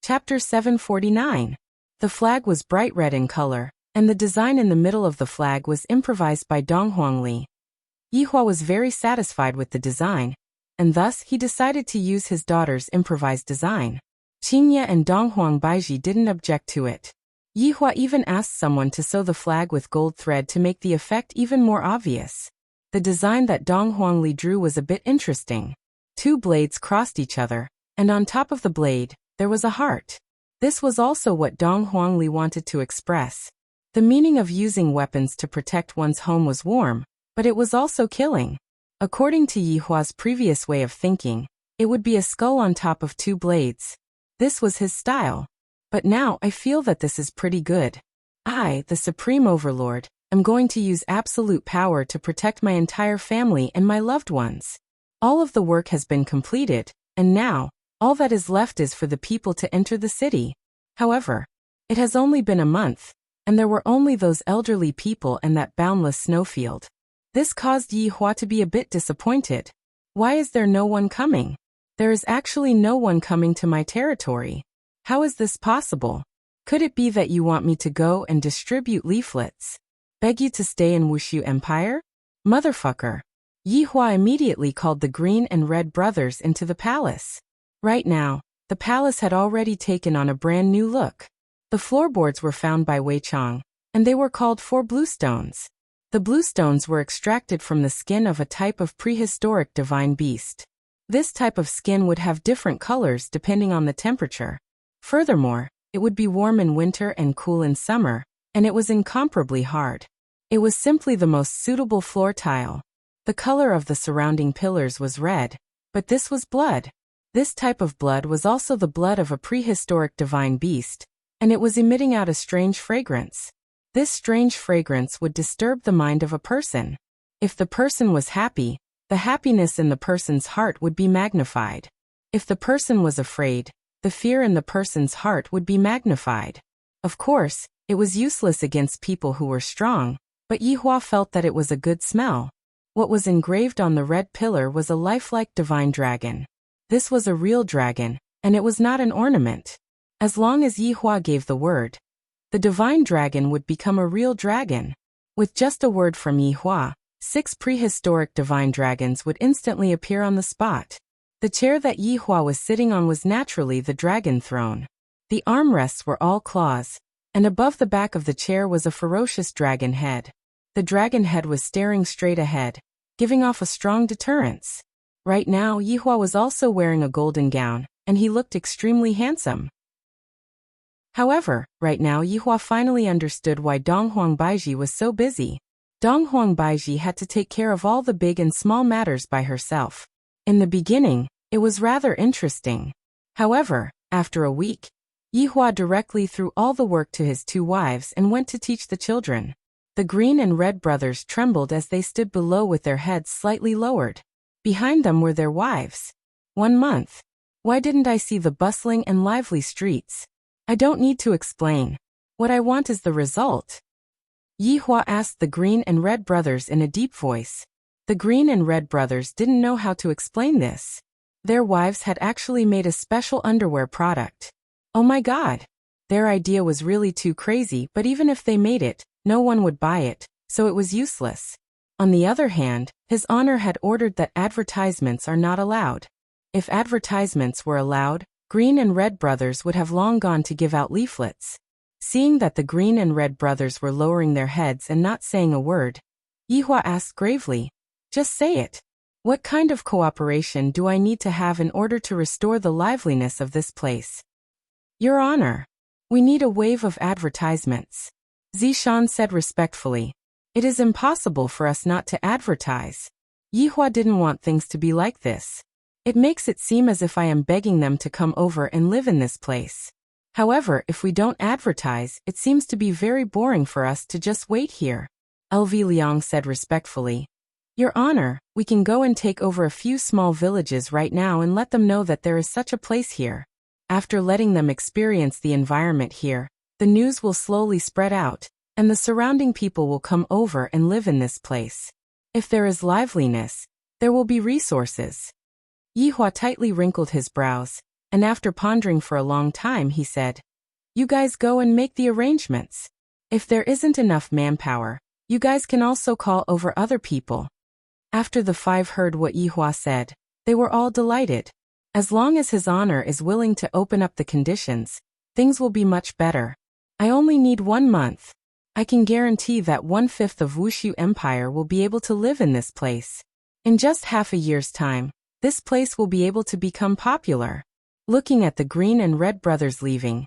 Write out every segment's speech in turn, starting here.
Chapter 749. The flag was bright red in color, and the design in the middle of the flag was improvised by Donghuang Li. Yihua was very satisfied with the design, and thus he decided to use his daughter's improvised design. Qingye and Donghuang Baiji didn't object to it. Yihua even asked someone to sew the flag with gold thread to make the effect even more obvious. The design that Donghuang Li drew was a bit interesting. Two blades crossed each other, and on top of the blade, there was a heart. This was also what Donghuang Li wanted to express. The meaning of using weapons to protect one's home was warm, but it was also killing. According to Yihua's previous way of thinking, it would be a skull on top of two blades. This was his style. But now I feel that this is pretty good. I, the Supreme Overlord, am going to use absolute power to protect my entire family and my loved ones. All of the work has been completed, and now, all that is left is for the people to enter the city. However, it has only been a month, and there were only those elderly people and that boundless snowfield. This caused Yihua to be a bit disappointed. Why is there no one coming? There is actually no one coming to my territory. How is this possible? Could it be that you want me to go and distribute leaflets? Beg you to stay in Wushu Empire? Motherfucker. Yihua immediately called the Green and Red brothers into the palace. Right now, the palace had already taken on a brand new look. The floorboards were found by Wei Chang, and they were called 4 bluestones. The bluestones were extracted from the skin of a type of prehistoric divine beast. This type of skin would have different colors depending on the temperature. Furthermore, it would be warm in winter and cool in summer, and it was incomparably hard. It was simply the most suitable floor tile. The color of the surrounding pillars was red, but this was blood. This type of blood was also the blood of a prehistoric divine beast, and it was emitting out a strange fragrance. This strange fragrance would disturb the mind of a person. If the person was happy, the happiness in the person's heart would be magnified. If the person was afraid, the fear in the person's heart would be magnified. Of course, it was useless against people who were strong, but Yihua felt that it was a good smell. What was engraved on the red pillar was a lifelike divine dragon. This was a real dragon, and it was not an ornament. As long as Yihua gave the word, the divine dragon would become a real dragon. With just a word from Yihua, 6 prehistoric divine dragons would instantly appear on the spot. The chair that Yihua was sitting on was naturally the dragon throne. The armrests were all claws, and above the back of the chair was a ferocious dragon head. The dragon head was staring straight ahead, giving off a strong deterrence. Right now, Yihua was also wearing a golden gown, and he looked extremely handsome. However, right now Yihua finally understood why Donghuang Baiji was so busy. Donghuang Baiji had to take care of all the big and small matters by herself. In the beginning, it was rather interesting. However, after a week, Yihua directly threw all the work to his 2 wives and went to teach the children. The Green and Red brothers trembled as they stood below with their heads slightly lowered. Behind them were their wives. 1 month. Why didn't I see the bustling and lively streets? I don't need to explain. What I want is the result. Yihua asked the Green and Red brothers in a deep voice. The Green and Red brothers didn't know how to explain this. Their wives had actually made a special underwear product. Oh my god! Their idea was really too crazy, but even if they made it, no one would buy it, so it was useless. On the other hand, His Honor had ordered that advertisements are not allowed. If advertisements were allowed, Green and Red brothers would have long gone to give out leaflets. Seeing that the Green and Red brothers were lowering their heads and not saying a word, Yihua asked gravely, "Just say it. What kind of cooperation do I need to have in order to restore the liveliness of this place?" "Your Honor, we need a wave of advertisements," Zishan said respectfully. "It is impossible for us not to advertise." Yihua didn't want things to be like this. It makes it seem as if I am begging them to come over and live in this place. However, if we don't advertise, it seems to be very boring for us to just wait here. LV Liang said respectfully. "Your Honor, we can go and take over a few small villages right now and let them know that there is such a place here. After letting them experience the environment here, the news will slowly spread out, and the surrounding people will come over and live in this place. If there is liveliness, there will be resources." Yihua tightly wrinkled his brows. and after pondering for a long time he said, "You guys go and make the arrangements. If there isn't enough manpower, you guys can also call over other people." After the 5 heard what Yihua said, they were all delighted. As long as His Honor is willing to open up the conditions, things will be much better. I only need 1 month. I can guarantee that 1/5 of Wushu Empire will be able to live in this place. In just half a year's time, this place will be able to become popular. Looking at the Green and Red brothers leaving,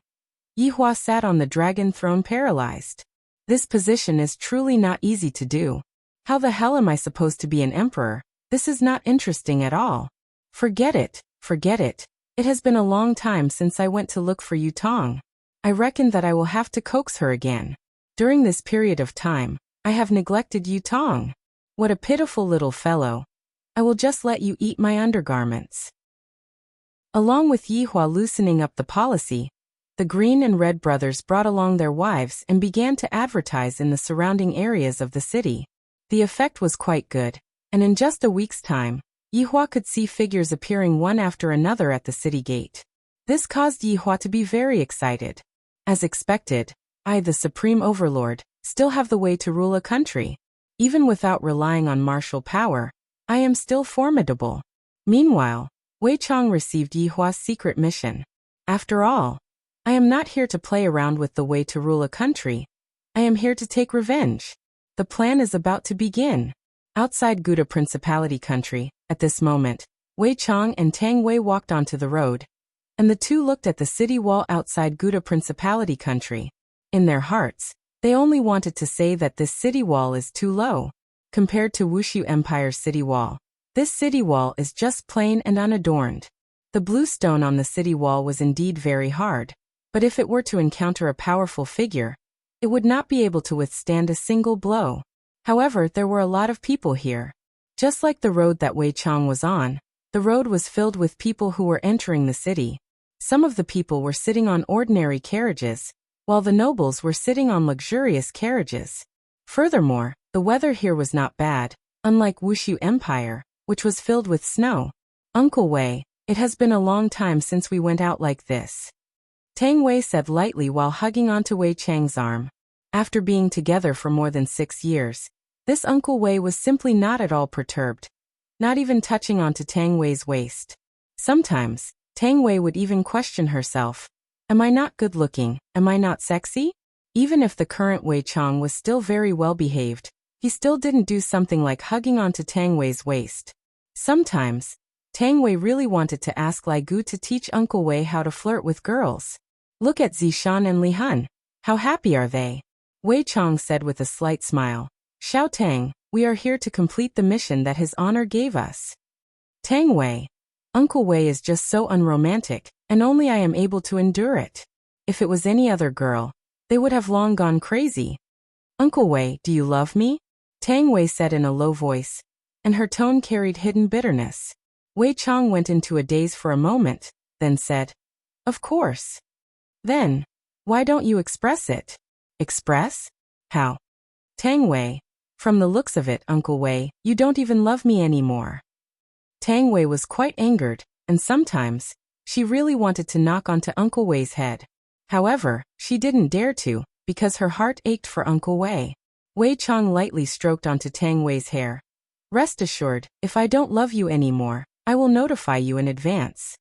Yihua sat on the dragon throne paralyzed. This position is truly not easy to do. How the hell am I supposed to be an emperor? This is not interesting at all. Forget it, forget it. It has been a long time since I went to look for Yu Tong. I reckon that I will have to coax her again. During this period of time, I have neglected Yu Tong. What a pitiful little fellow. I will just let you eat my undergarments. Along with Yihua loosening up the policy, the Green and Red brothers brought along their wives and began to advertise in the surrounding areas of the city. The effect was quite good, and in just a week's time, Yihua could see figures appearing one after another at the city gate. This caused Yihua to be very excited. As expected, I, the Supreme Overlord, still have the way to rule a country. Even without relying on martial power, I am still formidable. Meanwhile, Wei Chong received Yihua's secret mission. After all, I am not here to play around with the way to rule a country. I am here to take revenge. The plan is about to begin. Outside Gouda Principality country, at this moment, Wei Chong and Tang Wei walked onto the road, and the two looked at the city wall outside Gouda Principality country. In their hearts, they only wanted to say that this city wall is too low. Compared to Wushu Empire's city wall, this city wall is just plain and unadorned. The blue stone on the city wall was indeed very hard, but if it were to encounter a powerful figure, it would not be able to withstand a single blow. However, there were a lot of people here. Just like the road that Wei Chong was on, the road was filled with people who were entering the city. Some of the people were sitting on ordinary carriages, while the nobles were sitting on luxurious carriages. Furthermore, the weather here was not bad, unlike Wushu Empire, which was filled with snow. Uncle Wei, it has been a long time since we went out like this, Tang Wei said lightly while hugging onto Wei Chang's arm. After being together for more than 6 years, this Uncle Wei was simply not at all perturbed, not even touching onto Tang Wei's waist. Sometimes, Tang Wei would even question herself. Am I not good looking? Am I not sexy? Even if the current Wei Chong was still very well behaved, he still didn't do something like hugging onto Tang Wei's waist. Sometimes, Tang Wei really wanted to ask Lai Gu to teach Uncle Wei how to flirt with girls. Look at Zishan and Li Hun. How happy are they? Wei Chong said with a slight smile. Xiao Tang, we are here to complete the mission that His Honor gave us. Tang Wei. Uncle Wei is just so unromantic, and only I am able to endure it. If it was any other girl, they would have long gone crazy. Uncle Wei, do you love me? Tang Wei said in a low voice, and her tone carried hidden bitterness. Wei Chong went into a daze for a moment, then said, Of course. Then, why don't you express it? Express? How? Tang Wei. From the looks of it, Uncle Wei, you don't even love me anymore. Tang Wei was quite angered, and sometimes, she really wanted to knock onto Uncle Wei's head. However, she didn't dare to, because her heart ached for Uncle Wei. Wei Chong lightly stroked onto Tang Wei's hair. Rest assured, if I don't love you anymore, I will notify you in advance.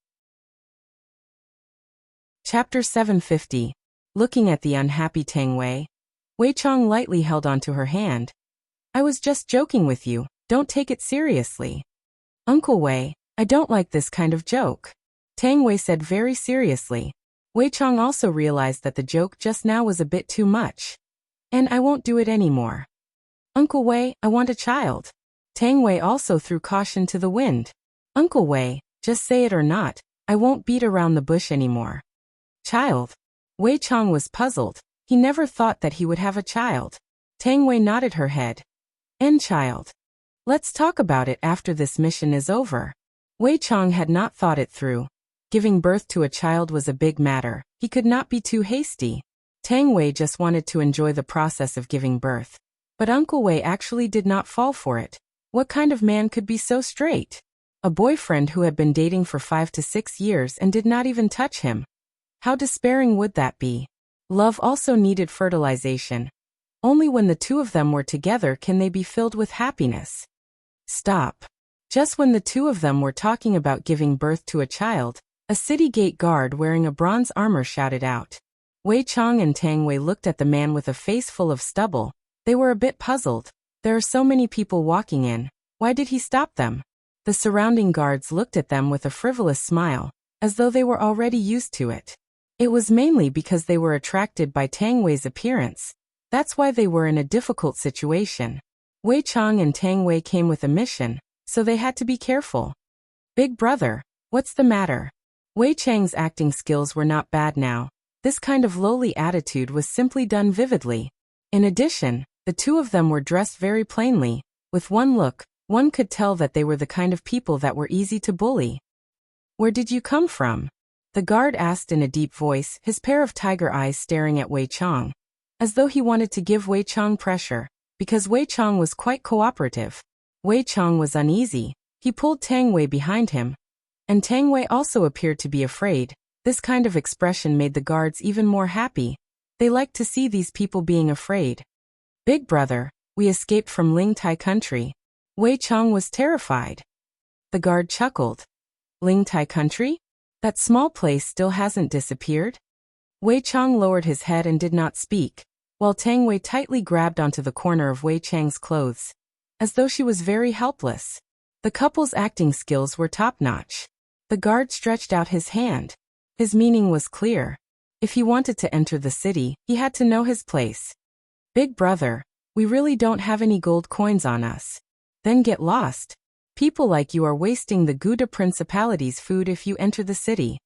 Chapter 750. Looking at the unhappy Tang Wei, Wei Chong lightly held onto her hand. I was just joking with you, don't take it seriously. Uncle Wei, I don't like this kind of joke. Tang Wei said very seriously. Wei Chong also realized that the joke just now was a bit too much. And I won't do it anymore. Uncle Wei, I want a child. Tang Wei also threw caution to the wind. Uncle Wei, just say it or not, I won't beat around the bush anymore. Child? Wei Chong was puzzled. He never thought that he would have a child. Tang Wei nodded her head. And child. Let's talk about it after this mission is over. Wei Chong had not thought it through. Giving birth to a child was a big matter. He could not be too hasty. Tang Wei just wanted to enjoy the process of giving birth. But Uncle Wei actually did not fall for it. What kind of man could be so straight? A boyfriend who had been dating for 5 to 6 years and did not even touch him. How despairing would that be? Love also needed fertilization. Only when the two of them were together can they be filled with happiness. Stop. Just when the two of them were talking about giving birth to a child, a city gate guard wearing a bronze armor shouted out. Wei Chang and Tang Wei looked at the man with a face full of stubble. They were a bit puzzled. There are so many people walking in. Why did he stop them? The surrounding guards looked at them with a frivolous smile, as though they were already used to it. It was mainly because they were attracted by Tang Wei's appearance. That's why they were in a difficult situation. Wei Chang and Tang Wei came with a mission, so they had to be careful. Big brother, what's the matter? Wei Chang's acting skills were not bad now. This kind of lowly attitude was simply done vividly. In addition, the two of them were dressed very plainly. With one look, one could tell that they were the kind of people that were easy to bully. Where did you come from? The guard asked in a deep voice, his pair of tiger eyes staring at Wei Chang, as though he wanted to give Wei Chang pressure, because Wei Chang was quite cooperative. Wei Chang was uneasy. He pulled Tang Wei behind him, and Tang Wei also appeared to be afraid. This kind of expression made the guards even more happy. They liked to see these people being afraid. Big brother, we escaped from Ling Tai country. Wei Chang was terrified. The guard chuckled. Ling Tai country? That small place still hasn't disappeared? Wei Chang lowered his head and did not speak, while Tang Wei tightly grabbed onto the corner of Wei Chang's clothes, as though she was very helpless. The couple's acting skills were top-notch. The guard stretched out his hand. His meaning was clear. If he wanted to enter the city, he had to know his place. Big brother, we really don't have any gold coins on us. Then get lost. People like you are wasting the Gouda Principality's food if you enter the city.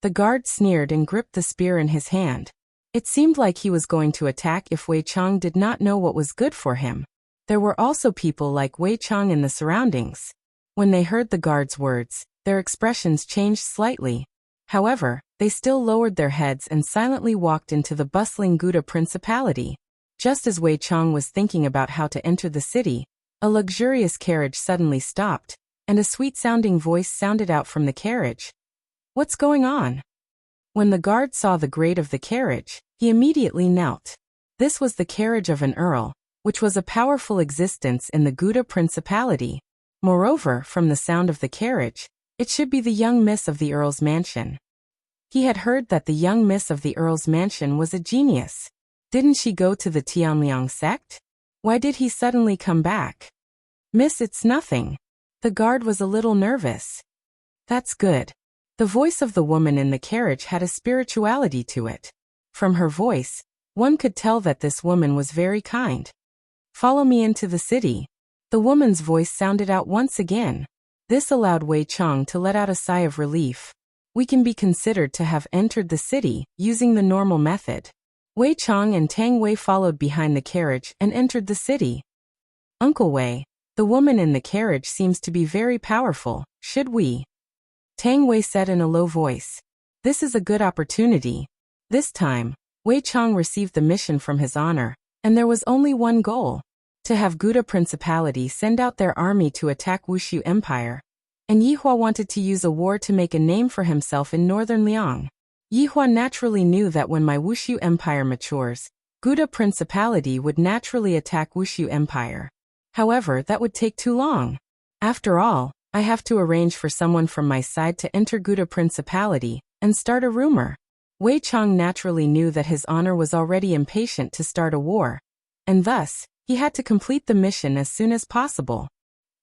The guard sneered and gripped the spear in his hand. It seemed like he was going to attack if Wei Chang did not know what was good for him. There were also people like Wei Chang in the surroundings. When they heard the guard's words, their expressions changed slightly. However, they still lowered their heads and silently walked into the bustling Gouda Principality. Just as Wei Chang was thinking about how to enter the city, a luxurious carriage suddenly stopped, and a sweet-sounding voice sounded out from the carriage. What's going on? When the guard saw the grade of the carriage, he immediately knelt. This was the carriage of an earl, which was a powerful existence in the Gouda Principality. Moreover, from the sound of the carriage, it should be the young miss of the earl's mansion. He had heard that the young miss of the earl's mansion was a genius. Didn't she go to the Tianliang sect? Why did he suddenly come back? Miss, it's nothing. The guard was a little nervous. That's good. The voice of the woman in the carriage had a spirituality to it. From her voice, one could tell that this woman was very kind. Follow me into the city. The woman's voice sounded out once again. This allowed Wei Chang to let out a sigh of relief. We can be considered to have entered the city, using the normal method. Wei Chang and Tang Wei followed behind the carriage and entered the city. Uncle Wei, the woman in the carriage seems to be very powerful, should we? Tang Wei said in a low voice. This is a good opportunity. This time, Wei Chang received the mission from his honor, and there was only one goal. To have Gouda Principality send out their army to attack Wushu Empire. And Yihua wanted to use a war to make a name for himself in northern Liang. Yihua naturally knew that when my Wushu Empire matures, Gouda Principality would naturally attack Wushu Empire. However, that would take too long. After all, I have to arrange for someone from my side to enter Gouda Principality and start a rumor. Wei Chang naturally knew that his honor was already impatient to start a war, and thus, he had to complete the mission as soon as possible.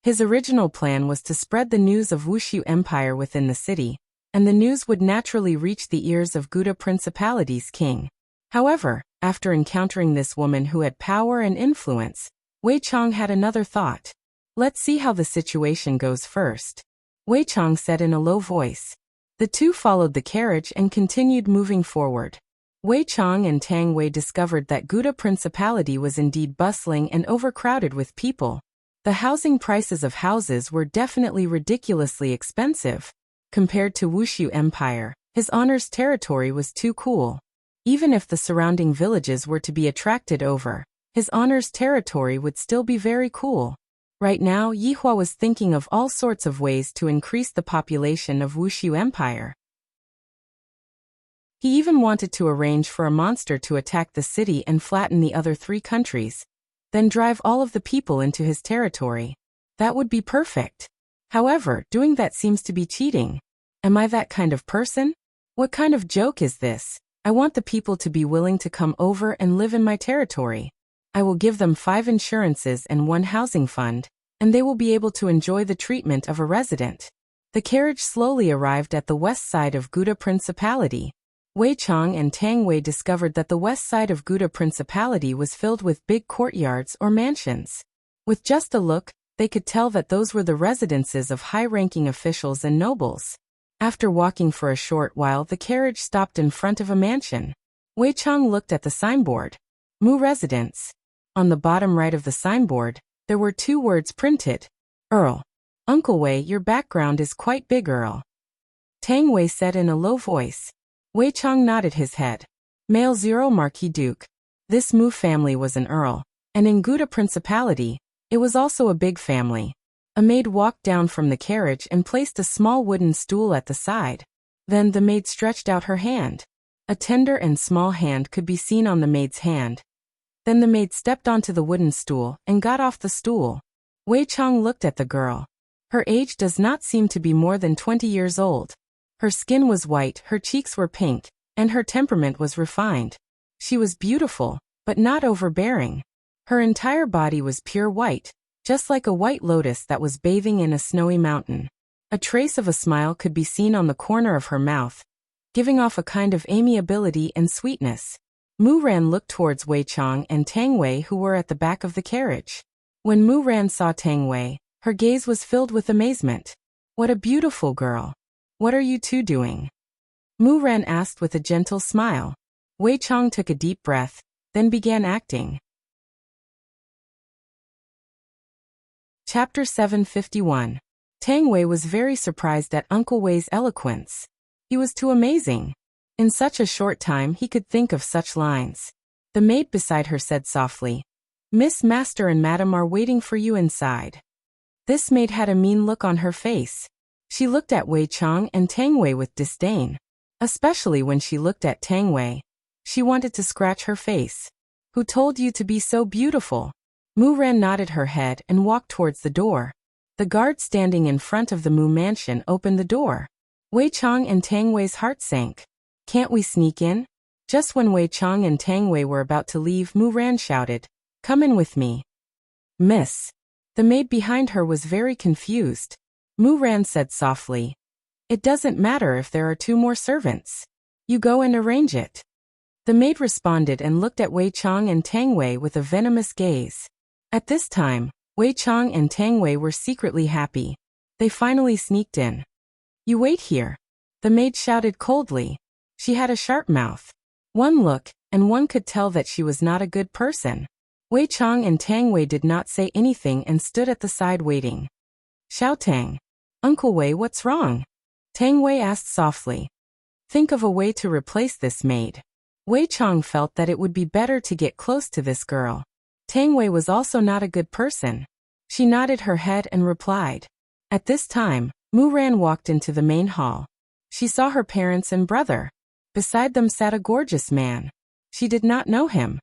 His original plan was to spread the news of Wushu Empire within the city, and the news would naturally reach the ears of Gouda Principality's king. However, after encountering this woman who had power and influence, Wei Chang had another thought. Let's see how the situation goes first. Wei Chang said in a low voice. The two followed the carriage and continued moving forward. Wei Chang and Tang Wei discovered that Gouda Principality was indeed bustling and overcrowded with people. The housing prices of houses were definitely ridiculously expensive. Compared to Wushu Empire, his honor's territory was too cool. Even if the surrounding villages were to be attracted over, his honor's territory would still be very cool. Right now, Yihua was thinking of all sorts of ways to increase the population of Wushu Empire. He even wanted to arrange for a monster to attack the city and flatten the other 3 countries, then drive all of the people into his territory. That would be perfect. However, doing that seems to be cheating. Am I that kind of person? What kind of joke is this? I want the people to be willing to come over and live in my territory. I will give them 5 insurances and 1 housing fund, and they will be able to enjoy the treatment of a resident. The carriage slowly arrived at the west side of Gouda Principality. Wei Chang and Tang Wei discovered that the west side of Gouda Principality was filled with big courtyards or mansions. With just a look, they could tell that those were the residences of high-ranking officials and nobles. After walking for a short while, the carriage stopped in front of a mansion. Wei Chang looked at the signboard. Mu Residence. On the bottom right of the signboard, there were 2 words printed. Earl. Uncle Wei, your background is quite big, Earl. Tang Wei said in a low voice. Wei Chang nodded his head. Male 0 Marquis Duke. This Mu family was an earl, and in Gouda Principality, it was also a big family. A maid walked down from the carriage and placed a small wooden stool at the side. Then the maid stretched out her hand. A tender and small hand could be seen on the maid's hand. Then the maid stepped onto the wooden stool and got off the stool. Wei Chang looked at the girl. Her age does not seem to be more than 20 years old. Her skin was white, her cheeks were pink, and her temperament was refined. She was beautiful, but not overbearing. Her entire body was pure white, just like a white lotus that was bathing in a snowy mountain. A trace of a smile could be seen on the corner of her mouth, giving off a kind of amiability and sweetness. Mu Ran looked towards Wei Chang and Tang Wei, who were at the back of the carriage. When Mu Ran saw Tang Wei, her gaze was filled with amazement. What a beautiful girl. What are you 2 doing? Mu Ran asked with a gentle smile. Wei Chang took a deep breath, then began acting. Chapter 751. Tang Wei was very surprised at Uncle Wei's eloquence. He was too amazing. In such a short time he could think of such lines. The maid beside her said softly, Miss, Master and Madam are waiting for you inside. This maid had a mean look on her face. She looked at Wei Chang and Tang Wei with disdain. Especially when she looked at Tang Wei. She wanted to scratch her face. Who told you to be so beautiful? Mu Ran nodded her head and walked towards the door. The guard standing in front of the Mu mansion opened the door. Wei Chang and Tang Wei's heart sank. Can't we sneak in? Just when Wei Chang and Tang Wei were about to leave, Mu Ran shouted, Come in with me. Miss. The maid behind her was very confused. Mu Ran said softly, It doesn't matter if there are 2 more servants. You go and arrange it. The maid responded and looked at Wei Chang and Tang Wei with a venomous gaze. At this time, Wei Chang and Tang Wei were secretly happy. They finally sneaked in. You wait here. The maid shouted coldly. She had a sharp mouth. One look, and one could tell that she was not a good person. Wei Chang and Tang Wei did not say anything and stood at the side waiting. Xiaotang. Uncle Wei, what's wrong? Tang Wei asked softly. Think of a way to replace this maid. Wei Chang felt that it would be better to get close to this girl. Tang Wei was also not a good person. She nodded her head and replied. At this time, Mu Ran walked into the main hall. She saw her parents and brother. Beside them sat a gorgeous man. She did not know him.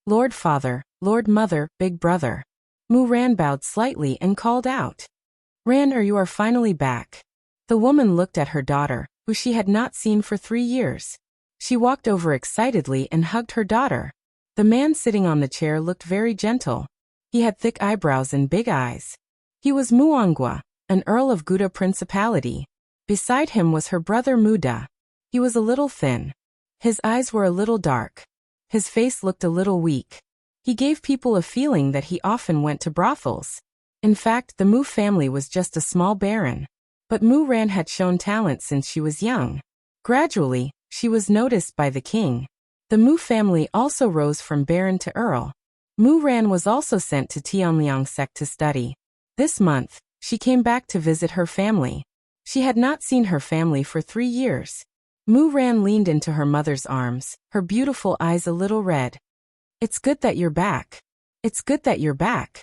Lord Father, Lord Mother, Big Brother. Mu Ran bowed slightly and called out. Ran, you are finally back. The woman looked at her daughter, who she had not seen for 3 years. She walked over excitedly and hugged her daughter. The man sitting on the chair looked very gentle. He had thick eyebrows and big eyes. He was Muangua, an earl of Gouda Principality. Beside him was her brother Muda. He was a little thin. His eyes were a little dark. His face looked a little weak. He gave people a feeling that he often went to brothels. In fact, the Mu family was just a small baron. But Mu Ran had shown talent since she was young. Gradually, she was noticed by the king. The Mu family also rose from baron to earl. Mu Ran was also sent to Tianliang sect to study. This month, she came back to visit her family. She had not seen her family for 3 years. Mu Ran leaned into her mother's arms, her beautiful eyes a little red. It's good that you're back. It's good that you're back.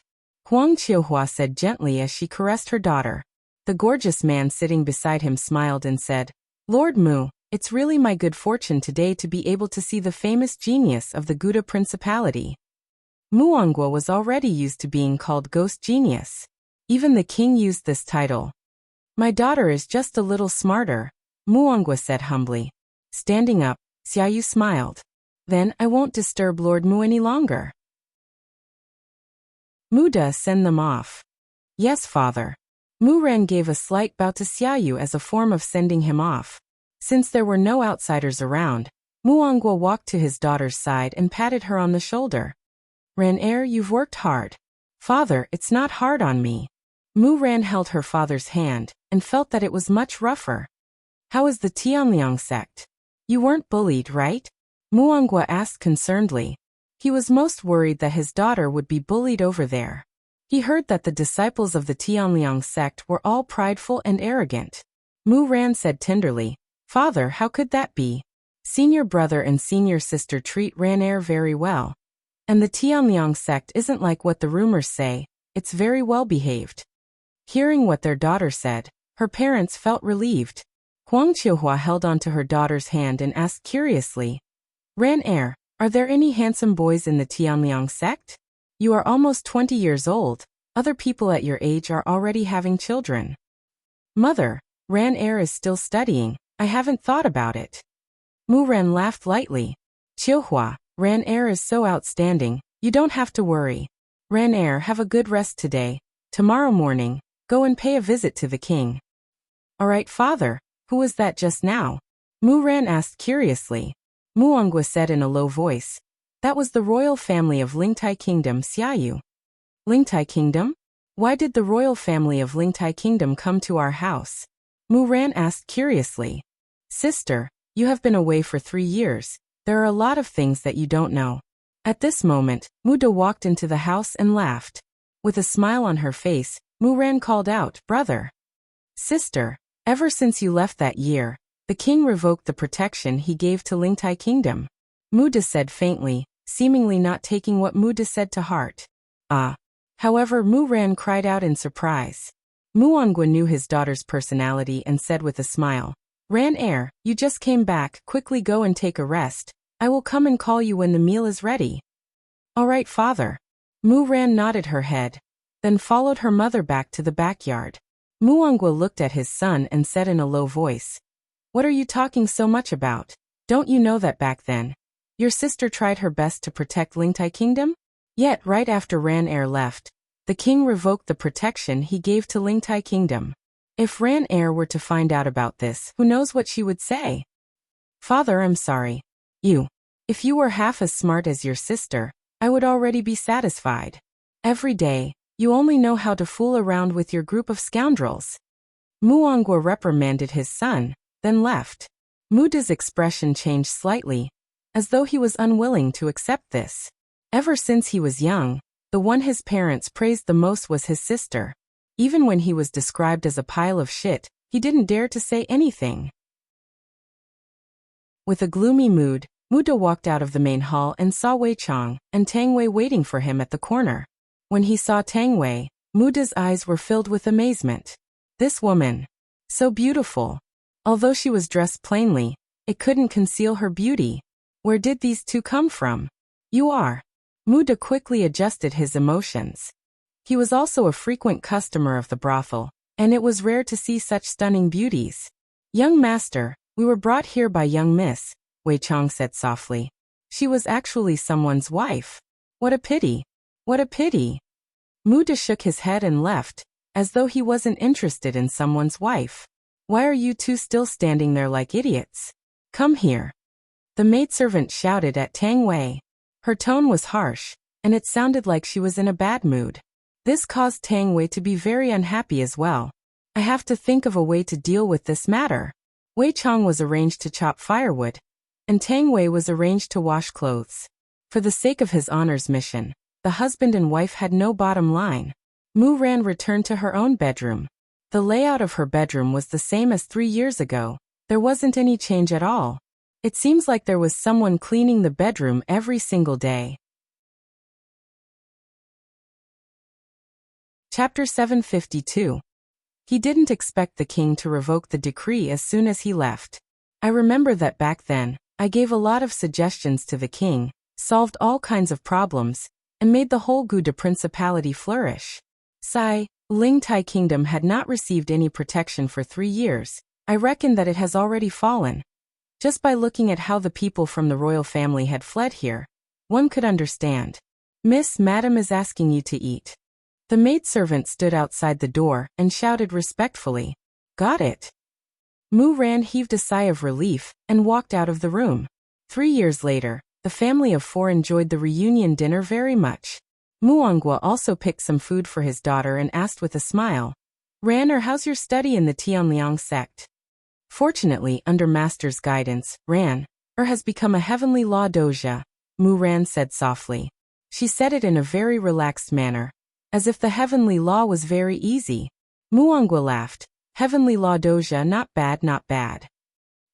Huang Qiuhua said gently as she caressed her daughter. The gorgeous man sitting beside him smiled and said, Lord Mu, it's really my good fortune today to be able to see the famous genius of the Gouda Principality. Muangwa was already used to being called Ghost Genius. Even the king used this title. My daughter is just a little smarter, Muangwa said humbly. Standing up, Xiaoyu smiled. Then I won't disturb Lord Mu any longer. Muda, send them off. Yes, father. Muran gave a slight bow to Xiaoyu as a form of sending him off. Since there were no outsiders around, Muangwa walked to his daughter's side and patted her on the shoulder. Ran-er, you've worked hard. Father, it's not hard on me. Muran held her father's hand and felt that it was much rougher. How is the Tianliang sect? You weren't bullied, right? Muangwa asked concernedly. He was most worried that his daughter would be bullied over there. He heard that the disciples of the Tianliang sect were all prideful and arrogant. Muran said tenderly, Father, how could that be? Senior brother and senior sister treat Ran-er very well. And the Tianliang sect isn't like what the rumors say, it's very well behaved. Hearing what their daughter said, her parents felt relieved. Huang Qiuhua held onto her daughter's hand and asked curiously, Ran-er, are there any handsome boys in the Tianliang sect? You are almost 20 years old. Other people at your age are already having children. Mother, Ran-er is still studying. I haven't thought about it. Muran laughed lightly. Qiuhua, Ran-er is so outstanding, you don't have to worry. Ran-er, have a good rest today. Tomorrow morning, go and pay a visit to the king. All right, father, who was that just now? Muran asked curiously. Muangwa said in a low voice. That was the royal family of Lingtai Kingdom, Xiaoyu. Lingtai Kingdom? Why did the royal family of Lingtai Kingdom come to our house? Muran asked curiously. Sister, you have been away for 3 years. There are a lot of things that you don't know. At this moment, Muda walked into the house and laughed. With a smile on her face, Muran called out, Brother. Sister, ever since you left that year, the king revoked the protection he gave to Lingtai Kingdom. Muda said faintly, seemingly not taking what Muda said to heart. Ah. However, Muran cried out in surprise. Muangwa knew his daughter's personality and said with a smile, Ran-er, you just came back, quickly go and take a rest. I will come and call you when the meal is ready. All right, father. Muran nodded her head, then followed her mother back to the backyard. Muangwa looked at his son and said in a low voice, What are you talking so much about? Don't you know that back then, your sister tried her best to protect Lingtai Kingdom? Yet right after Ran-er left, the king revoked the protection he gave to Lingtai Kingdom. If Ran-er were to find out about this, who knows what she would say? Father, I'm sorry. If you were half as smart as your sister, I would already be satisfied. Every day, you only know how to fool around with your group of scoundrels. Muangwa reprimanded his son, then left. Muda's expression changed slightly, as though he was unwilling to accept this. Ever since he was young, the one his parents praised the most was his sister. Even when he was described as a pile of shit, he didn't dare to say anything. With a gloomy mood, Muda walked out of the main hall and saw Wei Chang and Tang Wei waiting for him at the corner. When he saw Tang Wei, Muda's eyes were filled with amazement. This woman, so beautiful. Although she was dressed plainly, it couldn't conceal her beauty. Where did these two come from? You are. Muda quickly adjusted his emotions. He was also a frequent customer of the brothel, and it was rare to see such stunning beauties. Young master, we were brought here by young miss, Wei Chang said softly. She was actually someone's wife. What a pity. What a pity. Muda shook his head and left, as though he wasn't interested in someone's wife. Why are you two still standing there like idiots? Come here. The maidservant shouted at Tang Wei. Her tone was harsh, and it sounded like she was in a bad mood. This caused Tang Wei to be very unhappy as well. I have to think of a way to deal with this matter. Wei Chang was arranged to chop firewood, and Tang Wei was arranged to wash clothes. For the sake of his honor's mission, the husband and wife had no bottom line. Muran returned to her own bedroom. The layout of her bedroom was the same as 3 years ago. There wasn't any change at all. It seems like there was someone cleaning the bedroom every single day. Chapter 752. He didn't expect the king to revoke the decree as soon as he left. I remember that back then, I gave a lot of suggestions to the king, solved all kinds of problems, and made the whole Guda principality flourish. Ling Tai kingdom had not received any protection for 3 years. I reckon that it has already fallen. Just by looking at how the people from the royal family had fled here, one could understand. Miss, Madam is asking you to eat. The maidservant stood outside the door and shouted respectfully, "Got it." Mu Ran heaved a sigh of relief and walked out of the room. 3 years later, the family of 4 enjoyed the reunion dinner very much. Muangwa also picked some food for his daughter and asked with a smile, "Ran, how's your study in the Tianliang sect?" Fortunately, under Master's guidance, Ran has become a heavenly law doja, Mu Ran said softly. She said it in a very relaxed manner, as if the heavenly law was very easy. Muangwa laughed. Heavenly law doja, not bad, not bad.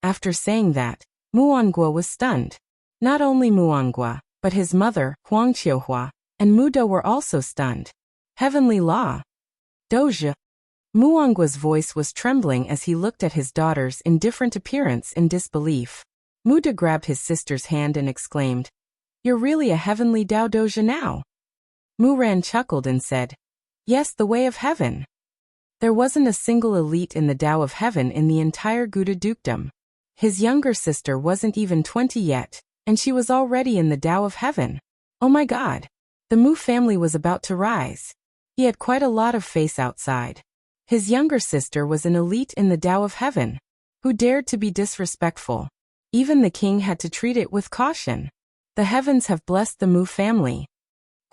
After saying that, Muangwa was stunned. Not only Muangwa, but his mother, Huang Qiuhua, and Muda were also stunned. Heavenly law doja. Muangwa's voice was trembling as he looked at his daughter's indifferent appearance in disbelief. Muda grabbed his sister's hand and exclaimed, "You're really a heavenly Dao doja now?" Mu Ran chuckled and said, "Yes, the way of heaven." There wasn't a single elite in the Tao of Heaven in the entire Guda dukedom. His younger sister wasn't even 20 yet, and she was already in the Tao of Heaven. Oh my God! The Mu family was about to rise. He had quite a lot of face outside. His younger sister was an elite in the Tao of Heaven. Who dared to be disrespectful? Even the king had to treat it with caution. The heavens have blessed the Mu family.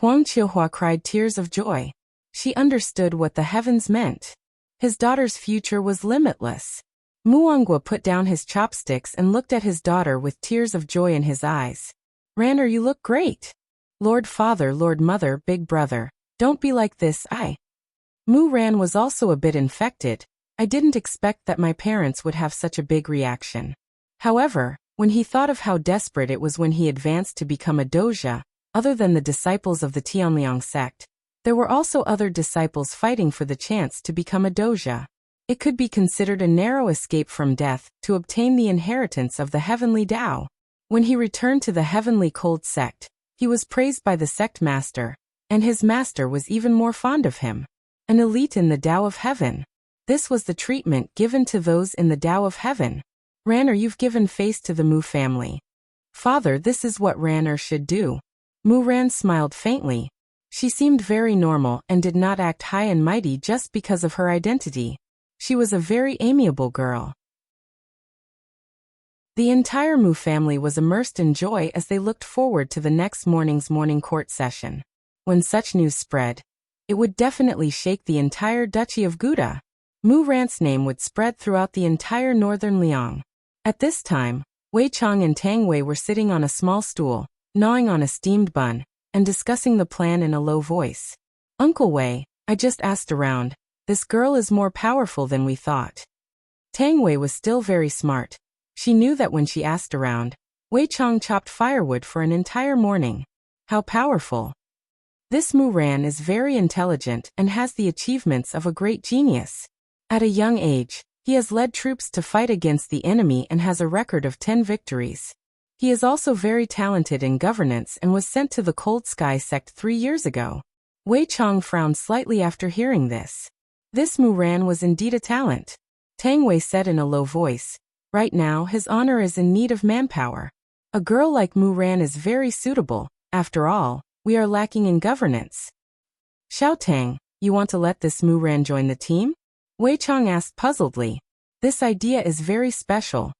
Huang Qiuhua cried tears of joy. She understood what the heavens meant. His daughter's future was limitless. Muangwa put down his chopsticks and looked at his daughter with tears of joy in his eyes. "Ranner, you look great. Lord Father, Lord Mother, Big Brother, don't be like this, Mu Ran was also a bit infected. I didn't expect that my parents would have such a big reaction. However, when he thought of how desperate it was when he advanced to become a doja, other than the disciples of the Tianliang sect, there were also other disciples fighting for the chance to become a doja. It could be considered a narrow escape from death to obtain the inheritance of the heavenly Tao. When he returned to the heavenly cold sect, he was praised by the sect master, and his master was even more fond of him. An elite in the Tao of Heaven. This was the treatment given to those in the Tao of Heaven. Ranner, you've given face to the Mu family. Father, this is what Ranner should do. Mu Ran smiled faintly. She seemed very normal and did not act high and mighty just because of her identity. She was a very amiable girl. The entire Mu family was immersed in joy as they looked forward to the next morning's morning court session. When such news spread, it would definitely shake the entire Duchy of Guda. Mu Ran's name would spread throughout the entire northern Liang. At this time, Wei Chang and Tang Wei were sitting on a small stool, gnawing on a steamed bun, and discussing the plan in a low voice. "Uncle Wei, I just asked around. This girl is more powerful than we thought." Tang Wei was still very smart. She knew that when she asked around, Wei Chang chopped firewood for an entire morning. How powerful! This Mu Ran is very intelligent and has the achievements of a great genius. At a young age, he has led troops to fight against the enemy and has a record of 10 victories. He is also very talented in governance and was sent to the Cold Sky sect 3 years ago. Wei Chang frowned slightly after hearing this. This Mu Ran was indeed a talent. Tang Wei said in a low voice, "Right now his honor is in need of manpower. A girl like Mu Ran is very suitable. After all, we are lacking in governance." "Xiao Tang, you want to let this Mu Ran join the team?" Wei Chang asked puzzledly. "This idea is very special.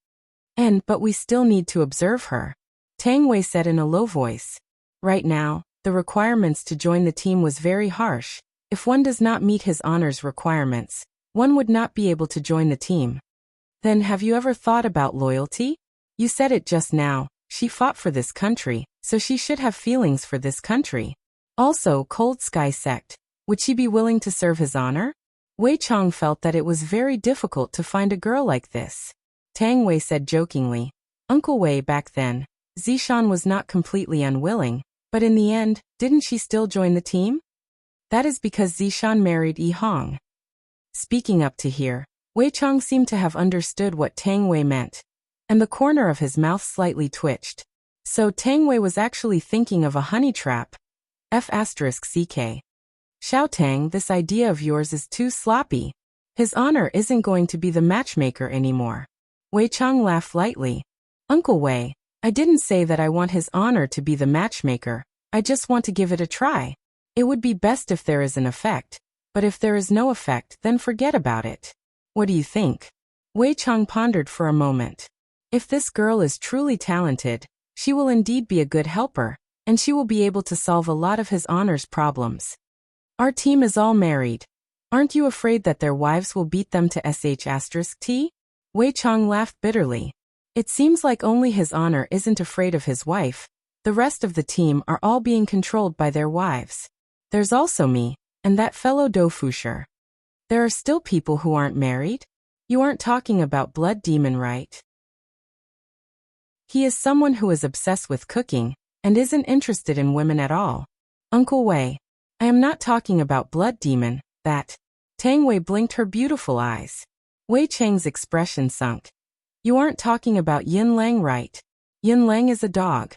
But we still need to observe her," Tang Wei said in a low voice. Right now, the requirements to join the team was very harsh. If one does not meet his honors requirements, one would not be able to join the team. "Then have you ever thought about loyalty? You said it just now, she fought for this country, so she should have feelings for this country. Also, Cold Sky sect, would she be willing to serve his honor?" Wei Chang felt that it was very difficult to find a girl like this. Tang Wei said jokingly, "Uncle Wei, back then, Zishan was not completely unwilling, but in the end, didn't she still join the team?" That is because Zishan married Yi Hong. Speaking up to here, Wei Chang seemed to have understood what Tang Wei meant, and the corner of his mouth slightly twitched. So Tang Wei was actually thinking of a honey trap. F***ck. Xiao Tang, this idea of yours is too sloppy. His honor isn't going to be the matchmaker anymore. Wei Chang laughed lightly. Uncle Wei, I didn't say that I want his honor to be the matchmaker. I just want to give it a try. It would be best if there is an effect, but if there is no effect, then forget about it. What do you think? Wei Chang pondered for a moment. If this girl is truly talented, she will indeed be a good helper, and she will be able to solve a lot of his honor's problems. Our team is all married. Aren't you afraid that their wives will beat them to sh*t? Wei Chang laughed bitterly. It seems like only his honor isn't afraid of his wife. The rest of the team are all being controlled by their wives. There's also me, and that fellow Dofusher. There are still people who aren't married? You aren't talking about Blood Demon, right? He is someone who is obsessed with cooking, and isn't interested in women at all. Uncle Wei, I am not talking about Blood Demon, that. Tang Wei blinked her beautiful eyes. Wei Chang's expression sunk. You aren't talking about Yin Lang, right? Yin Lang is a dog.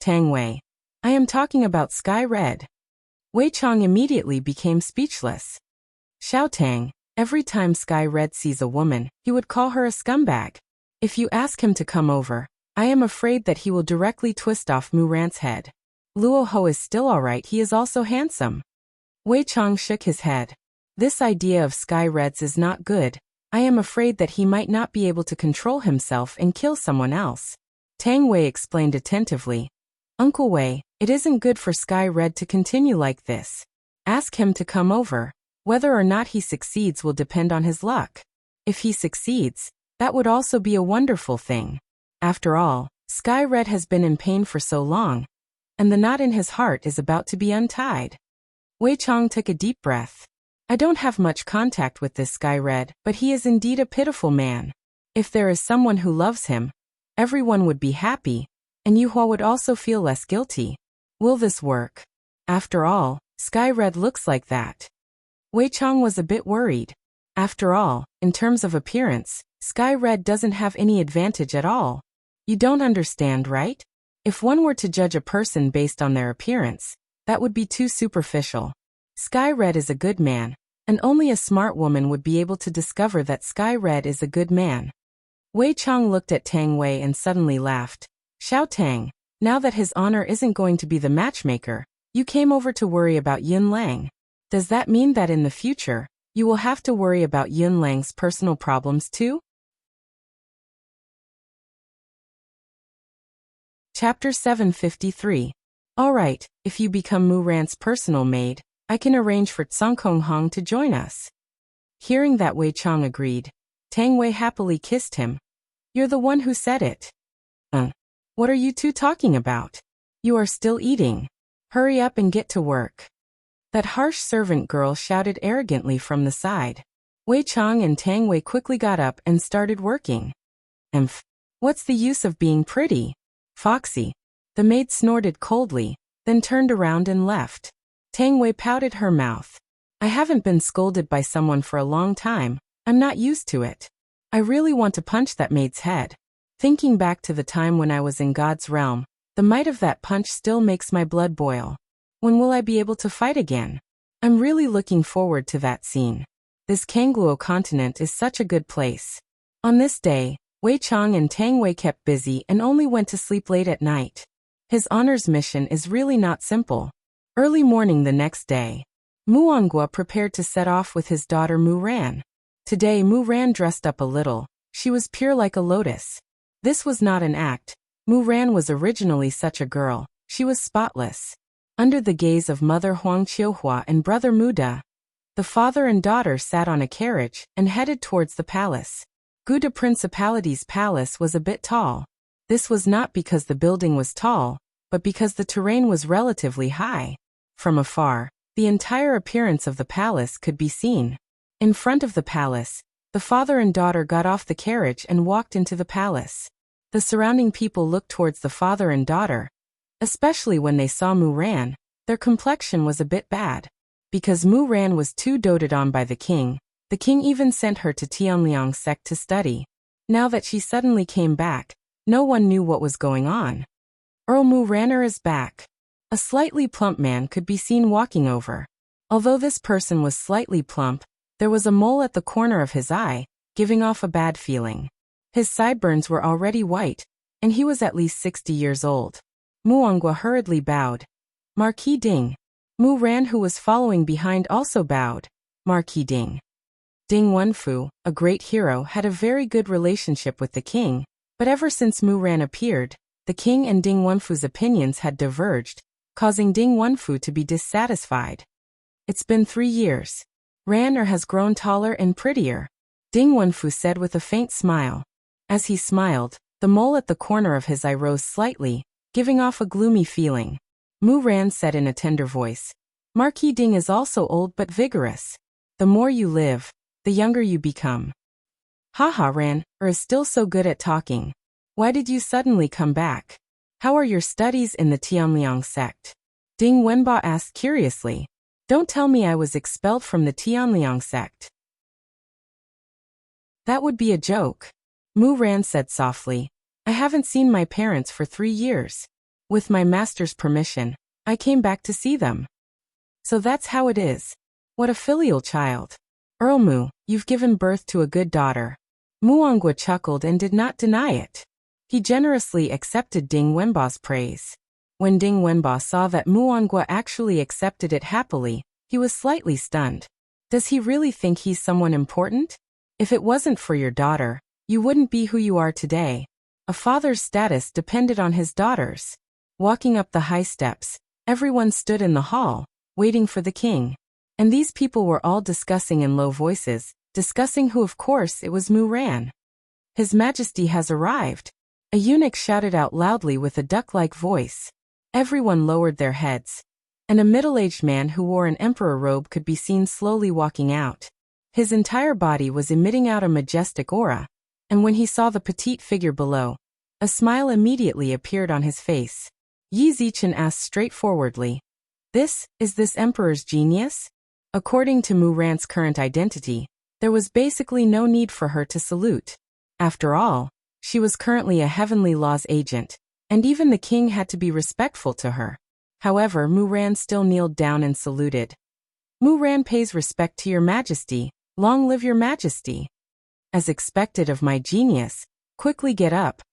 Tang Wei, I am talking about Sky Red. Wei Chang immediately became speechless. Xiao Tang, every time Sky Red sees a woman, he would call her a scumbag. If you ask him to come over, I am afraid that he will directly twist off Mu Ran's head. Luo Ho is still alright, he is also handsome. Wei Chang shook his head. This idea of Sky Red's is not good. I am afraid that he might not be able to control himself and kill someone else. Tang Wei explained attentively. Uncle Wei, it isn't good for Sky Red to continue like this. Ask him to come over. Whether or not he succeeds will depend on his luck. If he succeeds, that would also be a wonderful thing. After all, Sky Red has been in pain for so long, and the knot in his heart is about to be untied. Wei Chang took a deep breath. I don't have much contact with this Sky Red, but he is indeed a pitiful man. If there is someone who loves him, everyone would be happy, and Yuhua would also feel less guilty. Will this work? After all, Sky Red looks like that. Wei Chang was a bit worried. After all, in terms of appearance, Sky Red doesn't have any advantage at all. You don't understand, right? If one were to judge a person based on their appearance, that would be too superficial. Sky Red is a good man, and only a smart woman would be able to discover that Sky Red is a good man. Wei Chang looked at Tang Wei and suddenly laughed. Xiao Tang, now that his honor isn't going to be the matchmaker, you came over to worry about Yin Lang. Does that mean that in the future, you will have to worry about Yin Lang's personal problems too? Chapter 753. Alright, if you become Mu Ran's personal maid, I can arrange for Tsongkong Hong to join us. Hearing that, Wei Chang agreed. Tang Wei happily kissed him. You're the one who said it. What are you two talking about? You are still eating. Hurry up and get to work. That harsh servant girl shouted arrogantly from the side. Wei Chang and Tang Wei quickly got up and started working. What's the use of being pretty? Foxy. The maid snorted coldly, then turned around and left. Tang Wei pouted her mouth. I haven't been scolded by someone for a long time. I'm not used to it. I really want to punch that maid's head. Thinking back to the time when I was in God's realm, the might of that punch still makes my blood boil. When will I be able to fight again? I'm really looking forward to that scene. This Kangluo continent is such a good place. On this day, Wei Chang and Tang Wei kept busy and only went to sleep late at night. His honor's mission is really not simple. Early morning the next day, Muonghua prepared to set off with his daughter Mu Ran. Today Mu Ran dressed up a little. She was pure like a lotus. This was not an act. Mu Ran was originally such a girl. She was spotless. Under the gaze of Mother Huang Qiuhua and Brother Muda, the father and daughter sat on a carriage and headed towards the palace. Guda Principality's palace was a bit tall. This was not because the building was tall, but because the terrain was relatively high. From afar, the entire appearance of the palace could be seen. In front of the palace, the father and daughter got off the carriage and walked into the palace. The surrounding people looked towards the father and daughter. Especially when they saw Mu Ran, their complexion was a bit bad. Because Mu Ran was too doted on by the king even sent her to Tianliang sect to study. Now that she suddenly came back, no one knew what was going on. Earl Mu Ranner is back. A slightly plump man could be seen walking over. Although this person was slightly plump, there was a mole at the corner of his eye, giving off a bad feeling. His sideburns were already white, and he was at least 60 years old. Muangwa hurriedly bowed. Marquis Ding. Mu Ran, who was following behind, also bowed. Marquis Ding. Ding Wenfu, a great hero, had a very good relationship with the king, but ever since Mu Ran appeared, the king and Ding Wenfu's opinions had diverged, causing Ding Wenfu to be dissatisfied. It's been 3 years. Ranner has grown taller and prettier, Ding Wenfu said with a faint smile. As he smiled, the mole at the corner of his eye rose slightly, giving off a gloomy feeling. Mu Ran said in a tender voice, Marquis Ding is also old but vigorous. The more you live, the younger you become. Haha, Ran is still so good at talking. Why did you suddenly come back? How are your studies in the Tianliang sect? Ding Wenba asked curiously. Don't tell me I was expelled from the Tianliang sect. That would be a joke. Mu Ran said softly. I haven't seen my parents for 3 years. With my master's permission, I came back to see them. So that's how it is. What a filial child. Earl Mu, you've given birth to a good daughter. Muangwa chuckled and did not deny it. He generously accepted Ding Wenba's praise. When Ding Wenba saw that Muangwa actually accepted it happily, he was slightly stunned. Does he really think he's someone important? If it wasn't for your daughter, you wouldn't be who you are today. A father's status depended on his daughters. Walking up the high steps, everyone stood in the hall, waiting for the king. And these people were all discussing in low voices, discussing who, of course, it was Mu Ran. His Majesty has arrived. A eunuch shouted out loudly with a duck-like voice. Everyone lowered their heads. And a middle-aged man who wore an emperor robe could be seen slowly walking out. His entire body was emitting out a majestic aura, and when he saw the petite figure below, a smile immediately appeared on his face. Yi Zichen asked straightforwardly, Is this emperor's genius? According to Mu Ran's current identity, there was basically no need for her to salute. After all, she was currently a heavenly laws agent, and even the king had to be respectful to her. However, Mu Ran still kneeled down and saluted. Mu Ran pays respect to your majesty. Long live your majesty. As expected of my genius, quickly get up,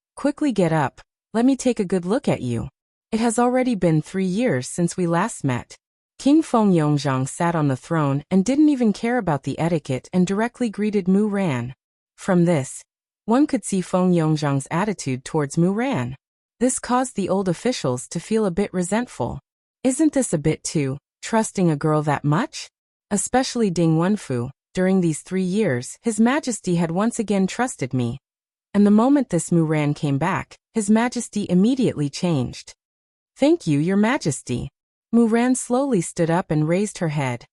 let me take a good look at you. It has already been 3 years since we last met. King Feng Yongzhang sat on the throne and didn't even care about the etiquette and directly greeted Mu Ran. From this, one could see Feng Yongzhang's attitude towards Mu Ran. This caused the old officials to feel a bit resentful. Isn't this a bit too trusting a girl that much? Especially Ding Wenfu. During these 3 years, His Majesty had once again trusted me. And the moment this Mu Ran came back, His Majesty immediately changed. Thank you, Your Majesty. Mu Ran slowly stood up and raised her head.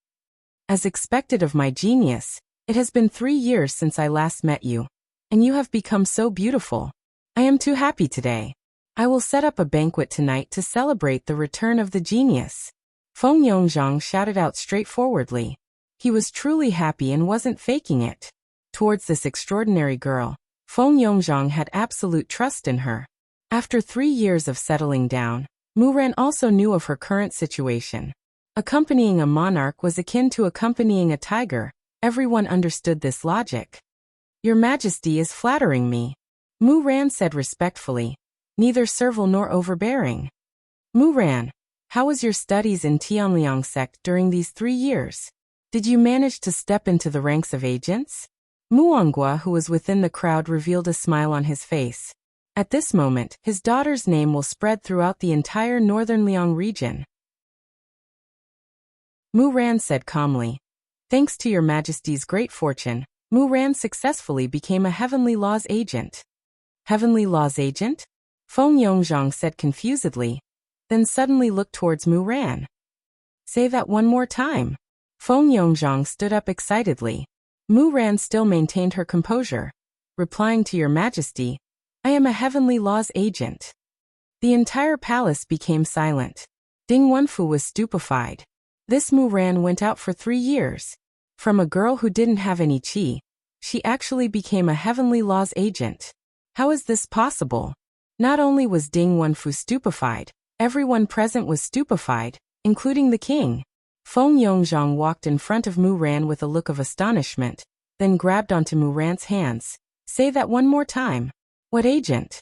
As expected of my genius, it has been 3 years since I last met you, and you have become so beautiful. I am too happy today. I will set up a banquet tonight to celebrate the return of the genius. Feng Yongzhang shouted out straightforwardly. He was truly happy and wasn't faking it. Towards this extraordinary girl, Feng Yongzhang had absolute trust in her. After 3 years of settling down, Mu Ran also knew of her current situation. Accompanying a monarch was akin to accompanying a tiger. Everyone understood this logic. Your Majesty is flattering me, Mu Ran said respectfully, neither servile nor overbearing. Mu Ran, how was your studies in Tianliang sect during these 3 years? Did you manage to step into the ranks of agents? Muangwa, who was within the crowd, revealed a smile on his face. At this moment, his daughter's name will spread throughout the entire northern Liang region. Mu Ran said calmly. Thanks to your Majesty's great fortune, Mu Ran successfully became a heavenly laws agent. Heavenly laws agent? Feng Yongzhang said confusedly, then suddenly looked towards Mu Ran. Say that one more time. Feng Yongzhang stood up excitedly. Mu Ran still maintained her composure, replying to your Majesty, I am a heavenly laws agent. The entire palace became silent. Ding Wenfu was stupefied. This Muran went out for 3 years. From a girl who didn't have any qi, she actually became a heavenly laws agent. How is this possible? Not only was Ding Wenfu stupefied, everyone present was stupefied, including the king. Feng Yongzhang walked in front of Muran with a look of astonishment, then grabbed onto Muran's hands. Say that one more time. What agent?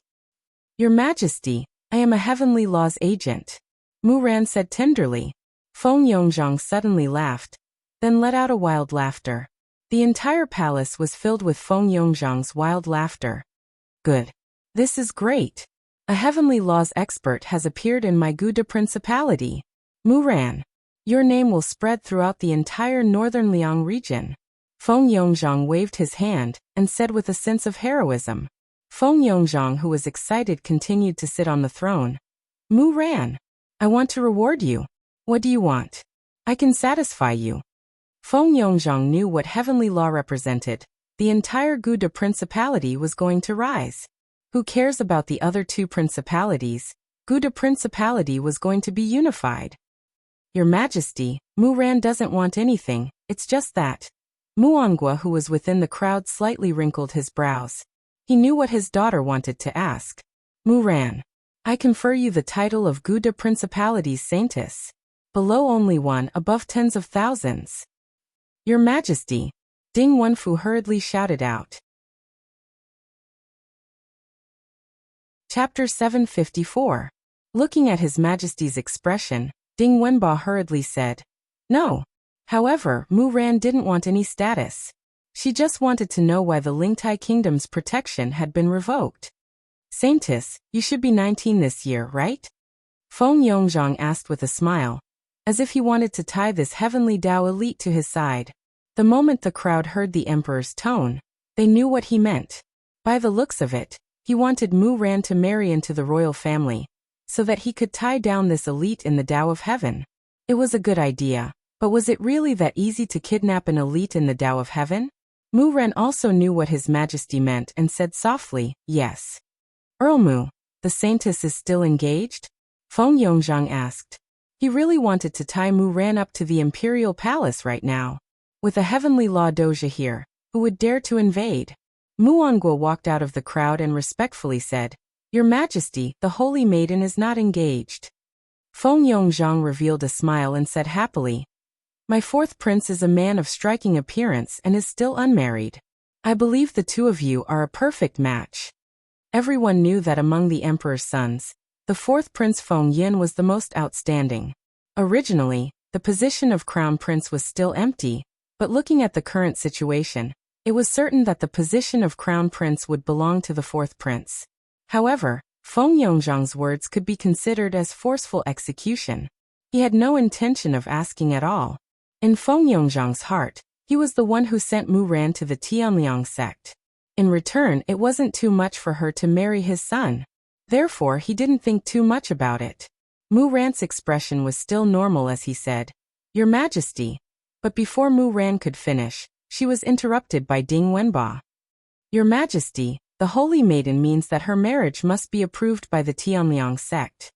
Your Majesty, I am a heavenly laws agent. Muran said tenderly. Feng Yongzhang suddenly laughed, then let out a wild laughter. The entire palace was filled with Feng Yongzhang's wild laughter. Good. This is great. A heavenly laws expert has appeared in my Guda Principality. Muran, your name will spread throughout the entire northern Liang region. Feng Yongzhang waved his hand and said with a sense of heroism. Feng Yongzhang, who was excited, continued to sit on the throne. Muran, I want to reward you. What do you want? I can satisfy you. Feng Yongzhang knew what heavenly law represented. The entire Guda Principality was going to rise. Who cares about the other 2 principalities? Guda Principality was going to be unified. Your Majesty, Muran doesn't want anything, it's just that. Muangua, who was within the crowd, slightly wrinkled his brows. He knew what his daughter wanted to ask. Muran, I confer you the title of Guda Principality's Saintess. Below only 1, above tens of thousands. Your Majesty, Ding Wenfu hurriedly shouted out. Chapter 754. Looking at His Majesty's expression, Ding Wenba hurriedly said, No. However, Muran didn't want any status. She just wanted to know why the Lingtai Kingdom's protection had been revoked. Saintess, you should be 19 this year, right? Feng Yongzhang asked with a smile, as if he wanted to tie this heavenly Dao elite to his side. The moment the crowd heard the emperor's tone, they knew what he meant. By the looks of it, he wanted Muran to marry into the royal family, so that he could tie down this elite in the Tao of Heaven. It was a good idea, but was it really that easy to kidnap an elite in the Tao of Heaven? Muran also knew what His Majesty meant and said softly, Yes. Earl Mu, the Saintess is still engaged? Feng Yongzhang asked. He really wanted to tie Muran up to the imperial palace right now. With a heavenly law doja here, who would dare to invade? Muangua walked out of the crowd and respectfully said, Your Majesty, the holy maiden is not engaged. Feng Yongzhang revealed a smile and said happily, My 4th prince is a man of striking appearance and is still unmarried. I believe the 2 of you are a perfect match. Everyone knew that among the emperor's sons, the 4th prince Feng Yin was the most outstanding. Originally, the position of crown prince was still empty, but looking at the current situation, it was certain that the position of crown prince would belong to the 4th prince. However, Feng Yongzhang's words could be considered as forceful execution. He had no intention of asking at all. In Feng Yongzhang's heart, he was the one who sent Muran to the Tianliang sect. In return, it wasn't too much for her to marry his son. Therefore, he didn't think too much about it. Muran's expression was still normal as he said, Your Majesty. But before Muran could finish, she was interrupted by Ding Wenba. Your Majesty, the holy maiden means that her marriage must be approved by the Tianliang sect.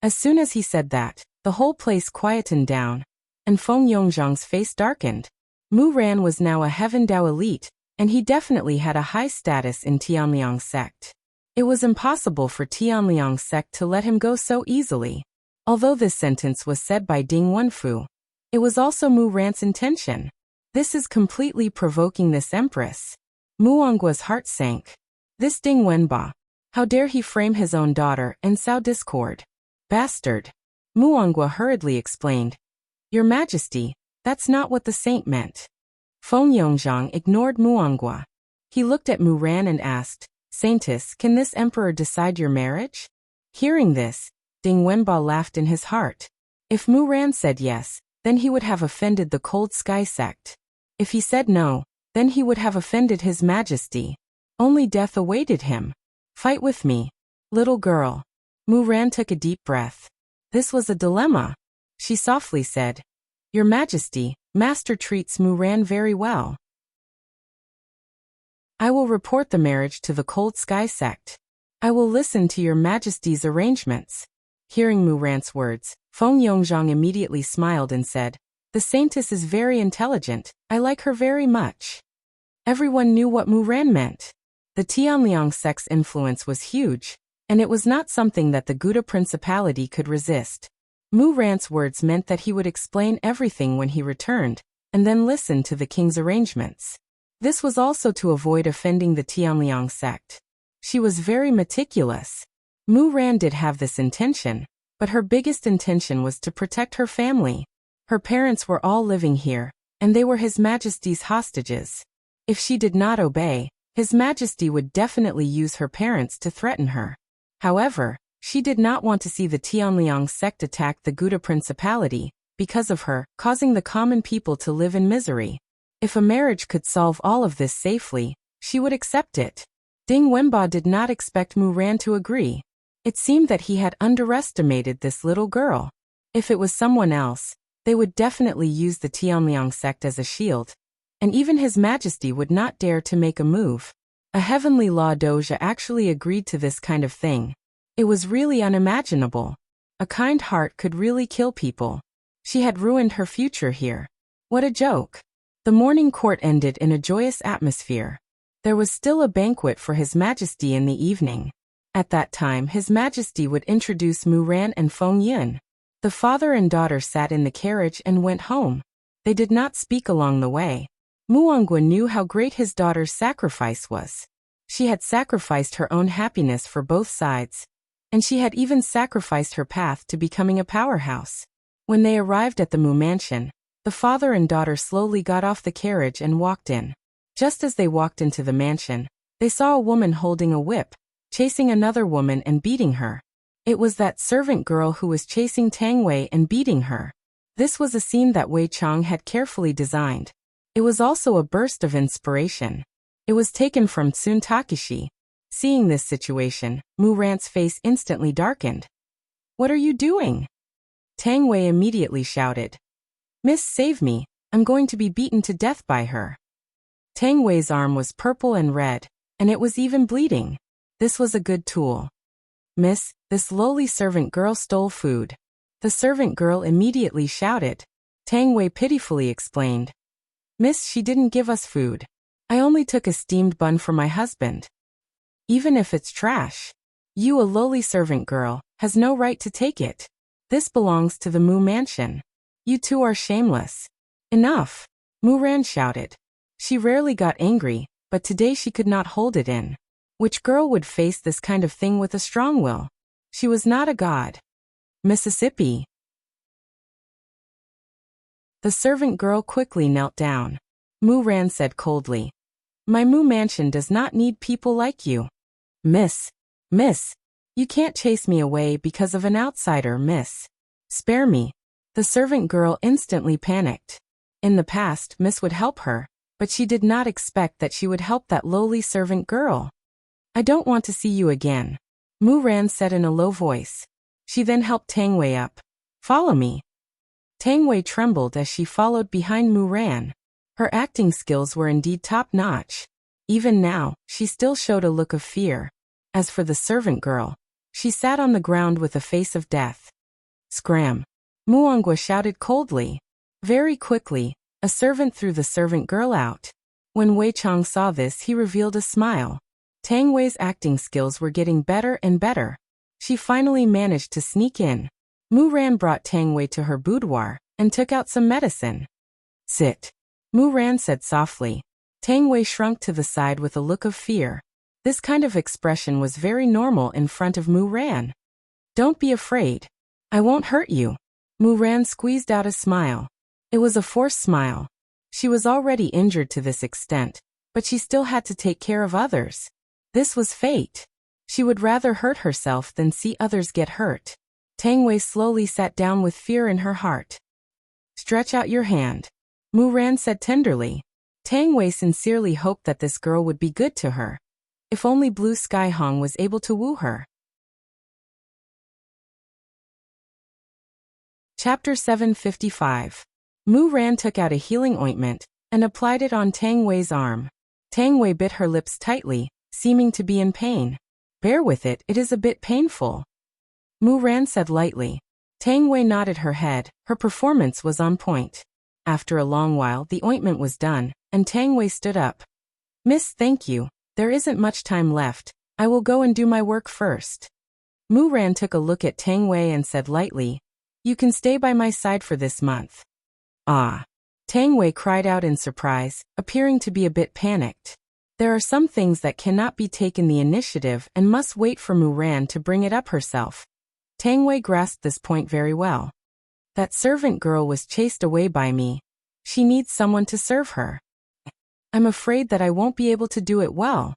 As soon as he said that, the whole place quietened down, and Feng Yongzhang's face darkened. Muran was now a Heaven Dao elite, and he definitely had a high status in Tianliang sect. It was impossible for Tianliang sect to let him go so easily. Although this sentence was said by Ding Wenfu, it was also Muran's intention. This is completely provoking this empress. Muangua's heart sank. This Ding Wenba. How dare he frame his own daughter and sow discord? Bastard. Muangua hurriedly explained. Your Majesty, that's not what the saint meant. Feng Yongzhang ignored Muangua. He looked at Muran and asked, Saintess, can this emperor decide your marriage? Hearing this, Ding Wenba laughed in his heart. If Muran said yes, then he would have offended the Cold Sky sect. If he said no, then he would have offended His Majesty. Only death awaited him. Fight with me, little girl. Muran took a deep breath. This was a dilemma. She softly said, Your Majesty, Master treats Muran very well. I will report the marriage to the Cold Sky sect. I will listen to Your Majesty's arrangements. Hearing Muran's words, Feng Yongzhang immediately smiled and said, The saintess is very intelligent, I like her very much. Everyone knew what Mu Ran meant. The Tianliang sect's influence was huge, and it was not something that the Gouda Principality could resist. Mu Ran's words meant that he would explain everything when he returned, and then listen to the king's arrangements. This was also to avoid offending the Tianliang sect. She was very meticulous. Mu Ran did have this intention, but her biggest intention was to protect her family. Her parents were all living here, and they were His Majesty's hostages. If she did not obey, His Majesty would definitely use her parents to threaten her. However, she did not want to see the Tianliang sect attack the Gouda Principality, because of her, causing the common people to live in misery. If a marriage could solve all of this safely, she would accept it. Ding Wenba did not expect Mu Ran to agree. It seemed that he had underestimated this little girl. If it was someone else, they would definitely use the Tianliang sect as a shield. And even His Majesty would not dare to make a move. A heavenly law doja actually agreed to this kind of thing. It was really unimaginable. A kind heart could really kill people. She had ruined her future here. What a joke. The morning court ended in a joyous atmosphere. There was still a banquet for His Majesty in the evening. At that time His Majesty would introduce Mu Ran and Feng Yun. The father and daughter sat in the carriage and went home. They did not speak along the way. Muangwa knew how great his daughter's sacrifice was. She had sacrificed her own happiness for both sides, and she had even sacrificed her path to becoming a powerhouse. When they arrived at the Mu mansion, the father and daughter slowly got off the carriage and walked in. Just as they walked into the mansion, they saw a woman holding a whip, chasing another woman and beating her. It was that servant girl who was chasing Tang Wei and beating her. This was a scene that Wei Chang had carefully designed. It was also a burst of inspiration. It was taken from Tsun Takeshi. Seeing this situation, Mu Ran's face instantly darkened. "What are you doing?" Tang Wei immediately shouted. "Miss, save me, I'm going to be beaten to death by her." Tang Wei's arm was purple and red, and it was even bleeding. This was a good tool. "Miss, this lowly servant girl stole food." The servant girl immediately shouted. Tang Wei pitifully explained. "Miss, she didn't give us food. I only took a steamed bun for my husband." "Even if it's trash, you, a lowly servant girl, has no right to take it. This belongs to the Mu mansion. You two are shameless." "Enough!" Mu Ran shouted. She rarely got angry, but today she could not hold it in. Which girl would face this kind of thing with a strong will? She was not a god. "Mississippi." The servant girl quickly knelt down. Mu Ran said coldly, "My Mu mansion does not need people like you." Miss, you can't chase me away because of an outsider, miss. Spare me." The servant girl instantly panicked. In the past, Miss would help her, but she did not expect that she would help that lowly servant girl. "I don't want to see you again," Mu Ran said in a low voice. She then helped Tang Wei up. "Follow me." Tang Wei trembled as she followed behind Mu Ran. Her acting skills were indeed top-notch. Even now, she still showed a look of fear. As for the servant girl, she sat on the ground with a face of death. "Scram!" Muangwa shouted coldly. Very quickly, a servant threw the servant girl out. When Wei Chang saw this, he revealed a smile. Tang Wei's acting skills were getting better and better. She finally managed to sneak in. Mu Ran brought Tang Wei to her boudoir and took out some medicine. "Sit," Mu Ran said softly. Tang Wei shrunk to the side with a look of fear. This kind of expression was very normal in front of Mu Ran. "Don't be afraid. I won't hurt you." Mu Ran squeezed out a smile. It was a forced smile. She was already injured to this extent, but she still had to take care of others. This was fate. She would rather hurt herself than see others get hurt. Tang Wei slowly sat down with fear in her heart. "Stretch out your hand," Mu Ran said tenderly. Tang Wei sincerely hoped that this girl would be good to her. If only Blue Sky Hong was able to woo her. Chapter 755. Mu Ran took out a healing ointment and applied it on Tang Wei's arm. Tang Wei bit her lips tightly, seeming to be in pain. "Bear with it, it is a bit painful," Mu Ran said lightly. Tang Wei nodded her head. Her performance was on point. After a long while the ointment was done, and Tang Wei stood up. Miss, thank you. There isn't much time left. I will go and do my work first. Mu Ran took a look at Tang Wei and said lightly, You can stay by my side for this month. Ah. Tang Wei cried out in surprise, appearing to be a bit panicked. There are some things that cannot be taken the initiative and must wait for Mu Ran to bring it up herself. Tang Wei grasped this point very well. That servant girl was chased away by me. She needs someone to serve her. I'm afraid that I won't be able to do it well.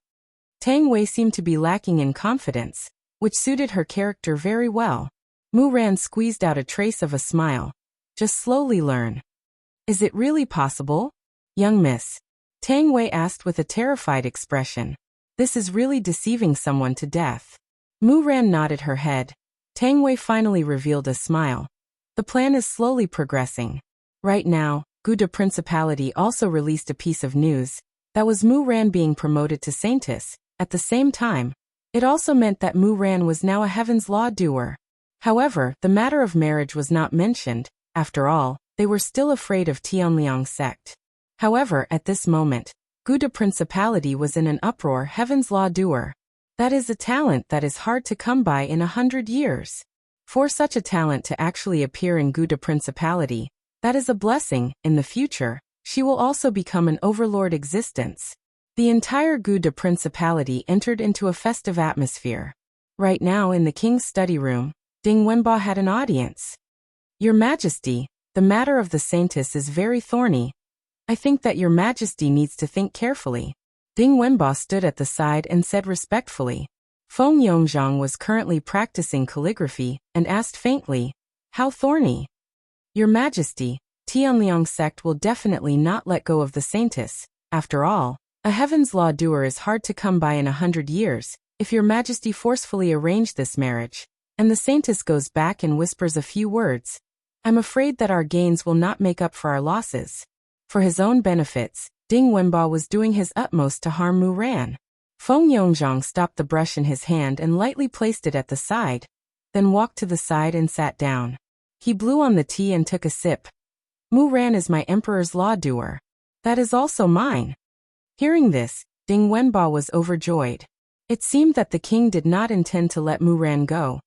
Tang Wei seemed to be lacking in confidence, which suited her character very well. Mu Ran squeezed out a trace of a smile. Just slowly learn. Is it really possible? Young miss. Tang Wei asked with a terrified expression. This is really deceiving someone to death. Mu Ran nodded her head. Tang Wei finally revealed a smile. The plan is slowly progressing. Right now, Guda Principality also released a piece of news. That was Mu Ran being promoted to Saintess. At the same time, it also meant that Mu Ran was now a Heaven's Law doer. However, the matter of marriage was not mentioned. After all, they were still afraid of Tianliang's sect. However, at this moment, Guda Principality was in an uproar. Heaven's Law doer. That is a talent that is hard to come by in 100 years. For such a talent to actually appear in Guda Principality, that is a blessing. In the future, she will also become an overlord existence. The entire Guda Principality entered into a festive atmosphere. Right now in the king's study room, Ding Wenba had an audience. Your Majesty, the matter of the Saintess is very thorny. I think that your Majesty needs to think carefully. Ding Wenba stood at the side and said respectfully. Feng Yongzhang was currently practicing calligraphy and asked faintly, How thorny? Your Majesty, Tianliang sect will definitely not let go of the Saintess. After all, a Heaven's Law doer is hard to come by in 100 years. If your Majesty forcefully arrange this marriage, and the Saintess goes back and whispers a few words, I'm afraid that our gains will not make up for our losses. For his own benefits, Ding Wenba was doing his utmost to harm Mu Ran. Feng Yongzhang stopped the brush in his hand and lightly placed it at the side, then walked to the side and sat down. He blew on the tea and took a sip. Mu Ran is my Emperor's Law doer. That is also mine. Hearing this, Ding Wenba was overjoyed. It seemed that the king did not intend to let Mu Ran go,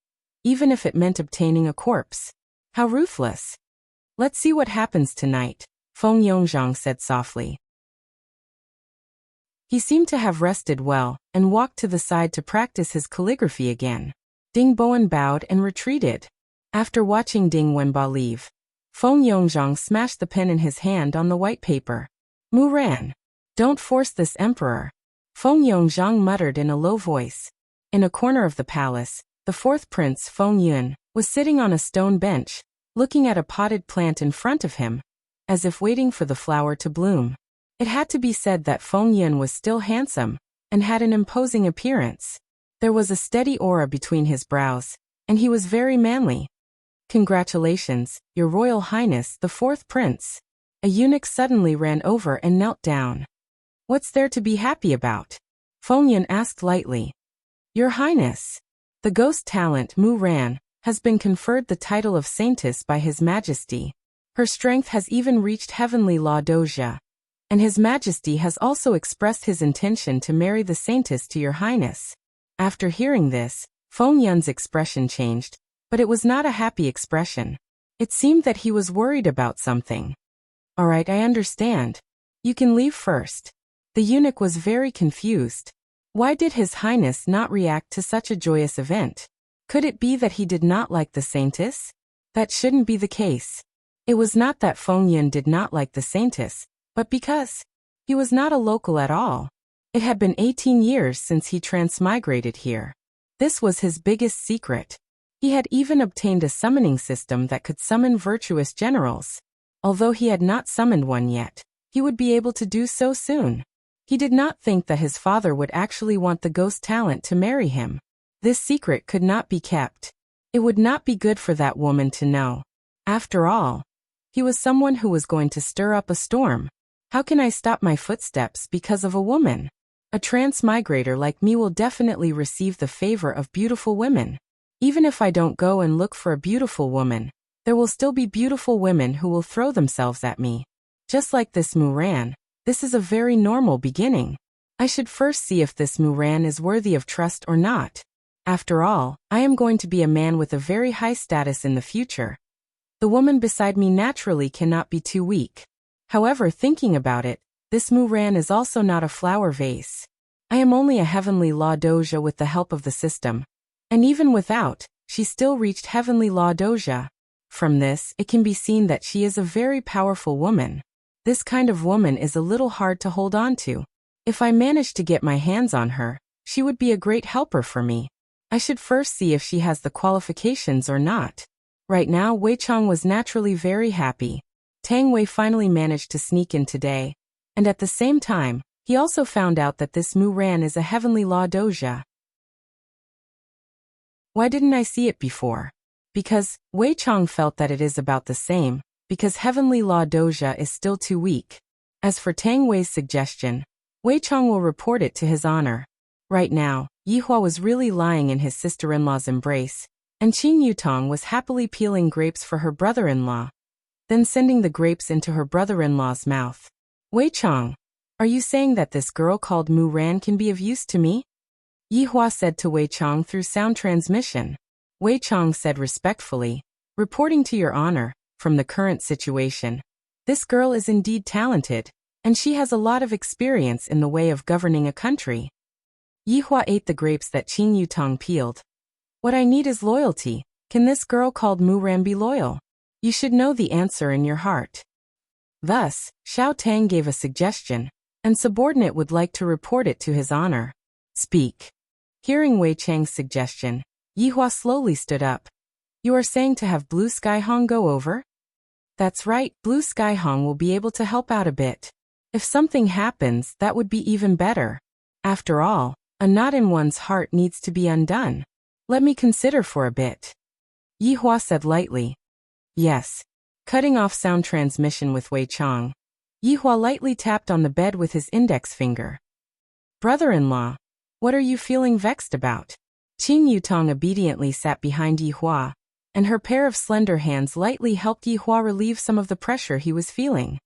even if it meant obtaining a corpse. How ruthless. Let's see what happens tonight, Feng Yongzhang said softly. He seemed to have rested well, and walked to the side to practice his calligraphy again. Ding Bowen bowed and retreated. After watching Ding Wenba leave, Feng Yongzhang smashed the pen in his hand on the white paper. Mu Ran. Don't force this emperor. Feng Yongzhang muttered in a low voice. In a corner of the palace, the fourth prince, Feng Yun, was sitting on a stone bench, looking at a potted plant in front of him, as if waiting for the flower to bloom. It had to be said that Feng Yun was still handsome, and had an imposing appearance. There was a steady aura between his brows, and he was very manly. Congratulations, Your Royal Highness, the fourth prince. A eunuch suddenly ran over and knelt down. What's there to be happy about? Feng Yun asked lightly. Your Highness, the ghost talent Mu Ran has been conferred the title of Saintess by His Majesty. Her strength has even reached Heavenly Law Doja. And His Majesty has also expressed his intention to marry the Saintess to Your Highness. After hearing this, Feng Yun's expression changed, but it was not a happy expression. It seemed that he was worried about something. All right, I understand. You can leave first. The eunuch was very confused. Why did His Highness not react to such a joyous event? Could it be that he did not like the Saintess? That shouldn't be the case. It was not that Feng Yun did not like the Saintess, but because he was not a local at all. It had been 18 years since he transmigrated here. This was his biggest secret. He had even obtained a summoning system that could summon virtuous generals. Although he had not summoned one yet, he would be able to do so soon. He did not think that his father would actually want the ghost talent to marry him. This secret could not be kept. It would not be good for that woman to know. After all, he was someone who was going to stir up a storm. How can I stop my footsteps because of a woman? A transmigrator like me will definitely receive the favor of beautiful women. Even if I don't go and look for a beautiful woman, there will still be beautiful women who will throw themselves at me. Just like this Muran, this is a very normal beginning. I should first see if this Muran is worthy of trust or not. After all, I am going to be a man with a very high status in the future. The woman beside me naturally cannot be too weak. However, thinking about it, this Muran is also not a flower vase. I am only a heavenly law doja with the help of the system. And even without, she still reached heavenly law doja. From this, it can be seen that she is a very powerful woman. This kind of woman is a little hard to hold on to. If I manage to get my hands on her, she would be a great helper for me. I should first see if she has the qualifications or not. Right now, Wei Chang was naturally very happy. Tang Wei finally managed to sneak in today. And at the same time, he also found out that this Muran is a heavenly law doja. Why didn't I see it before? Because Wei Chang felt that it is about the same, because heavenly law doja is still too weak. As for Tang Wei's suggestion, Wei Chang will report it to his honor. Right now, Yihua was really lying in his sister-in-law's embrace, and Qin Yutong was happily peeling grapes for her brother-in-law, then sending the grapes into her brother-in-law's mouth. Wei Chang, are you saying that this girl called Muran can be of use to me? Yihua said to Wei Chang through sound transmission. Wei Chang said respectfully, reporting to your honor, from the current situation, this girl is indeed talented, and she has a lot of experience in the way of governing a country. Yihua ate the grapes that Qin Yutong peeled. What I need is loyalty. Can this girl called Muran be loyal? You should know the answer in your heart. Thus, Xiao Tang gave a suggestion, and subordinate would like to report it to his honor. Speak. Hearing Wei Chang's suggestion, Yihua slowly stood up. You are saying to have Blue Sky Hong go over? That's right, Blue Sky Hong will be able to help out a bit. If something happens, that would be even better. After all, a knot in one's heart needs to be undone. Let me consider for a bit. Yihua said lightly. Yes. Cutting off sound transmission with Wei Chang, Yihua lightly tapped on the bed with his index finger. Brother-in-law, what are you feeling vexed about? Qin Yutong obediently sat behind Yihua, and her pair of slender hands lightly helped Yihua relieve some of the pressure he was feeling.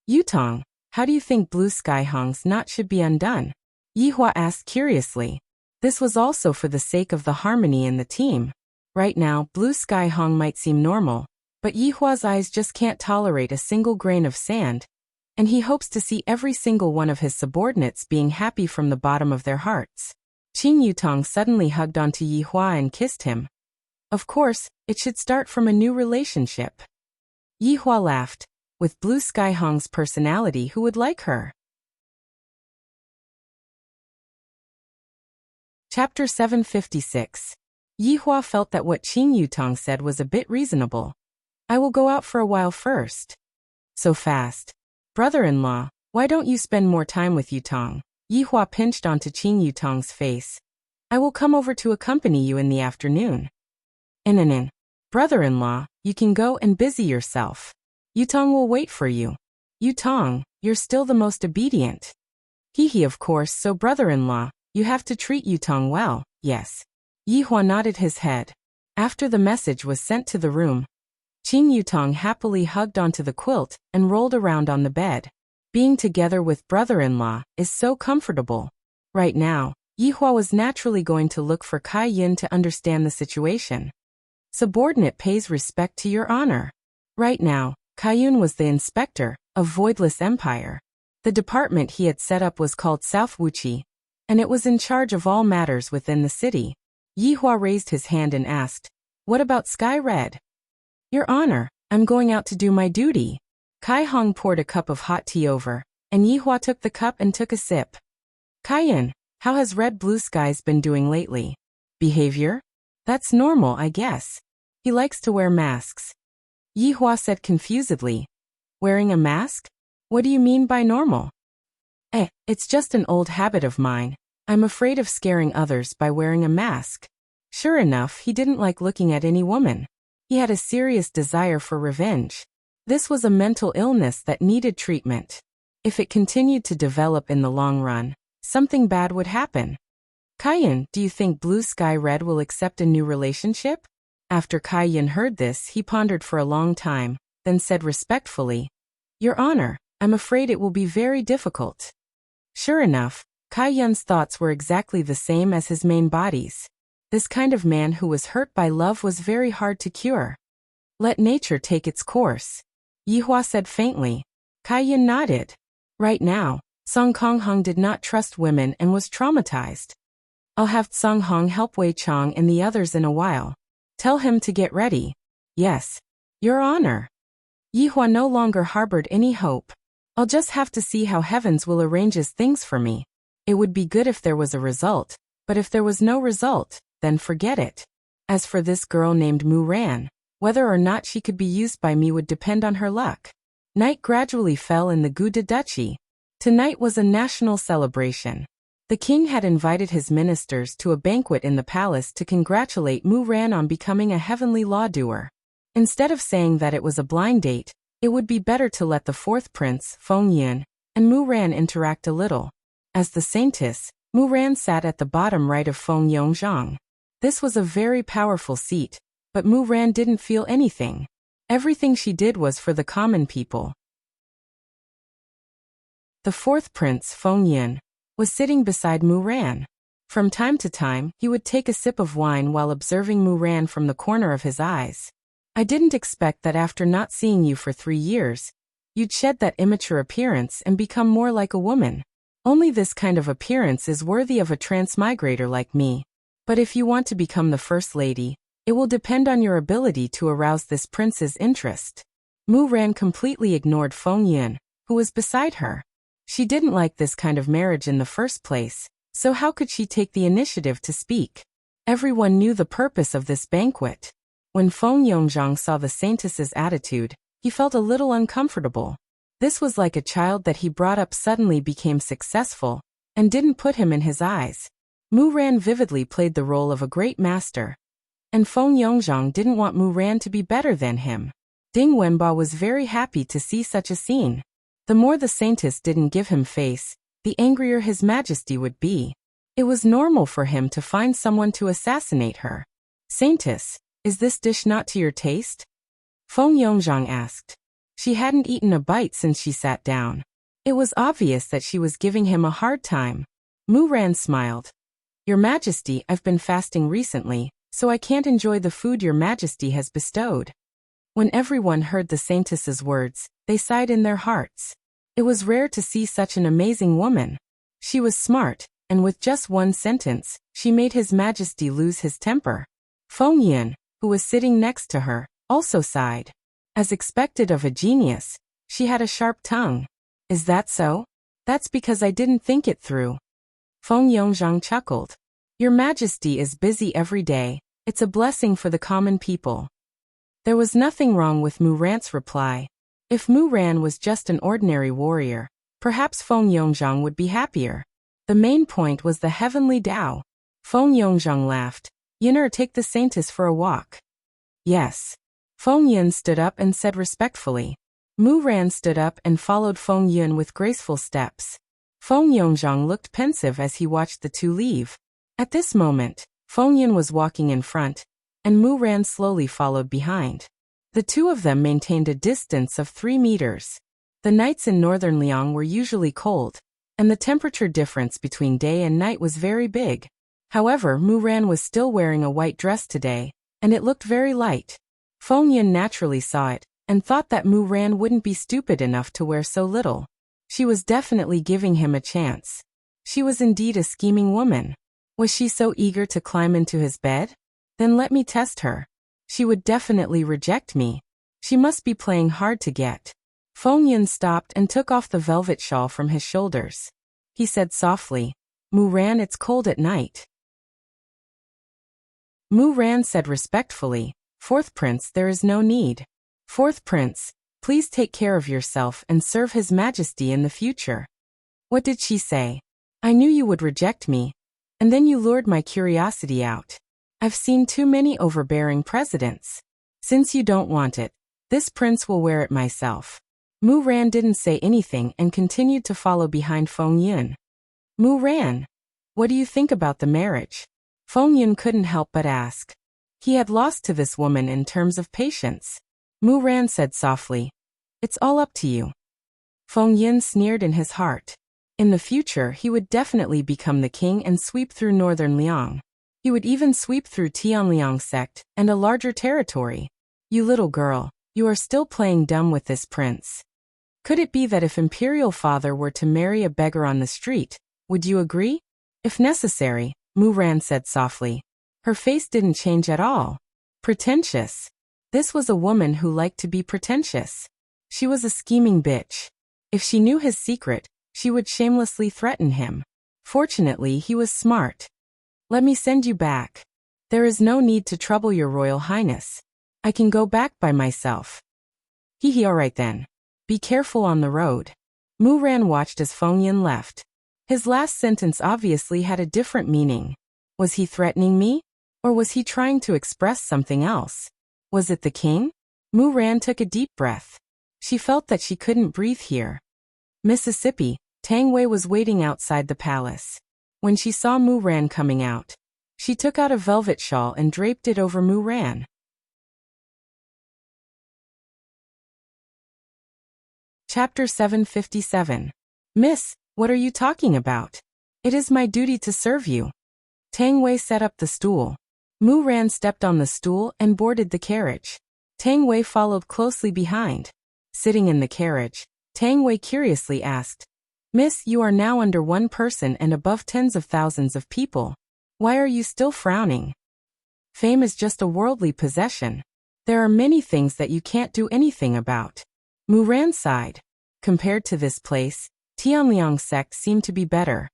Yutong, how do you think Blue Sky Hong's knot should be undone? Yihua asked curiously. This was also for the sake of the harmony in the team. Right now, Blue Sky Hong might seem normal, but Yihua's eyes just can't tolerate a single grain of sand, and he hopes to see every single one of his subordinates being happy from the bottom of their hearts. Qin Yutong suddenly hugged onto Yihua and kissed him. Of course, it should start from a new relationship. Yihua laughed. With Blue Sky Hong's personality, who would like her? Chapter 756. Yihua felt that what Qin Yutong said was a bit reasonable. I will go out for a while first. So fast. Brother-in-law, why don't you spend more time with Yutong? Yihua pinched onto Qin Yutong's face. I will come over to accompany you in the afternoon. In. Brother-in-law, you can go and busy yourself. Yutong will wait for you. Yutong, you're still the most obedient. He of course, so brother-in-law, you have to treat Yutong well, yes. Yihua nodded his head. After the message was sent to the room, Qin Yutong happily hugged onto the quilt and rolled around on the bed. Being together with brother-in-law is so comfortable. Right now, Yihua was naturally going to look for Kai Yin to understand the situation. Subordinate pays respect to your honor. Right now, Kai Yun was the inspector of Voidless Empire. The department he had set up was called South Wuqi, and it was in charge of all matters within the city. Yihua raised his hand and asked, what about Sky Red? Your honor, I'm going out to do my duty. Kai Hong poured a cup of hot tea over, and Yihua took the cup and took a sip. Kaiyan, how has Red Blue Skies been doing lately? Behavior? That's normal, I guess. He likes to wear masks. Yihua said confusedly. Wearing a mask? What do you mean by normal? It's just an old habit of mine. I'm afraid of scaring others by wearing a mask. Sure enough, he didn't like looking at any woman. He had a serious desire for revenge. This was a mental illness that needed treatment. If it continued to develop in the long run, something bad would happen. Kaiyan, do you think Blue Sky Red will accept a new relationship? After Kaiyan heard this, he pondered for a long time, then said respectfully, Your Honor, I'm afraid it will be very difficult. Sure enough, Kai Yun's thoughts were exactly the same as his main body's. This kind of man who was hurt by love was very hard to cure. Let nature take its course. Yihua said faintly. Kai Yun nodded. Right now, Song Konghong did not trust women and was traumatized. I'll have Song Hong help Wei Chong and the others in a while. Tell him to get ready. Yes, Your Honor. Yihua no longer harbored any hope. I'll just have to see how heavens will arrange things for me. It would be good if there was a result, but if there was no result, then forget it. As for this girl named Mu Ran, whether or not she could be used by me would depend on her luck. Night gradually fell in the Gouda Duchy. Tonight was a national celebration. The king had invited his ministers to a banquet in the palace to congratulate Mu Ran on becoming a heavenly lawdoer. Instead of saying that it was a blind date, it would be better to let the fourth prince, Feng Yun, and Mu Ran interact a little. As the saintess, Mu Ran sat at the bottom right of Feng Yongzhang. This was a very powerful seat, but Mu Ran didn't feel anything. Everything she did was for the common people. The fourth prince, Feng Yun, was sitting beside Mu Ran. From time to time, he would take a sip of wine while observing Mu Ran from the corner of his eyes. I didn't expect that after not seeing you for 3 years, you'd shed that immature appearance and become more like a woman. Only this kind of appearance is worthy of a transmigrator like me. But if you want to become the first lady, it will depend on your ability to arouse this prince's interest. Mu Ran completely ignored Feng Yun, who was beside her. She didn't like this kind of marriage in the first place, so how could she take the initiative to speak? Everyone knew the purpose of this banquet. When Feng Yongzhang saw the saintess's attitude, he felt a little uncomfortable. This was like a child that he brought up suddenly became successful, and didn't put him in his eyes. Mu Ran vividly played the role of a great master. And Feng Yongzhang didn't want Mu Ran to be better than him. Ding Wenba was very happy to see such a scene. The more the saintess didn't give him face, the angrier his majesty would be. It was normal for him to find someone to assassinate her. Saintess, is this dish not to your taste? Feng Yongzhang asked. She hadn't eaten a bite since she sat down. It was obvious that she was giving him a hard time. Mu Ran smiled. Your Majesty, I've been fasting recently, so I can't enjoy the food your Majesty has bestowed. When everyone heard the saintess's words, they sighed in their hearts. It was rare to see such an amazing woman. She was smart, and with just one sentence, she made His Majesty lose his temper. Feng Yun, who was sitting next to her, also sighed. As expected of a genius, she had a sharp tongue. Is that so? That's because I didn't think it through. Feng Yongzhang chuckled. Your Majesty is busy every day. It's a blessing for the common people. There was nothing wrong with Mu Ran's reply. If Mu Ran was just an ordinary warrior, perhaps Feng Yongzhang would be happier. The main point was the heavenly Tao. Feng Yongzhang laughed. Yun'er, take the saintess for a walk. Yes. Feng Yun stood up and said respectfully. Mu Ran stood up and followed Feng Yun with graceful steps. Feng Yongzhang looked pensive as he watched the two leave. At this moment, Feng Yun was walking in front, and Mu Ran slowly followed behind. The two of them maintained a distance of 3 meters. The nights in northern Liang were usually cold, and the temperature difference between day and night was very big. However, Mu Ran was still wearing a white dress today, and it looked very light. Feng Yun naturally saw it, and thought that Mu Ran wouldn't be stupid enough to wear so little. She was definitely giving him a chance. She was indeed a scheming woman. Was she so eager to climb into his bed? Then let me test her. She would definitely reject me. She must be playing hard to get. Feng Yun stopped and took off the velvet shawl from his shoulders. He said softly, Mu Ran, it's cold at night. Mu Ran said respectfully, Fourth Prince, there is no need. Fourth Prince, please take care of yourself and serve His Majesty in the future. What did she say? I knew you would reject me. And then you lured my curiosity out. I've seen too many overbearing presidents. Since you don't want it, this prince will wear it myself. Mu Ran didn't say anything and continued to follow behind Feng Yun. Mu Ran, what do you think about the marriage? Feng Yun couldn't help but ask. He had lost to this woman in terms of patience. Mu Ran said softly, it's all up to you. Feng Yin sneered in his heart. In the future he would definitely become the king and sweep through northern Liang. He would even sweep through Tianliang sect and a larger territory. You little girl, you are still playing dumb with this prince. Could it be that if imperial father were to marry a beggar on the street, would you agree? If necessary, Mu Ran said softly. Her face didn't change at all. Pretentious. This was a woman who liked to be pretentious. She was a scheming bitch. If she knew his secret, she would shamelessly threaten him. Fortunately, he was smart. Let me send you back. There is no need to trouble your royal highness. I can go back by myself. Hee alright then. Be careful on the road. Mu Ran watched as Feng Yin left. His last sentence obviously had a different meaning. Was he threatening me? Or was he trying to express something else? Was it the king? Mu Ran took a deep breath. She felt that she couldn't breathe here. Mississippi, Tang Wei was waiting outside the palace. When she saw Mu Ran coming out, she took out a velvet shawl and draped it over Mu Ran. Chapter 757. Miss, what are you talking about? It is my duty to serve you. Tang Wei set up the stool. Mu Ran stepped on the stool and boarded the carriage. Tang Wei followed closely behind. Sitting in the carriage, Tang Wei curiously asked, Miss, you are now under one person and above tens of thousands of people. Why are you still frowning? Fame is just a worldly possession. There are many things that you can't do anything about. Mu Ran sighed. Compared to this place, Tianliang sect seemed to be better.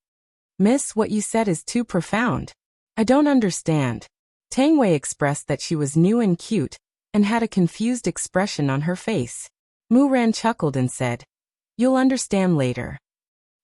Miss, what you said is too profound. I don't understand. Tang Wei expressed that she was new and cute, and had a confused expression on her face. Mu Ran chuckled and said, You'll understand later.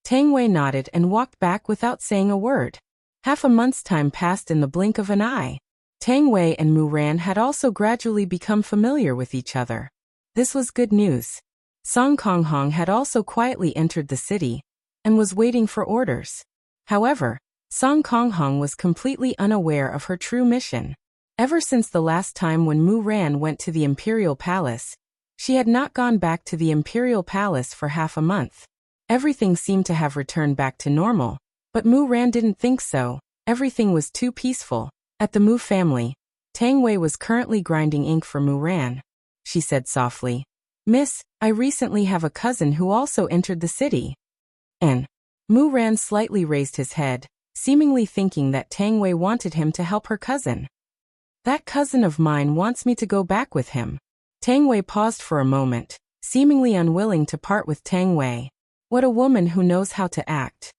Tang Wei nodded and walked back without saying a word. Half a month's time passed in the blink of an eye. Tang Wei and Mu Ran had also gradually become familiar with each other. This was good news. Song Konghong had also quietly entered the city, and was waiting for orders. However, Song Konghong was completely unaware of her true mission. Ever since the last time when Mu Ran went to the Imperial Palace, she had not gone back to the Imperial Palace for half a month. Everything seemed to have returned back to normal, but Mu Ran didn't think so. Everything was too peaceful. At the Mu family, Tang Wei was currently grinding ink for Mu Ran. She said softly, Miss, I recently have a cousin who also entered the city. And Mu Ran slightly raised his head, seemingly thinking that Tang Wei wanted him to help her cousin. That cousin of mine wants me to go back with him. Tang Wei paused for a moment, seemingly unwilling to part with Tang Wei. What a woman who knows how to act.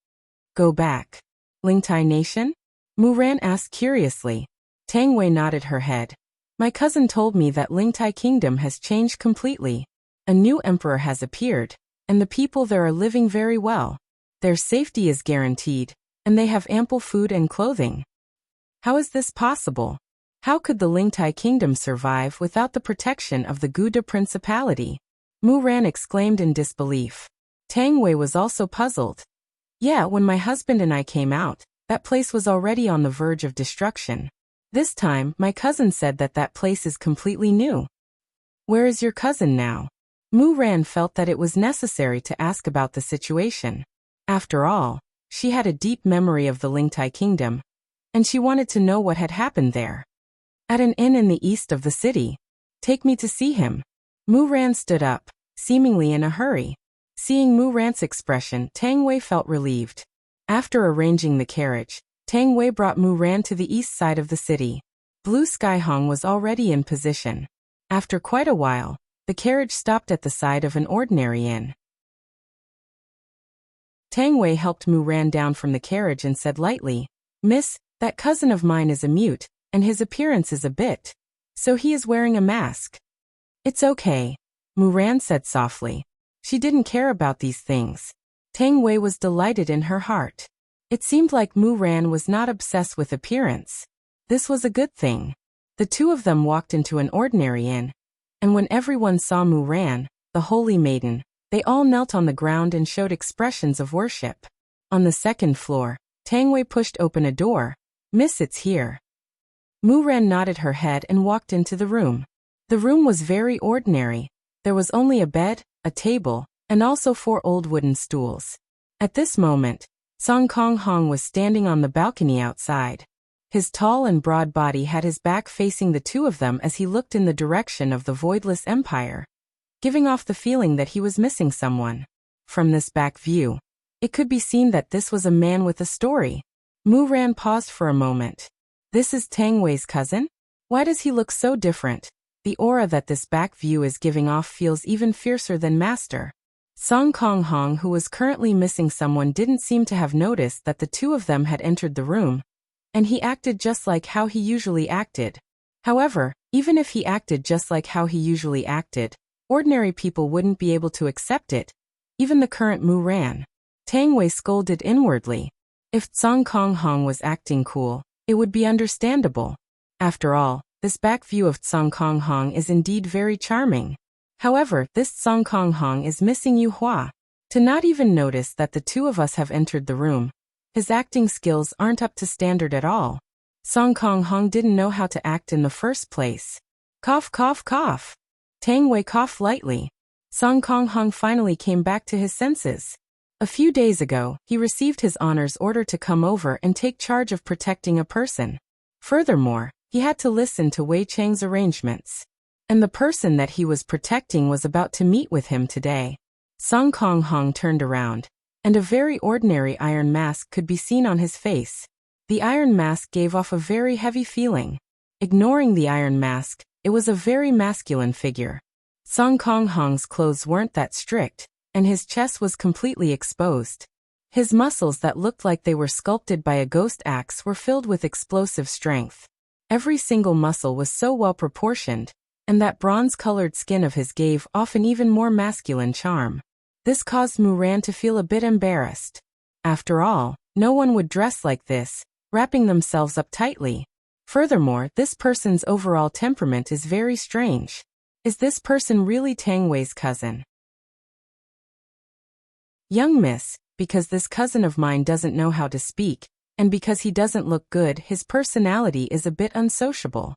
Go back. Lingtai Nation? Mu Ran asked curiously. Tang Wei nodded her head. My cousin told me that Lingtai Kingdom has changed completely. A new emperor has appeared, and the people there are living very well. Their safety is guaranteed, and they have ample food and clothing. How is this possible? How could the Lingtai Kingdom survive without the protection of the Gouda Principality? Mu Ran exclaimed in disbelief. Tang Wei was also puzzled. Yeah, when my husband and I came out, that place was already on the verge of destruction. This time, my cousin said that that place is completely new. Where is your cousin now? Mu Ran felt that it was necessary to ask about the situation. After all, she had a deep memory of the Lingtai Kingdom, and she wanted to know what had happened there. At an inn in the east of the city. Take me to see him. Mu Ran stood up, seemingly in a hurry. Seeing Mu Ran's expression, Tang Wei felt relieved. After arranging the carriage, Tang Wei brought Mu Ran to the east side of the city. Blue Sky Hong was already in position. After quite a while, the carriage stopped at the side of an ordinary inn. Tang Wei helped Mu Ran down from the carriage and said lightly, Miss, that cousin of mine is a mute, and his appearance is a bit. So he is wearing a mask. It's okay, Mu Ran said softly. She didn't care about these things. Tang Wei was delighted in her heart. It seemed like Mu Ran was not obsessed with appearance. This was a good thing. The two of them walked into an ordinary inn, and when everyone saw Mu Ran, the holy maiden, they all knelt on the ground and showed expressions of worship. On the second floor, Tang Wei pushed open a door. Miss, it's here. Mu Ran nodded her head and walked into the room. The room was very ordinary. There was only a bed, a table, and also 4 old wooden stools. At this moment, Song Kong Hong was standing on the balcony outside. His tall and broad body had his back facing the two of them as he looked in the direction of the voidless empire, giving off the feeling that he was missing someone. From this back view, it could be seen that this was a man with a story. Mu Ran paused for a moment. This is Tang Wei's cousin? Why does he look so different? The aura that this back view is giving off feels even fiercer than Master. Song Kong Hong, who was currently missing someone, didn't seem to have noticed that the two of them had entered the room, and he acted just like how he usually acted. However, even if he acted just like how he usually acted, ordinary people wouldn't be able to accept it, even the current Mu Ran. Tang Wei scolded inwardly. If Song Kong Hong was acting cool, it would be understandable. After all, this back view of Song Kong Hong is indeed very charming. However, this Song Kong Hong is missing Yu Hua. To not even notice that the two of us have entered the room. His acting skills aren't up to standard at all. Song Kong Hong didn't know how to act in the first place. Cough, cough, cough. Tang Wei coughed lightly. Song Kong Hong finally came back to his senses. A few days ago, he received his honor's order to come over and take charge of protecting a person. Furthermore, he had to listen to Wei Chang's arrangements. And the person that he was protecting was about to meet with him today. Song Kong Hong turned around, and a very ordinary iron mask could be seen on his face. The iron mask gave off a very heavy feeling. Ignoring the iron mask, it was a very masculine figure. Song Kong Hong's clothes weren't that strict, and his chest was completely exposed. His muscles that looked like they were sculpted by a ghost axe were filled with explosive strength. Every single muscle was so well proportioned, and that bronze-colored skin of his gave off an even more masculine charm. This caused Mu Ran to feel a bit embarrassed. After all, no one would dress like this, wrapping themselves up tightly. Furthermore, this person's overall temperament is very strange. Is this person really Tang Wei's cousin? Young miss, because this cousin of mine doesn't know how to speak, and because he doesn't look good, his personality is a bit unsociable.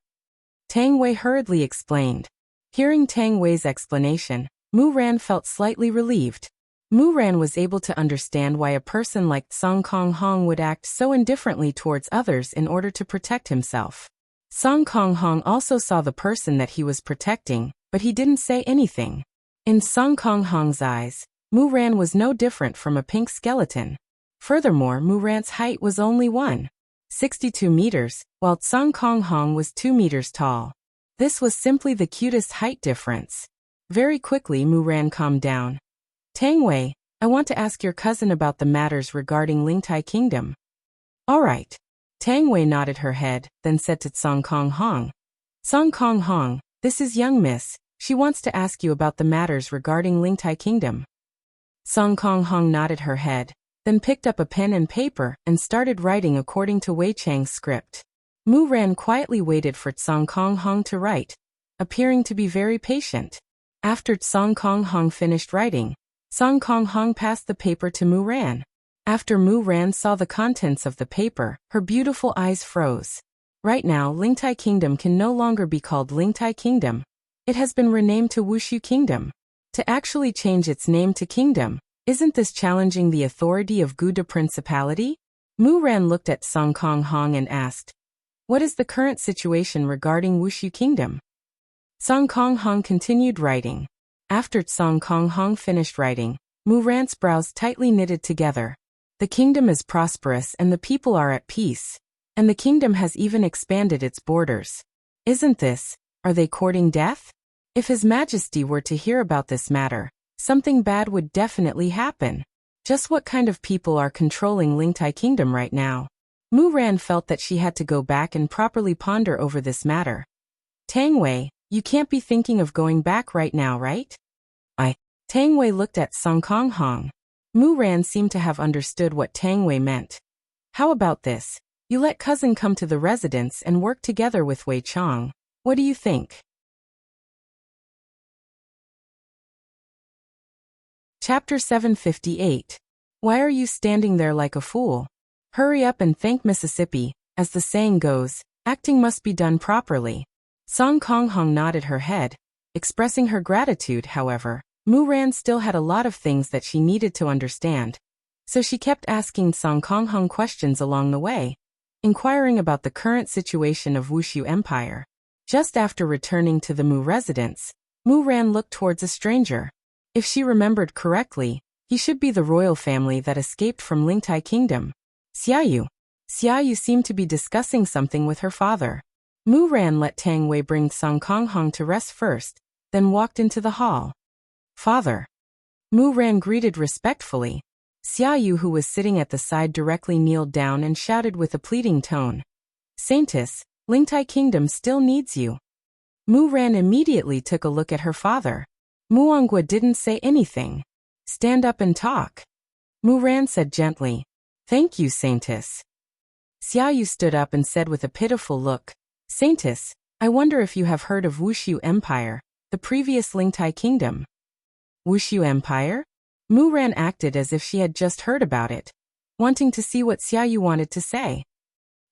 Tang Wei hurriedly explained. Hearing Tang Wei's explanation, Mu Ran felt slightly relieved. Mu Ran was able to understand why a person like Song Kong Hong would act so indifferently towards others in order to protect himself. Song Kong Hong also saw the person that he was protecting, but he didn't say anything. In Song Kong Hong's eyes, Mu Ran was no different from a pink skeleton. Furthermore, Mu Ran's height was only 1.62 meters, while Song Kong Hong was 2 meters tall. This was simply the cutest height difference. Very quickly Mu Ran calmed down. Tang Wei, I want to ask your cousin about the matters regarding Lingtai Kingdom. All right. Tang Wei nodded her head, then said to Song Kong Hong. Song Kong Hong, this is young miss. She wants to ask you about the matters regarding Lingtai Kingdom. Song Kong Hong nodded her head, then picked up a pen and paper and started writing according to Wei Chang's script. Mu Ran quietly waited for Song Kong Hong to write, appearing to be very patient. After Song Kong Hong finished writing, Song Kong Hong passed the paper to Mu Ran. After Mu Ran saw the contents of the paper, her beautiful eyes froze. Right now, Lingtai Kingdom can no longer be called Lingtai Kingdom. It has been renamed to Wushu Kingdom. To actually change its name to Kingdom, isn't this challenging the authority of Guda Principality? Mu Ran looked at Song Kong Hong and asked, what is the current situation regarding Wushu Kingdom? Song Kong Hong continued writing. After Song Kong Hong finished writing, Mu Ran's brows tightly knitted together. The kingdom is prosperous and the people are at peace. And the kingdom has even expanded its borders. Isn't this? Are they courting death? If His Majesty were to hear about this matter, something bad would definitely happen. Just what kind of people are controlling Lingtai Kingdom right now? Mu Ran felt that she had to go back and properly ponder over this matter. Tang Wei, you can't be thinking of going back right now, right? Tang Wei looked at Song Kong Hong. Mu Ran seemed to have understood what Tang Wei meant. How about this? You let cousin come to the residence and work together with Wei Chang. What do you think? Chapter 758. Why are you standing there like a fool? Hurry up and thank Mississippi. As the saying goes, acting must be done properly. Song Kong Hong nodded her head, expressing her gratitude. However, Mu Ran still had a lot of things that she needed to understand, so she kept asking Song Konghung questions along the way, inquiring about the current situation of Wushu Empire. Just after returning to the Mu residence, Mu Ran looked towards a stranger. If she remembered correctly, he should be the royal family that escaped from Lingtai Kingdom. Xiaoyu. Xiaoyu seemed to be discussing something with her father. Mu Ran let Tang Wei bring Song Konghong to rest first, then walked into the hall. Father. Mu Ran greeted respectfully. Xiaoyu, who was sitting at the side, directly kneeled down and shouted with a pleading tone. Saintess, Lingtai Kingdom still needs you. Mu Ran immediately took a look at her father. Muonggua didn't say anything. Stand up and talk. Mu Ran said gently. Thank you, Saintess. Xiaoyu stood up and said with a pitiful look, Saintess, I wonder if you have heard of Wushu Empire, the previous Lingtai Kingdom. Wushu Empire? Mu Ran acted as if she had just heard about it, wanting to see what Xiaoyu wanted to say.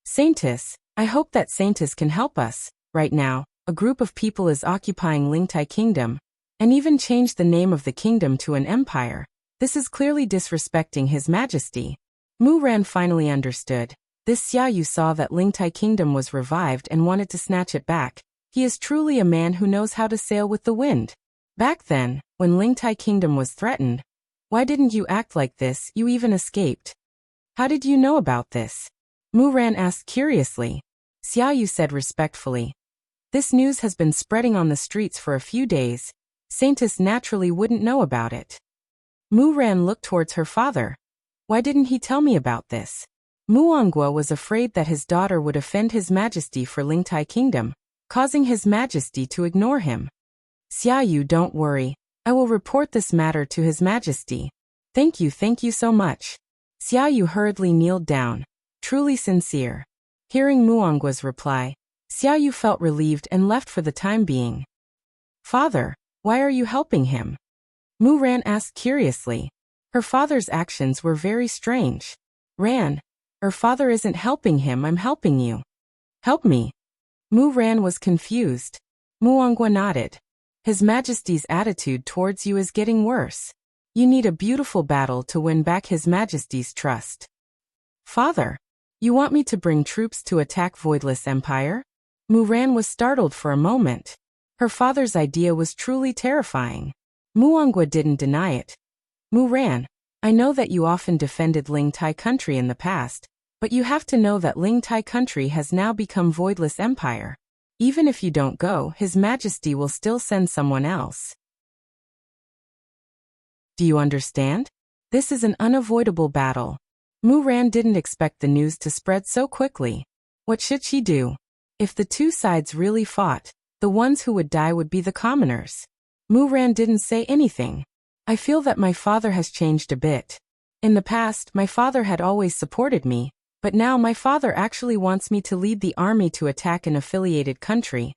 Saintess, I hope that Saintess can help us. Right now, a group of people is occupying Lingtai Kingdom, and even changed the name of the kingdom to an empire. This is clearly disrespecting His Majesty. Mu Ran finally understood. This Xiaoyu saw that Lingtai Kingdom was revived and wanted to snatch it back. He is truly a man who knows how to sail with the wind. Back then, when Lingtai Kingdom was threatened, why didn't you act like this? You even escaped. How did you know about this? Mu Ran asked curiously. Xiaoyu said respectfully. This news has been spreading on the streets for a few days. Saintess naturally wouldn't know about it. Mu Ran looked towards her father. Why didn't he tell me about this? Muonggua was afraid that his daughter would offend His Majesty for Lingtai Kingdom, causing His Majesty to ignore him. Xiaoyu, don't worry. I will report this matter to His Majesty. Thank you so much. Xiaoyu hurriedly kneeled down, truly sincere. Hearing Muonggua's reply, Xiaoyu felt relieved and left for the time being. Father, why are you helping him? Mu Ran asked curiously. Her father's actions were very strange. Ran, her father isn't helping him, I'm helping you. Help me. Mu Ran was confused. Muonggua nodded. His Majesty's attitude towards you is getting worse. You need a beautiful battle to win back His Majesty's trust. Father, you want me to bring troops to attack Voidless Empire? Mu Ran was startled for a moment. Her father's idea was truly terrifying. Muonggua didn't deny it. Mu Ran, I know that you often defended Lingtai country in the past, but you have to know that Lingtai country has now become Voidless Empire. Even if you don't go, His Majesty will still send someone else. Do you understand? This is an unavoidable battle. Mu Ran didn't expect the news to spread so quickly. What should she do? If the two sides really fought, the ones who would die would be the commoners. Mu Ran didn't say anything. I feel that my father has changed a bit. In the past, my father had always supported me, but now my father actually wants me to lead the army to attack an affiliated country.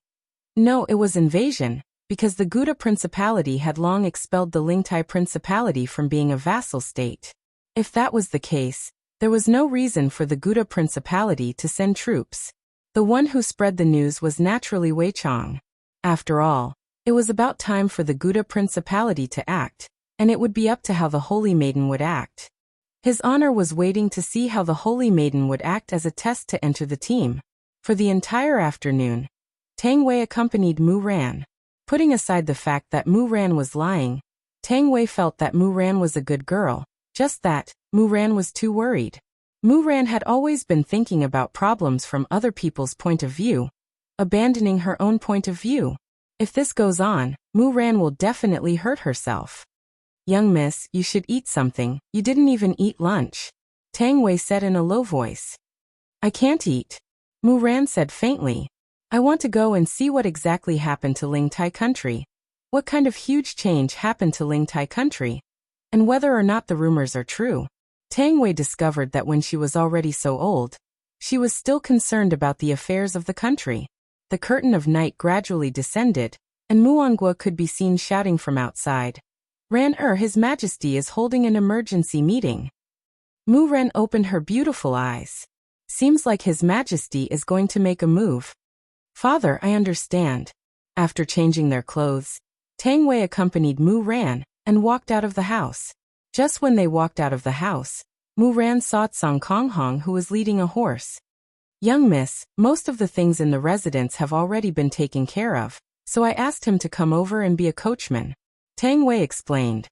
No, it was invasion, because the Gouda Principality had long expelled the Lingtai Principality from being a vassal state. If that was the case, there was no reason for the Gouda Principality to send troops. The one who spread the news was naturally Wei Chong. After all, it was about time for the Gouda Principality to act, and it would be up to how the Holy Maiden would act. His Honor was waiting to see how the Holy Maiden would act as a test to enter the team. For the entire afternoon, Tang Wei accompanied Mu Ran. Putting aside the fact that Mu Ran was lying, Tang Wei felt that Mu Ran was a good girl, just that Mu Ran was too worried. Mu Ran had always been thinking about problems from other people's point of view, abandoning her own point of view. If this goes on, Mu Ran will definitely hurt herself. Young miss, you should eat something, you didn't even eat lunch. Tang Wei said in a low voice. I can't eat. Mu Ran said faintly. I want to go and see what exactly happened to Lingtai country. What kind of huge change happened to Lingtai country? And whether or not the rumors are true. Tang Wei discovered that when she was already so old, she was still concerned about the affairs of the country. The curtain of night gradually descended, and Muonggua could be seen shouting from outside. Ran-er, His Majesty is holding an emergency meeting. Mu Ren opened her beautiful eyes. Seems like His Majesty is going to make a move. Father, I understand. After changing their clothes, Tang Wei accompanied Mu Ran, and walked out of the house. Just when they walked out of the house, Mu Ran saw Tsang Konghong, who was leading a horse. "Young miss, most of the things in the residence have already been taken care of, so I asked him to come over and be a coachman," Tang Wei explained.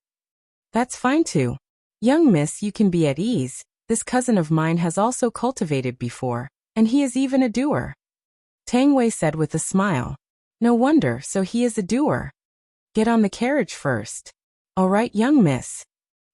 "That's fine too. Young miss, you can be at ease. This cousin of mine has also cultivated before, and he is even a doer," Tang Wei said with a smile. "No wonder, so he is a doer. Get on the carriage first." "All right, young miss."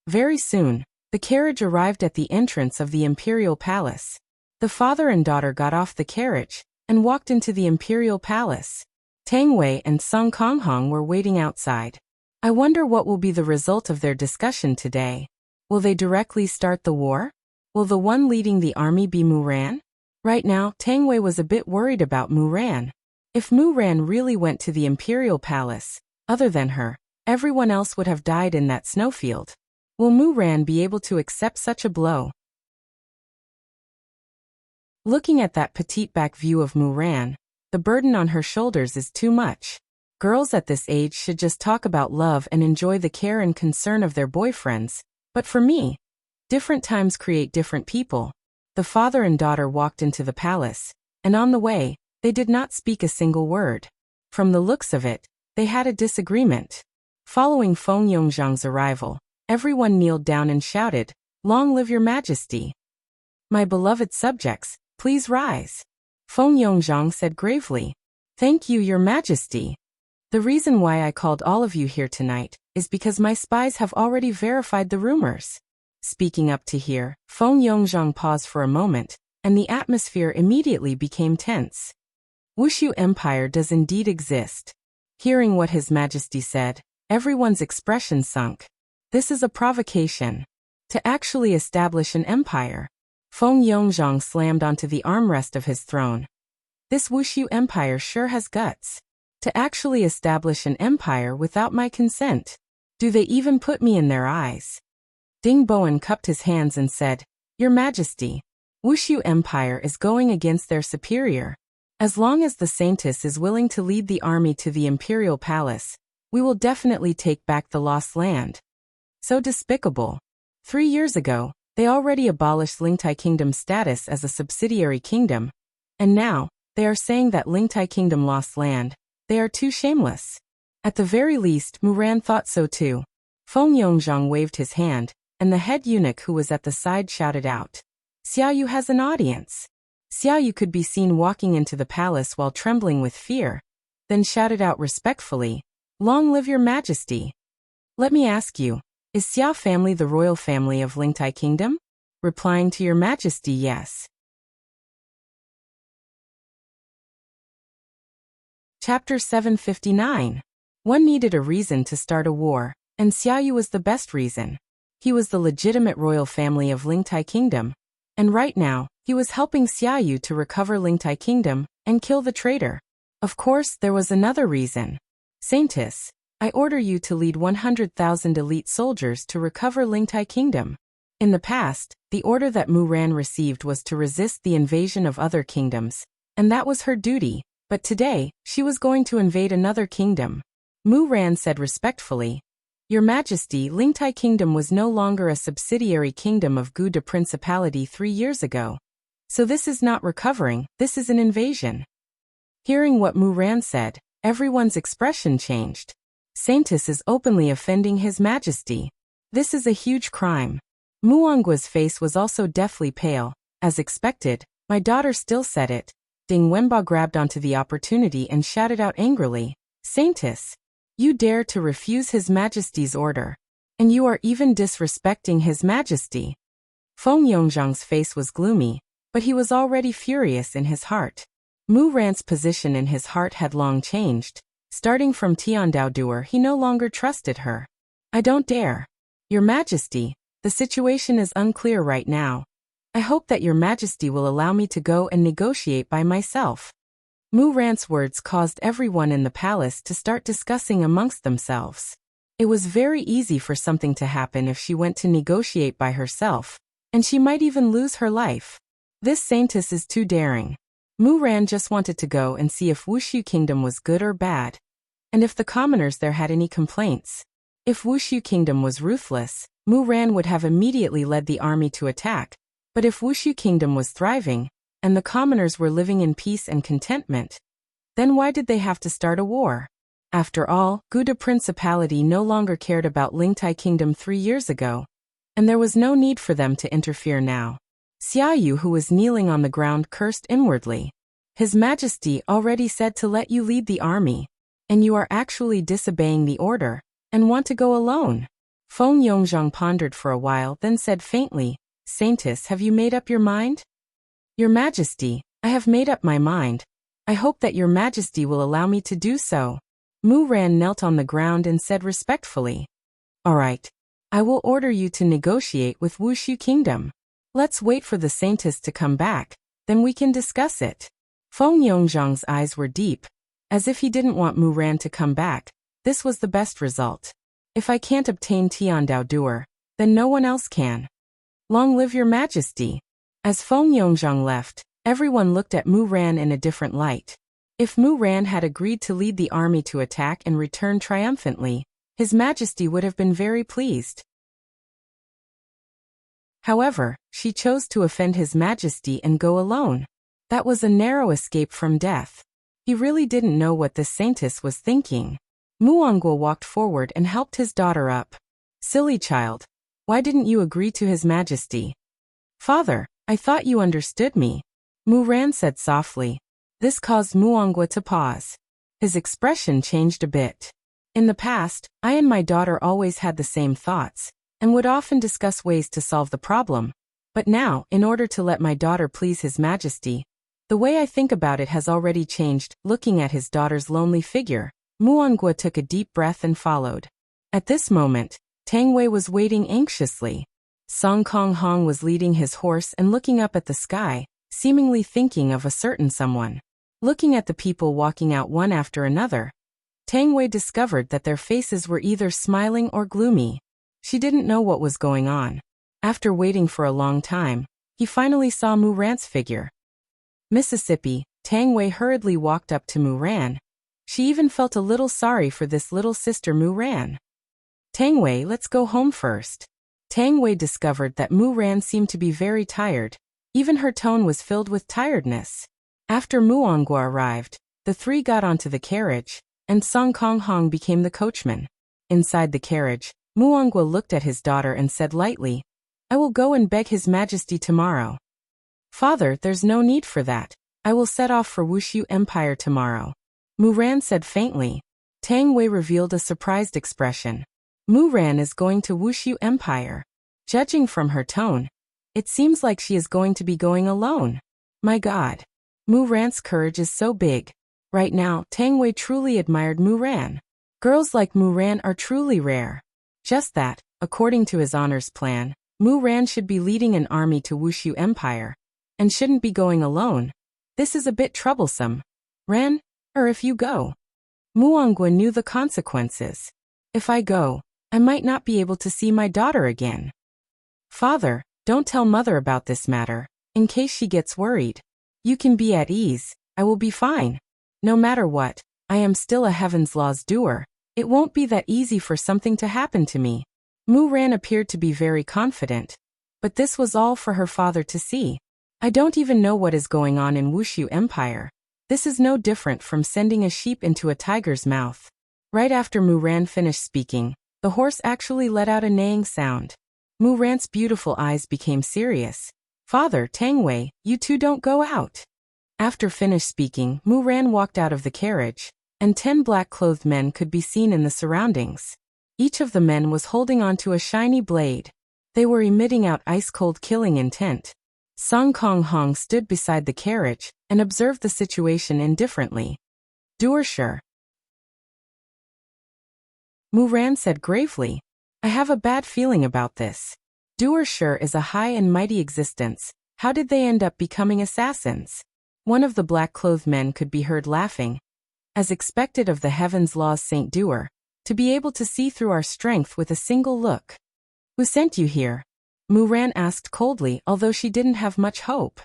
Very soon, the carriage arrived at the entrance of the imperial palace. The father and daughter got off the carriage and walked into the imperial palace. Tang Wei and Song Konghong were waiting outside. I wonder what will be the result of their discussion today. Will they directly start the war? Will the one leading the army be Mu Ran? Right now, Tang Wei was a bit worried about Mu Ran. If Mu Ran really went to the imperial palace, other than her, everyone else would have died in that snowfield. Will Mu Ran be able to accept such a blow? Looking at that petite back view of Mu Ran, the burden on her shoulders is too much. Girls at this age should just talk about love and enjoy the care and concern of their boyfriends, but for me, different times create different people. The father and daughter walked into the palace, and on the way, they did not speak a single word. From the looks of it, they had a disagreement. Following Feng Yongzhang's arrival, everyone kneeled down and shouted, "Long live your majesty! My beloved subjects, please rise." Feng Yongzhang said gravely, "Thank you, your majesty. The reason why I called all of you here tonight is because my spies have already verified the rumors." Speaking up to here, Feng Yongzhang paused for a moment, and the atmosphere immediately became tense. Wushu Empire does indeed exist. Hearing what His Majesty said, everyone's expression sunk. This is a provocation. To actually establish an empire. Feng Yongzhang slammed onto the armrest of his throne. This Wushu Empire sure has guts. To actually establish an empire without my consent. Do they even put me in their eyes? Ding Bowen cupped his hands and said, "Your Majesty, Wushu Empire is going against their superior. As long as the Saintess is willing to lead the army to the imperial palace, we will definitely take back the lost land." So despicable. 3 years ago, they already abolished Lingtai Kingdom's status as a subsidiary kingdom, and now, they are saying that Lingtai Kingdom lost land. They are too shameless. At the very least, Mu Ran thought so too. Feng Yongzhang waved his hand, and the head eunuch who was at the side shouted out, "Xiaoyu has an audience." Xiaoyu could be seen walking into the palace while trembling with fear, then shouted out respectfully, "Long live your majesty. Let me ask you, is Xiao family the royal family of Lingtai Kingdom?" Replying to your majesty, yes. Chapter 759. One needed a reason to start a war, and Xiaoyu was the best reason. He was the legitimate royal family of Lingtai Kingdom, and right now, he was helping Xiaoyu to recover Lingtai Kingdom and kill the traitor. Of course, there was another reason. "Saintess, I order you to lead 100,000 elite soldiers to recover Lingtai Kingdom." In the past, the order that Mu Ran received was to resist the invasion of other kingdoms, and that was her duty, but today, she was going to invade another kingdom. Mu Ran said respectfully, "Your Majesty, Lingtai Kingdom was no longer a subsidiary kingdom of Guda Principality 3 years ago. So this is not recovering, this is an invasion." Hearing what Mu Ran said, everyone's expression changed. Saintess is openly offending His Majesty. This is a huge crime. Muangwa's face was also deathly pale. As expected, my daughter still said it. Ding Wenba grabbed onto the opportunity and shouted out angrily, "Saintess! You dare to refuse His Majesty's order. And you are even disrespecting His Majesty." Feng Yongzhang's face was gloomy, but he was already furious in his heart. Mu Ran's position in his heart had long changed. Starting from Tiandao Duer, he no longer trusted her. "I don't dare. Your Majesty, the situation is unclear right now. I hope that Your Majesty will allow me to go and negotiate by myself." Mu Ran's words caused everyone in the palace to start discussing amongst themselves. It was very easy for something to happen if she went to negotiate by herself, and she might even lose her life. This Saintess is too daring. Mu Ran just wanted to go and see if Wushu Kingdom was good or bad, and if the commoners there had any complaints. If Wushu Kingdom was ruthless, Mu Ran would have immediately led the army to attack, but if Wushu Kingdom was thriving, and the commoners were living in peace and contentment, then why did they have to start a war? After all, Guda Principality no longer cared about Lingtai Kingdom 3 years ago, and there was no need for them to interfere now. Xiaoyu, who was kneeling on the ground, cursed inwardly. His Majesty already said to let you lead the army, and you are actually disobeying the order, and want to go alone. Feng Yongzhang pondered for a while, then said faintly, Saintess, have you made up your mind? Your Majesty, I have made up my mind. I hope that your Majesty will allow me to do so. Mu Ran knelt on the ground and said respectfully, All right. I will order you to negotiate with Wushu Kingdom. Let's wait for the Saintess to come back, then we can discuss it. Feng Yongzhang's eyes were deep, as if he didn't want Mu Ran to come back. This was the best result. If I can't obtain Tiandao Duer, then no one else can. Long live your Majesty. As Feng Yongzhang left, everyone looked at Mu Ran in a different light. If Mu Ran had agreed to lead the army to attack and return triumphantly, His Majesty would have been very pleased. However, she chose to offend His Majesty and go alone. That was a narrow escape from death. He really didn't know what this Saintess was thinking. Muangwa walked forward and helped his daughter up. Silly child. Why didn't you agree to His Majesty? Father, I thought you understood me. Mu Ran said softly. This caused Muangwa to pause. His expression changed a bit. In the past, I and my daughter always had the same thoughts, and would often discuss ways to solve the problem. But now, in order to let my daughter please His Majesty, the way I think about it has already changed. Looking at his daughter's lonely figure, Muangwa took a deep breath and followed. At this moment, Tang Wei was waiting anxiously. Song Kong Hong was leading his horse and looking up at the sky, seemingly thinking of a certain someone. Looking at the people walking out one after another, Tang Wei discovered that their faces were either smiling or gloomy. She didn't know what was going on. After waiting for a long time, he finally saw Mu Ran's figure. Mississippi, Tang Wei hurriedly walked up to Mu Ran. She even felt a little sorry for this little sister Mu Ran. Tang Wei, let's go home first. Tang Wei discovered that Mu Ran seemed to be very tired. Even her tone was filled with tiredness. After Muangwa arrived, the three got onto the carriage, and Song Kong Hong became the coachman. Inside the carriage, Muangwa looked at his daughter and said lightly, I will go and beg His Majesty tomorrow. Father, there's no need for that. I will set off for Wushu Empire tomorrow. Mu Ran said faintly. Tang Wei revealed a surprised expression. Mu Ran is going to Wushu Empire. Judging from her tone, it seems like she is going to be going alone. My God. Mu Ran's courage is so big. Right now, Tang Wei truly admired Mu Ran. Girls like Mu Ran are truly rare. Just that, according to his honors plan, Mu Ran should be leading an army to Wushu Empire, and shouldn't be going alone. This is a bit troublesome. Ran, or if you go. Muangwa knew the consequences. If I go, I might not be able to see my daughter again. Father, don't tell Mother about this matter, in case she gets worried. You can be at ease, I will be fine. No matter what, I am still a Heaven's Law's doer. It won't be that easy for something to happen to me. Mu Ran appeared to be very confident, but this was all for her father to see. I don't even know what is going on in Wushu Empire. This is no different from sending a sheep into a tiger's mouth. Right after Mu Ran finished speaking, the horse actually let out a neighing sound. Mu Ran's beautiful eyes became serious. Father, Tang Wei, you two don't go out. After finished speaking, Mu Ran walked out of the carriage, and 10 black-clothed men could be seen in the surroundings. Each of the men was holding onto a shiny blade. They were emitting out ice-cold killing intent. Song Kong Hong stood beside the carriage and observed the situation indifferently. Duersher. Mu Ran said gravely, I have a bad feeling about this. Duersher is a high and mighty existence. How did they end up becoming assassins? One of the black-clothed men could be heard laughing. As expected of the Heaven's Law's Saint Doer, to be able to see through our strength with a single look. Who sent you here? Mu Ran asked coldly, although she didn't have much hope.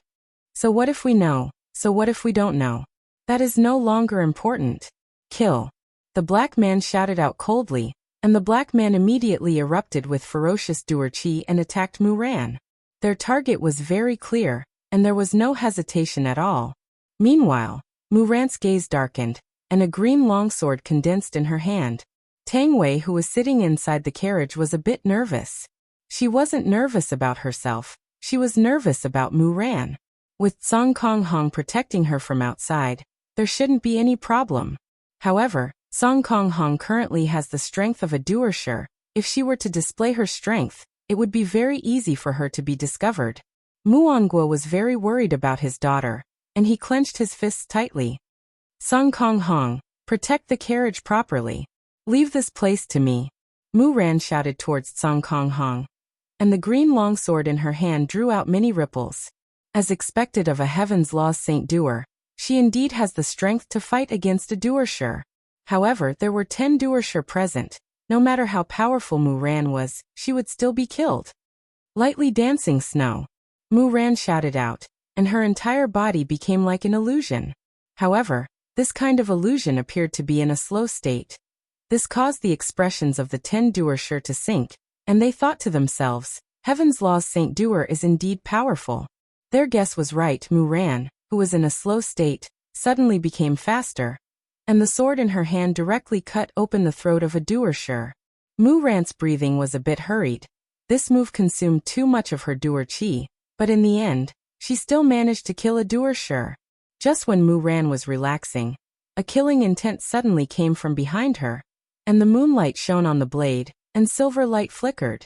So what if we know? So what if we don't know? That is no longer important. Kill. The black man shouted out coldly, and the black man immediately erupted with ferocious duerchi and attacked Muran. Their target was very clear, and there was no hesitation at all. Meanwhile, Muran's gaze darkened, and a green longsword condensed in her hand. Tang Wei, who was sitting inside the carriage, was a bit nervous. She wasn't nervous about herself, she was nervous about Muran. With Song Kong Hong protecting her from outside, there shouldn't be any problem. However, Song Kong Hong currently has the strength of a duersher. If she were to display her strength, it would be very easy for her to be discovered. Muangguo was very worried about his daughter, and he clenched his fists tightly. Song Kong Hong, protect the carriage properly. Leave this place to me. Muran shouted towards Song Kong Hong, and the green longsword in her hand drew out many ripples. As expected of a Heaven's Law's Saint Doer, she indeed has the strength to fight against a duersher. However, there were 10 duersher present. No matter how powerful Muran was, she would still be killed. Lightly dancing snow. Muran shouted out, and her entire body became like an illusion. However, this kind of illusion appeared to be in a slow state. This caused the expressions of the 10 duersher to sink, and they thought to themselves, Heaven's Law's Saint Doer is indeed powerful. Their guess was right. Muran, who was in a slow state, suddenly became faster, and the sword in her hand directly cut open the throat of a duersher. Muran's breathing was a bit hurried. This move consumed too much of her duerchi, but in the end, she still managed to kill a duersher. Just when Muran was relaxing, a killing intent suddenly came from behind her, and the moonlight shone on the blade, and silver light flickered.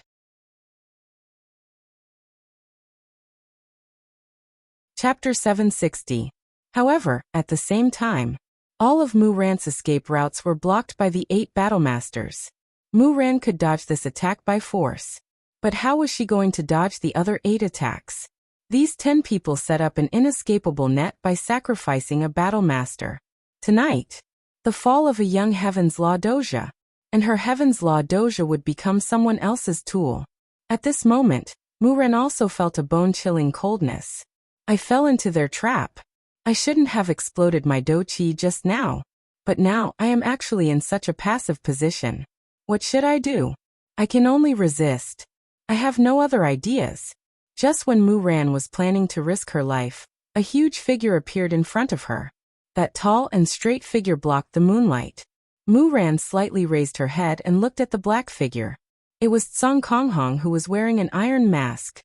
Chapter 760. However, at the same time, all of Muran's escape routes were blocked by the 8 Battlemasters. Muran could dodge this attack by force. But how was she going to dodge the other 8 attacks? These 10 people set up an inescapable net by sacrificing a Battlemaster. Tonight, the fall of a young Heaven's Law Doja, and her Heaven's Law Doja would become someone else's tool. At this moment, Muran also felt a bone-chilling coldness. I fell into their trap. I shouldn't have exploded my dochi just now. But now I am actually in such a passive position. What should I do? I can only resist. I have no other ideas. Just when Muran was planning to risk her life, a huge figure appeared in front of her. That tall and straight figure blocked the moonlight. Muran slightly raised her head and looked at the black figure. It was Song Kong Hong, who was wearing an iron mask.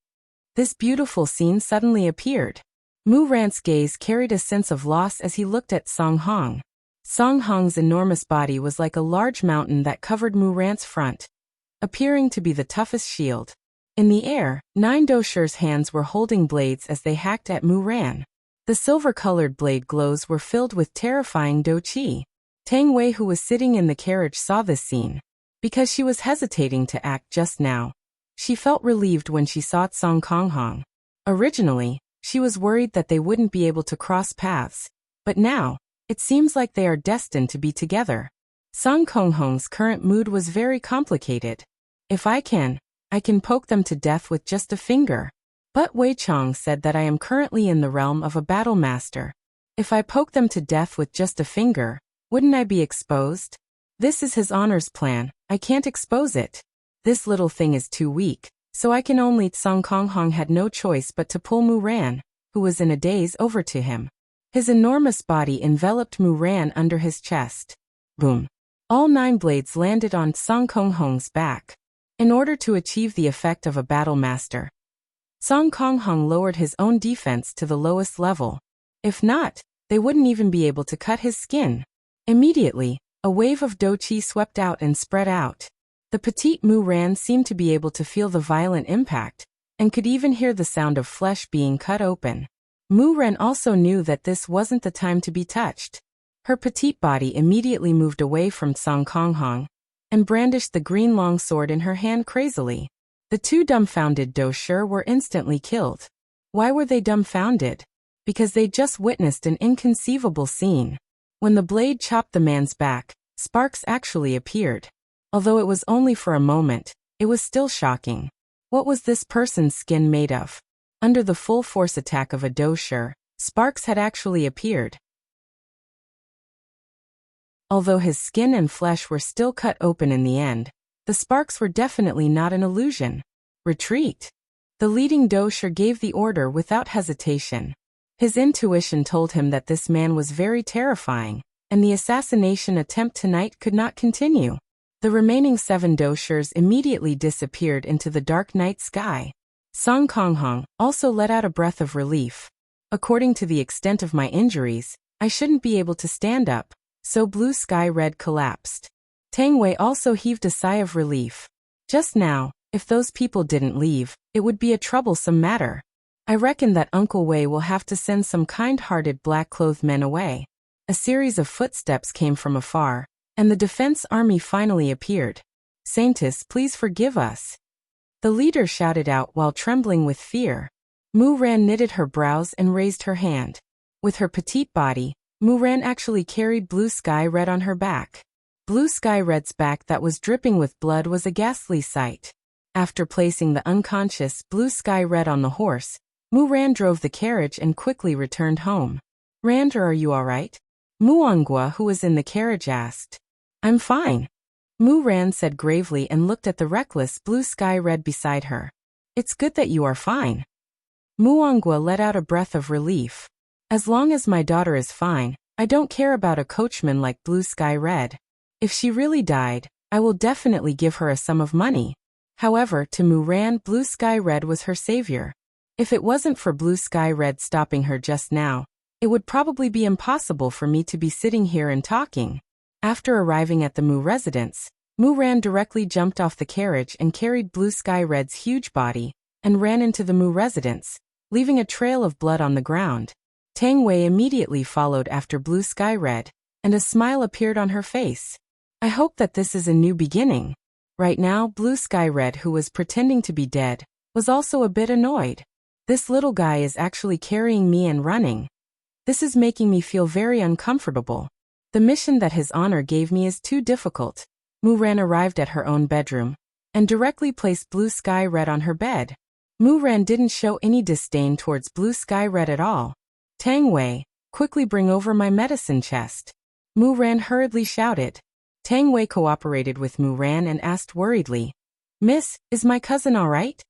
This beautiful scene suddenly appeared. Muran's gaze carried a sense of loss as he looked at Song Hong. Song Hong's enormous body was like a large mountain that covered Muran's front, appearing to be the toughest shield. In the air, 9 doshers' hands were holding blades as they hacked at Muran. The silver-colored blade glows were filled with terrifying dochi. Tang Wei, who was sitting in the carriage, saw this scene. Because she was hesitating to act just now, she felt relieved when she saw Song Kong Hong. Originally, she was worried that they wouldn't be able to cross paths, but now, it seems like they are destined to be together. Song Kong Hong's current mood was very complicated. If I can poke them to death with just a finger. But Wei Chong said that I am currently in the realm of a battlemaster. If I poke them to death with just a finger, wouldn't I be exposed? This is his honor's plan, I can't expose it. This little thing is too weak, so I can only. Song Kong Hong had no choice but to pull Muran, who was in a daze, over to him. His enormous body enveloped Muran under his chest. Boom. All 9 blades landed on Song Kong Hong's back. In order to achieve the effect of a battlemaster, Song Kong Hong lowered his own defense to the lowest level. If not, they wouldn't even be able to cut his skin. Immediately, a wave of dochi swept out and spread out. The petite Muran seemed to be able to feel the violent impact, and could even hear the sound of flesh being cut open. Muran also knew that this wasn't the time to be touched. Her petite body immediately moved away from Song Kong Hong, and brandished the green longsword in her hand crazily. The 2 dumbfounded dosher were instantly killed. Why were they dumbfounded? Because they just witnessed an inconceivable scene. When the blade chopped the man's back, sparks actually appeared. Although it was only for a moment, it was still shocking. What was this person's skin made of? Under the full force attack of a dosher, sparks had actually appeared. Although his skin and flesh were still cut open in the end, The sparks were definitely not an illusion. Retreat. The leading dosher gave the order without hesitation. His intuition told him that this man was very terrifying, and the assassination attempt tonight could not continue. The remaining 7 doshers immediately disappeared into the dark night sky. Song Konghong also let out a breath of relief. According to the extent of my injuries, I shouldn't be able to stand up, so Blue Sky Red collapsed. Tang Wei also heaved a sigh of relief. Just now, if those people didn't leave, it would be a troublesome matter. I reckon that Uncle Wei will have to send some kind-hearted black-clothed men away. A series of footsteps came from afar, and the defense army finally appeared. Saintess, please forgive us. The leader shouted out while trembling with fear. Mu Ran knitted her brows and raised her hand. With her petite body, Mu Ran actually carried Blue Sky Red on her back. Blue Sky Red's back that was dripping with blood was a ghastly sight. After placing the unconscious Blue Sky Red on the horse, Mu Ran drove the carriage and quickly returned home. Randor, are you all right? Muonghua, who was in the carriage, asked. I'm fine. Mu Ran said gravely and looked at the reckless Blue Sky Red beside her. It's good that you are fine. Muonghua let out a breath of relief. As long as my daughter is fine, I don't care about a coachman like Blue Sky Red. If she really died, I will definitely give her a sum of money. However, to Mu Ran, Blue Sky Red was her savior. If it wasn't for Blue Sky Red stopping her just now, it would probably be impossible for me to be sitting here and talking. After arriving at the Mu residence, Mu Ran directly jumped off the carriage and carried Blue Sky Red's huge body, and ran into the Mu residence, leaving a trail of blood on the ground. Tang Wei immediately followed after Blue Sky Red, and a smile appeared on her face. I hope that this is a new beginning. Right now, Blue Sky Red, who was pretending to be dead, was also a bit annoyed. This little guy is actually carrying me and running. This is making me feel very uncomfortable. The mission that His Honor gave me is too difficult. Mu Ran arrived at her own bedroom, and directly placed Blue Sky Red on her bed. Mu Ran didn't show any disdain towards Blue Sky Red at all. Tang Wei, quickly bring over my medicine chest. Mu Ran hurriedly shouted. Tang Wei cooperated with Mu Ran and asked worriedly, Miss, is my cousin all right?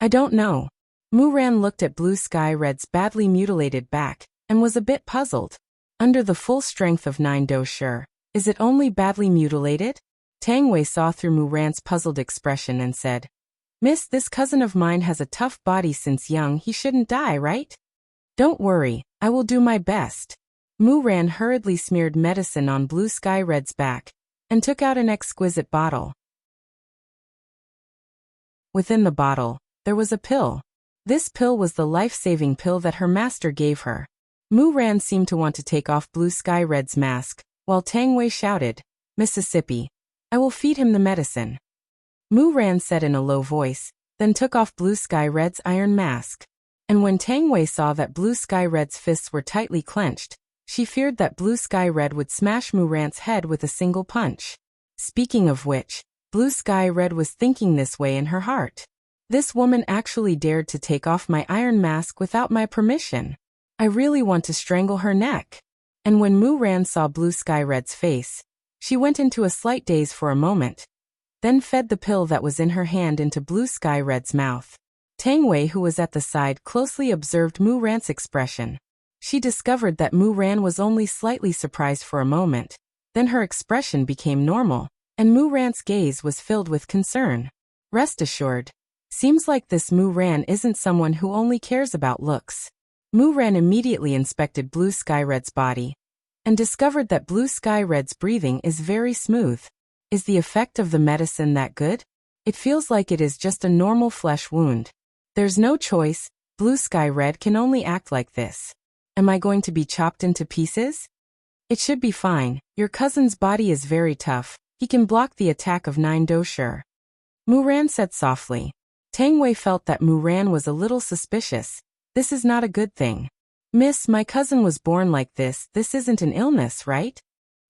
I don't know. Mu Ran looked at Blue Sky Red's badly mutilated back, and was a bit puzzled. Under the full strength of 9 dosher, is it only badly mutilated? Tang Wei saw through Mu Ran's puzzled expression and said, Miss, this cousin of mine has a tough body since young, he shouldn't die, right? Don't worry, I will do my best. Mu Ran hurriedly smeared medicine on Blue Sky Red's back, and took out an exquisite bottle. Within the bottle, there was a pill. This pill was the life-saving pill that her master gave her. Mu Ran seemed to want to take off Blue Sky Red's mask, while Tang Wei shouted, Mississippi, I will feed him the medicine. Mu Ran said in a low voice, then took off Blue Sky Red's iron mask. And when Tang Wei saw that Blue Sky Red's fists were tightly clenched, she feared that Blue Sky Red would smash Mu Ran's head with a single punch. Speaking of which, Blue Sky Red was thinking this way in her heart. This woman actually dared to take off my iron mask without my permission. I really want to strangle her neck. And when Mu Ran saw Blue Sky Red's face, she went into a slight daze for a moment, then fed the pill that was in her hand into Blue Sky Red's mouth. Tang Wei, who was at the side, closely observed Mu Ran's expression. She discovered that Mu Ran was only slightly surprised for a moment, then her expression became normal, and Mu Ran's gaze was filled with concern. Rest assured, seems like this Mu Ran isn't someone who only cares about looks. Mu Ran immediately inspected Blue Sky Red's body, and discovered that Blue Sky Red's breathing is very smooth. Is the effect of the medicine that good? It feels like it is just a normal flesh wound. There's no choice, Blue Sky Red can only act like this. Am I going to be chopped into pieces? It should be fine, your cousin's body is very tough, he can block the attack of 9 dosher. Mu Ran said softly. Tang Wei felt that Mu Ran was a little suspicious. This is not a good thing. Miss, my cousin was born like this isn't an illness, right?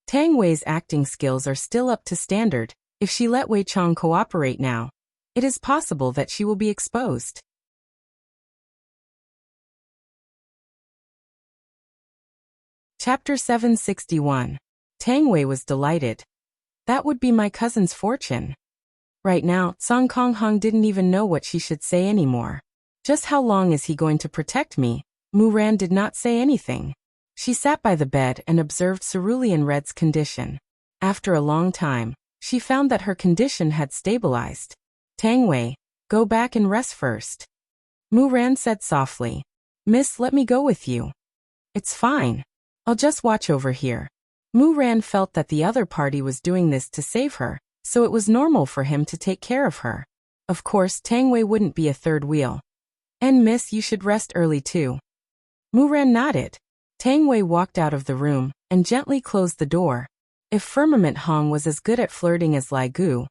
Tang Wei's acting skills are still up to standard. If she let Wei Chong cooperate now, it is possible that she will be exposed. Chapter 761. Tang Wei was delighted. That would be my cousin's fortune. Right now, Song Kong Hong didn't even know what she should say anymore. Just how long is he going to protect me? Mu Ran did not say anything. She sat by the bed and observed Cerulean Red's condition. After a long time, she found that her condition had stabilized. Tang Wei, go back and rest first. Mu Ran said softly. Miss, let me go with you. It's fine. I'll just watch over here. Mu Ran felt that the other party was doing this to save her, so it was normal for him to take care of her. Of course, Tang Wei wouldn't be a third wheel. And miss, you should rest early too. Mu Ran nodded. Tang Wei walked out of the room and gently closed the door. If Firmament Hong was as good at flirting as Lai Gu,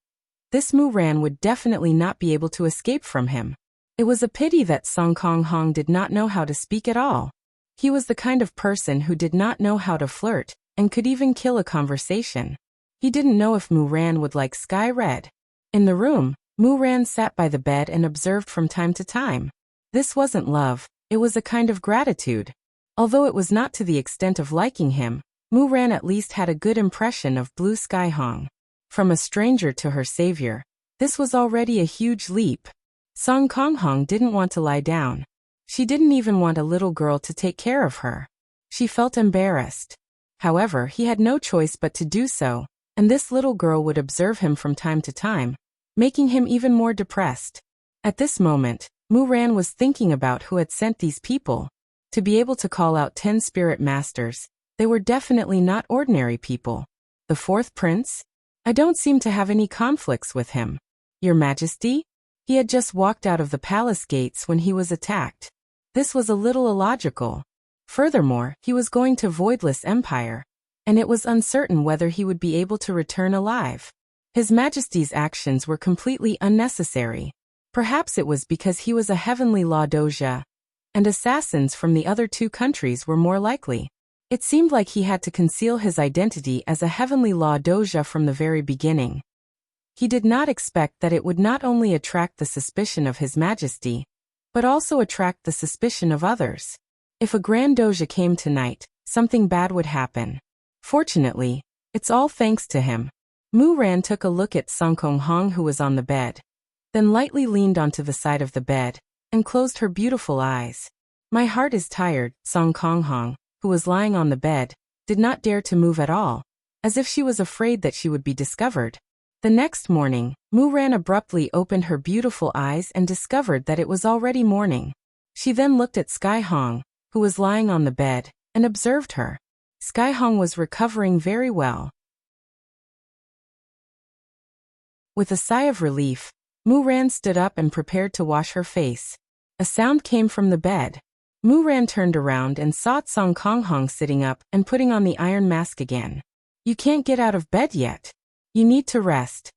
this Mu Ran would definitely not be able to escape from him. It was a pity that Song Kong Hong did not know how to speak at all. He was the kind of person who did not know how to flirt and could even kill a conversation. He didn't know if Mu Ran would like Sky Red. In the room, Mu Ran sat by the bed and observed from time to time. This wasn't love, it was a kind of gratitude. Although it was not to the extent of liking him, Mu Ran at least had a good impression of Blue Sky Hong. From a stranger to her savior, this was already a huge leap. Song Kong Hong didn't want to lie down. She didn't even want a little girl to take care of her. She felt embarrassed. However, he had no choice but to do so, and this little girl would observe him from time to time, making him even more depressed. At this moment, Mu Ran was thinking about who had sent these people. To be able to call out 10 spirit masters, they were definitely not ordinary people. The fourth prince? I don't seem to have any conflicts with him. Your Majesty? He had just walked out of the palace gates when he was attacked. This was a little illogical. Furthermore, he was going to Voidless Empire, and it was uncertain whether he would be able to return alive. His Majesty's actions were completely unnecessary. Perhaps it was because he was a heavenly law doja, and assassins from the other two countries were more likely. It seemed like he had to conceal his identity as a heavenly law doja from the very beginning. He did not expect that it would not only attract the suspicion of His Majesty, but also attract the suspicion of others. If a Grand Doja came tonight, something bad would happen. Fortunately, it's all thanks to him. Mu Ran took a look at Song Kong Hong, who was on the bed, then lightly leaned onto the side of the bed and closed her beautiful eyes. My heart is tired. Song Kong Hong, who was lying on the bed, did not dare to move at all, as if she was afraid that she would be discovered. The next morning, Mu Ran abruptly opened her beautiful eyes and discovered that it was already morning. She then looked at Sky Hong, who was lying on the bed, and observed her. Sky Hong was recovering very well. With a sigh of relief, Mu Ran stood up and prepared to wash her face. A sound came from the bed. Mu Ran turned around and saw Song Kong Hong sitting up and putting on the iron mask again. You can't get out of bed yet. You need to rest.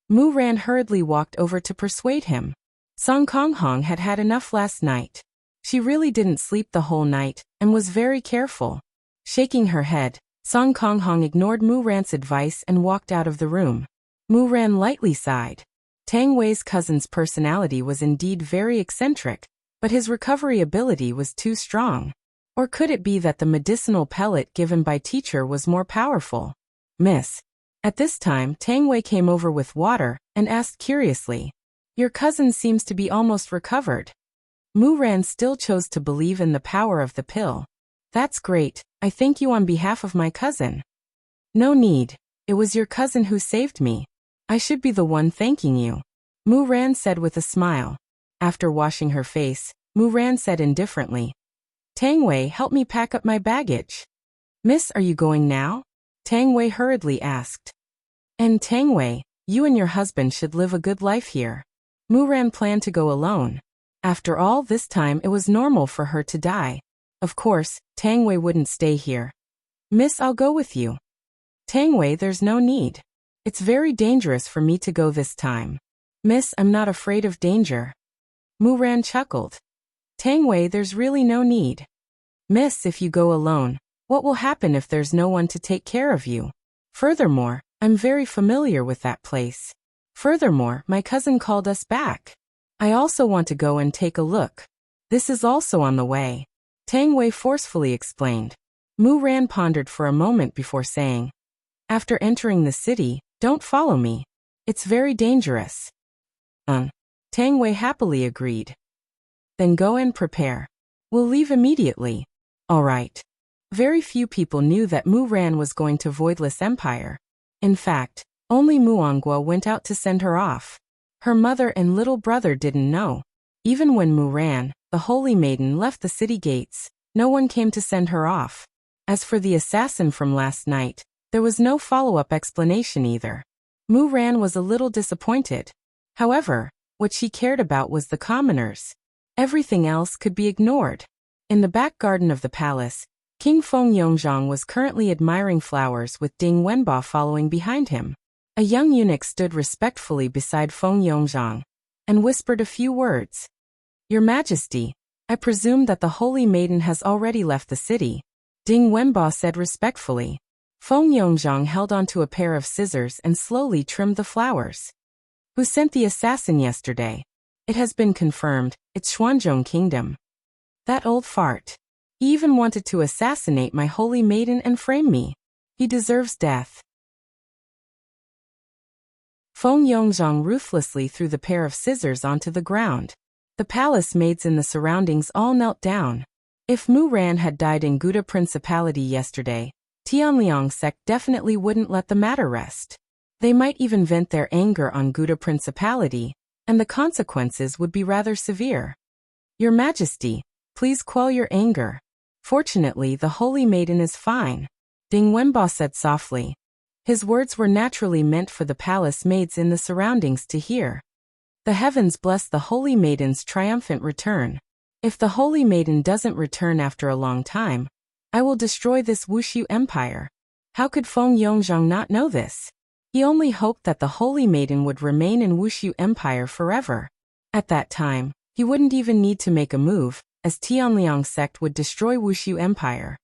Mu Ran hurriedly walked over to persuade him. Song Kong Hong had had enough last night. She really didn't sleep the whole night and was very careful. Shaking her head, Song Kong Hong ignored Mu Ran's advice and walked out of the room. Mu Ran lightly sighed. Tang Wei's cousin's personality was indeed very eccentric, but his recovery ability was too strong. Or could it be that the medicinal pellet given by teacher was more powerful? Miss. At this time, Tang Wei came over with water and asked curiously, your cousin seems to be almost recovered. Mu Ran still chose to believe in the power of the pill. That's great, I thank you on behalf of my cousin. No need, it was your cousin who saved me. I should be the one thanking you. Mu Ran said with a smile. After washing her face, Mu Ran said indifferently, Tang Wei, help me pack up my baggage. Miss, are you going now? Tang Wei hurriedly asked. And Tang Wei, you and your husband should live a good life here. Mu Ran planned to go alone. After all this time it was normal for her to die. Of course, Tang Wei wouldn't stay here. Miss, I'll go with you. Tang Wei, there's no need. It's very dangerous for me to go this time. Miss, I'm not afraid of danger. Mu Ran chuckled. Tang Wei, there's really no need. Miss, if you go alone, what will happen if there's no one to take care of you? Furthermore, I'm very familiar with that place. Furthermore, my cousin called us back. I also want to go and take a look. This is also on the way. Tang Wei forcefully explained. Mu Ran pondered for a moment before saying, after entering the city, don't follow me. It's very dangerous. Tang Wei happily agreed. Then go and prepare. We'll leave immediately. All right. Very few people knew that Mu Ran was going to Voidless Empire. In fact, only Muangua went out to send her off. Her mother and little brother didn't know. Even when Mu Ran, the Holy Maiden, left the city gates, no one came to send her off. As for the assassin from last night, there was no follow-up explanation either. Mu Ran was a little disappointed. However, what she cared about was the commoners. Everything else could be ignored. In the back garden of the palace, King Feng Yongzhang was currently admiring flowers with Ding Wenba following behind him. A young eunuch stood respectfully beside Feng Yongzhang and whispered a few words. Your Majesty, I presume that the Holy Maiden has already left the city, Ding Wenba said respectfully. Feng Yongzhang held onto a pair of scissors and slowly trimmed the flowers. Who sent the assassin yesterday? It has been confirmed, it's Xuanzhong Kingdom. That old fart. He even wanted to assassinate my Holy Maiden and frame me. He deserves death. Feng Yongzhang ruthlessly threw the pair of scissors onto the ground. The palace maids in the surroundings all knelt down. If Mu Ran had died in Gouda Principality yesterday, Tianliang sect definitely wouldn't let the matter rest. They might even vent their anger on Gouda Principality, and the consequences would be rather severe. Your Majesty, please quell your anger. Fortunately, the Holy Maiden is fine, Ding Wenba said softly. His words were naturally meant for the palace maids in the surroundings to hear. The heavens bless the Holy Maiden's triumphant return. If the Holy Maiden doesn't return after a long time, I will destroy this Wushu Empire. How could Feng Yongzhang not know this? He only hoped that the Holy Maiden would remain in Wushu Empire forever. At that time, he wouldn't even need to make a move, as Tianliang sect would destroy Wushu Empire.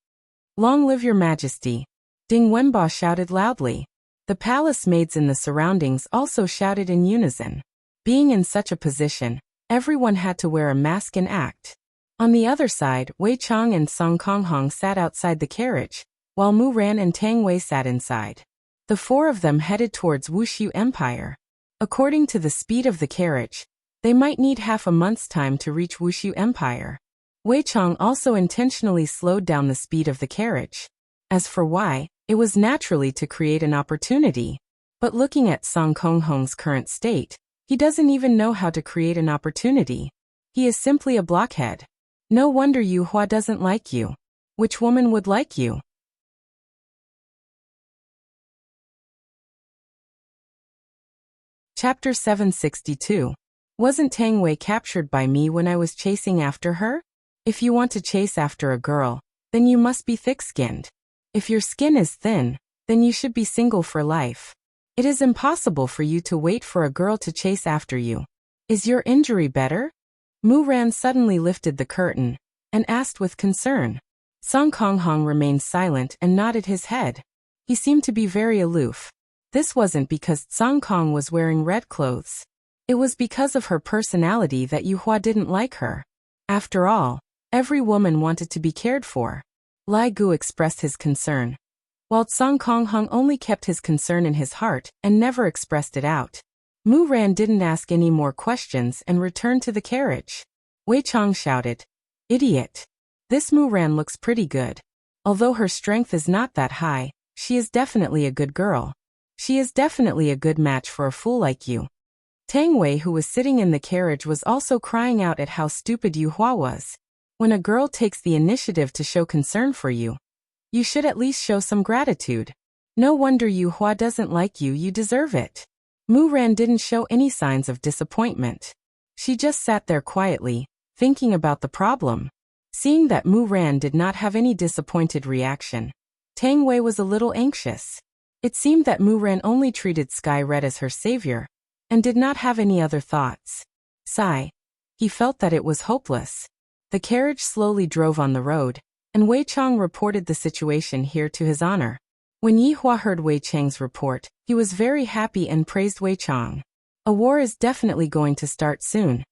Long live your Majesty! Ding Wenba shouted loudly. The palace maids in the surroundings also shouted in unison. Being in such a position, everyone had to wear a mask and act. On the other side, Wei Chang and Song Konghong sat outside the carriage, while Mu Ran and Tang Wei sat inside. The four of them headed towards Wushu Empire. According to the speed of the carriage, they might need half a month's time to reach Wushu Empire. Wei Chang also intentionally slowed down the speed of the carriage. As for why, it was naturally to create an opportunity. But looking at Song Konghong's current state, he doesn't even know how to create an opportunity. He is simply a blockhead. No wonder Yu Hua doesn't like you. Which woman would like you? Chapter 762. Wasn't Tang Wei captured by me when I was chasing after her? If you want to chase after a girl, then you must be thick-skinned. If your skin is thin, then you should be single for life. It is impossible for you to wait for a girl to chase after you. Is your injury better? Mu Ran suddenly lifted the curtain and asked with concern. Song Konghong remained silent and nodded his head. He seemed to be very aloof. This wasn't because Song Kong was wearing red clothes. It was because of her personality that Yu Hua didn't like her. After all, every woman wanted to be cared for. Lai Gu expressed his concern, while Song Konghong only kept his concern in his heart and never expressed it out. Mu Ran didn't ask any more questions and returned to the carriage. Wei Chang shouted, "Idiot! This Mu Ran looks pretty good. Although her strength is not that high, she is definitely a good girl. She is definitely a good match for a fool like you." Tang Wei, who was sitting in the carriage, was also crying out at how stupid Yu Hua was. When a girl takes the initiative to show concern for you, you should at least show some gratitude. No wonder Yu Hua doesn't like you, you deserve it. Mu Ran didn't show any signs of disappointment. She just sat there quietly, thinking about the problem. Seeing that Mu Ran did not have any disappointed reaction, Tang Wei was a little anxious. It seemed that Mu Ran only treated Sky Red as her savior, and did not have any other thoughts. Sigh. He felt that it was hopeless. The carriage slowly drove on the road, and Wei Chang reported the situation here to his honor. When Yi Hua heard Wei Chang's report, he was very happy and praised Wei Chang. A war is definitely going to start soon,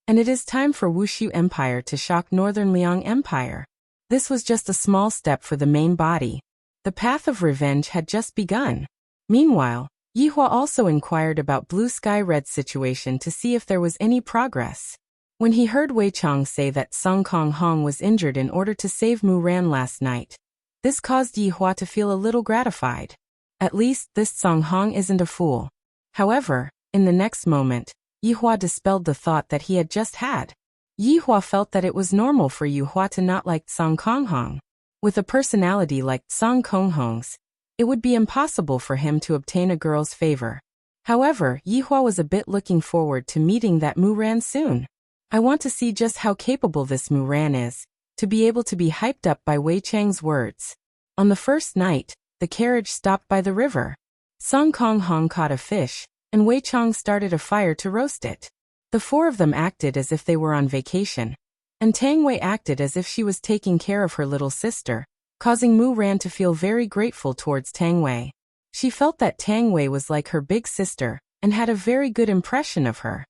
and it is time for Wushu Empire to shock Northern Liang Empire. This was just a small step for the main body. The path of revenge had just begun. Meanwhile, Yihua also inquired about Blue Sky Red's situation to see if there was any progress. When he heard Wei Chang say that Song Kong Hong was injured in order to save Mu Ran last night, this caused Yihua to feel a little gratified. At least this Song Hong isn't a fool. However, in the next moment, Yihua dispelled the thought that he had just had. Yihua felt that it was normal for Yihua to not like Song Kong Hong. With a personality like Song Kong Hong's, it would be impossible for him to obtain a girl's favor. However, Yihua was a bit looking forward to meeting that Mu Ran soon. I want to see just how capable this Mu Ran is, to be able to be hyped up by Wei Chang's words. On the first night, the carriage stopped by the river. Song Kong Hong caught a fish, and Wei Chang started a fire to roast it. The four of them acted as if they were on vacation, and Tang Wei acted as if she was taking care of her little sister, causing Mu Ran to feel very grateful towards Tang Wei. She felt that Tang Wei was like her big sister, and had a very good impression of her.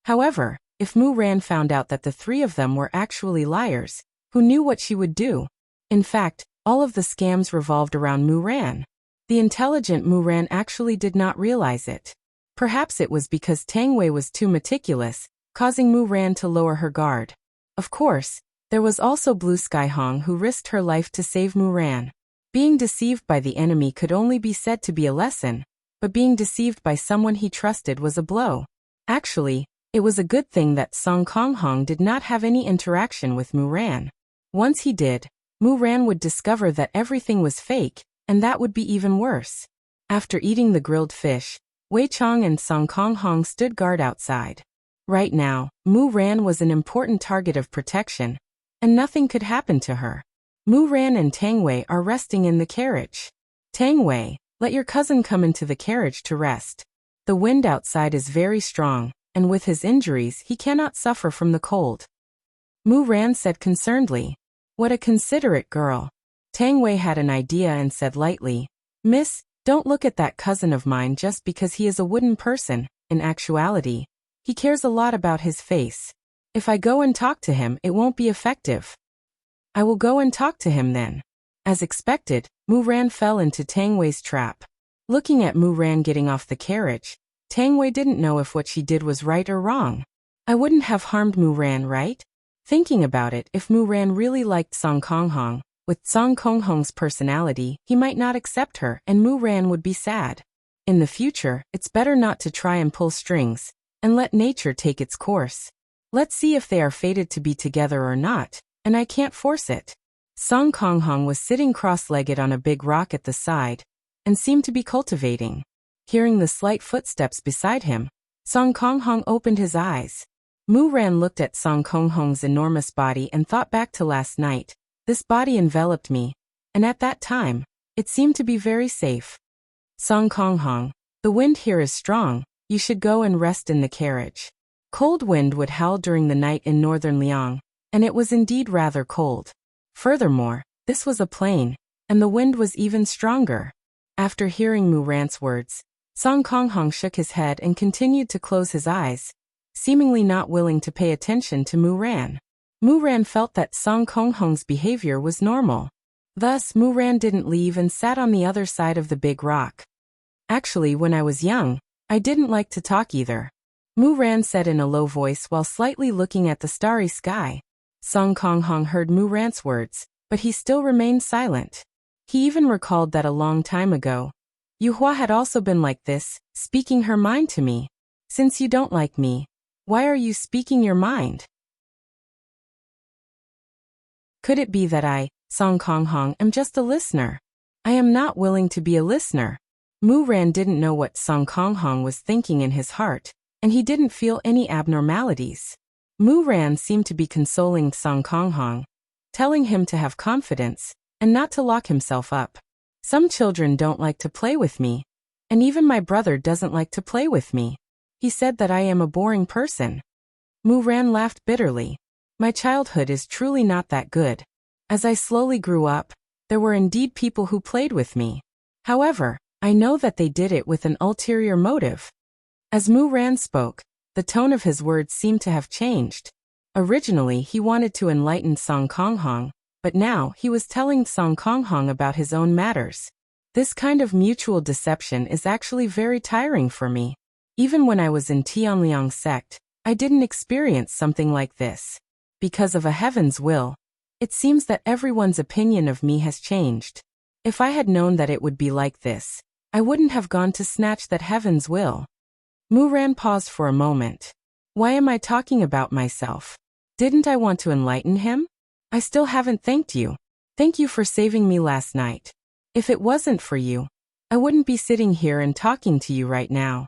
However, if Mu Ran found out that the three of them were actually liars, who knew what she would do? In fact, all of the scams revolved around Mu Ran. The intelligent Mu Ran actually did not realize it. Perhaps it was because Tang Wei was too meticulous, causing Mu Ran to lower her guard. Of course, there was also Blue Sky Hong who risked her life to save Mu Ran. Being deceived by the enemy could only be said to be a lesson, but being deceived by someone he trusted was a blow. Actually, it was a good thing that Song Kong Hong did not have any interaction with Mu Ran. Once he did, Mu Ran would discover that everything was fake, and that would be even worse. After eating the grilled fish, Wei Chang and Song Kong Hong stood guard outside. Right now, Mu Ran was an important target of protection, and nothing could happen to her. Mu Ran and Tang Wei are resting in the carriage. Tang Wei, let your cousin come into the carriage to rest. The wind outside is very strong, and with his injuries he cannot suffer from the cold. Mu Ran said concernedly. What a considerate girl. Tang Wei had an idea and said lightly, Miss, don't look at that cousin of mine just because he is a wooden person. In actuality, he cares a lot about his face. If I go and talk to him, it won't be effective. I will go and talk to him then. As expected, Mu Ran fell into Tang Wei's trap. Looking at Mu Ran getting off the carriage, Tang Wei didn't know if what she did was right or wrong. I wouldn't have harmed Mu Ran, right? Thinking about it, if Mu Ran really liked Song Kong Hong, with Song Kong Hong's personality, he might not accept her and Mu Ran would be sad. In the future, it's better not to try and pull strings, and let nature take its course. Let's see if they are fated to be together or not, and I can't force it. Song Kong Hong was sitting cross-legged on a big rock at the side, and seemed to be cultivating. Hearing the slight footsteps beside him, Song Kong Hong opened his eyes. Mu Ran looked at Song Kong Hong's enormous body and thought back to last night. This body enveloped me, and at that time, it seemed to be very safe. Song Kong Hong, the wind here is strong, you should go and rest in the carriage. Cold wind would howl during the night in northern Liang, and it was indeed rather cold. Furthermore, this was a plain, and the wind was even stronger. After hearing Mu Ran's words, Song Kong Hong shook his head and continued to close his eyes, seemingly not willing to pay attention to Mu Ran. Mu Ran felt that Song Kong Hong's behavior was normal. Thus, Mu Ran didn't leave and sat on the other side of the big rock. Actually, when I was young, I didn't like to talk either. Mu Ran said in a low voice while slightly looking at the starry sky. Song Kong Hong heard Mu Ran's words, but he still remained silent. He even recalled that a long time ago, Yuhua had also been like this, speaking her mind to me. Since you don't like me, why are you speaking your mind? Could it be that I, Song Kong Hong, am just a listener? I am not willing to be a listener. Mu Ran didn't know what Song Kong Hong was thinking in his heart, and he didn't feel any abnormalities. Mu Ran seemed to be consoling Song Kong Hong, telling him to have confidence, and not to lock himself up. Some children don't like to play with me, and even my brother doesn't like to play with me. He said that I am a boring person. Mu Ran laughed bitterly. My childhood is truly not that good. As I slowly grew up, there were indeed people who played with me. However, I know that they did it with an ulterior motive. As Mu Ran spoke, the tone of his words seemed to have changed. Originally, he wanted to enlighten Song Kong Hong, but now he was telling Song Kong Hong about his own matters. This kind of mutual deception is actually very tiring for me. Even when I was in Tianliang sect, I didn't experience something like this. Because of a heaven's will, it seems that everyone's opinion of me has changed. If I had known that it would be like this, I wouldn't have gone to snatch that heaven's will. Mu Ran paused for a moment. Why am I talking about myself? Didn't I want to enlighten him? I still haven't thanked you. Thank you for saving me last night. If it wasn't for you, I wouldn't be sitting here and talking to you right now.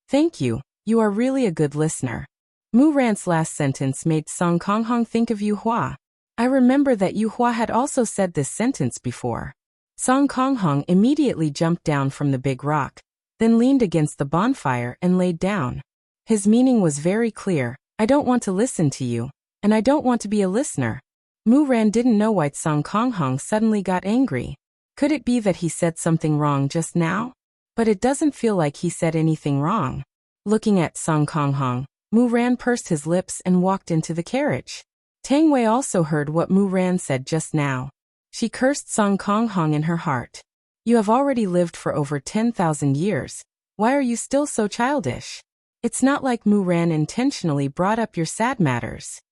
Thank you, you are really a good listener. Mu Ran's last sentence made Song Konghong think of Yu Hua. I remember that Yu Hua had also said this sentence before. Song Konghong immediately jumped down from the big rock, then leaned against the bonfire and laid down. His meaning was very clear. I don't want to listen to you, and I don't want to be a listener. Mu Ran didn't know why Song Konghong suddenly got angry. Could it be that he said something wrong just now? But it doesn't feel like he said anything wrong. Looking at Song Konghong, Mu Ran pursed his lips and walked into the carriage. Tang Wei also heard what Mu Ran said just now. She cursed Song Konghong in her heart. You have already lived for over 10,000 years. Why are you still so childish? It's not like Mu Ran intentionally brought up your sad matters.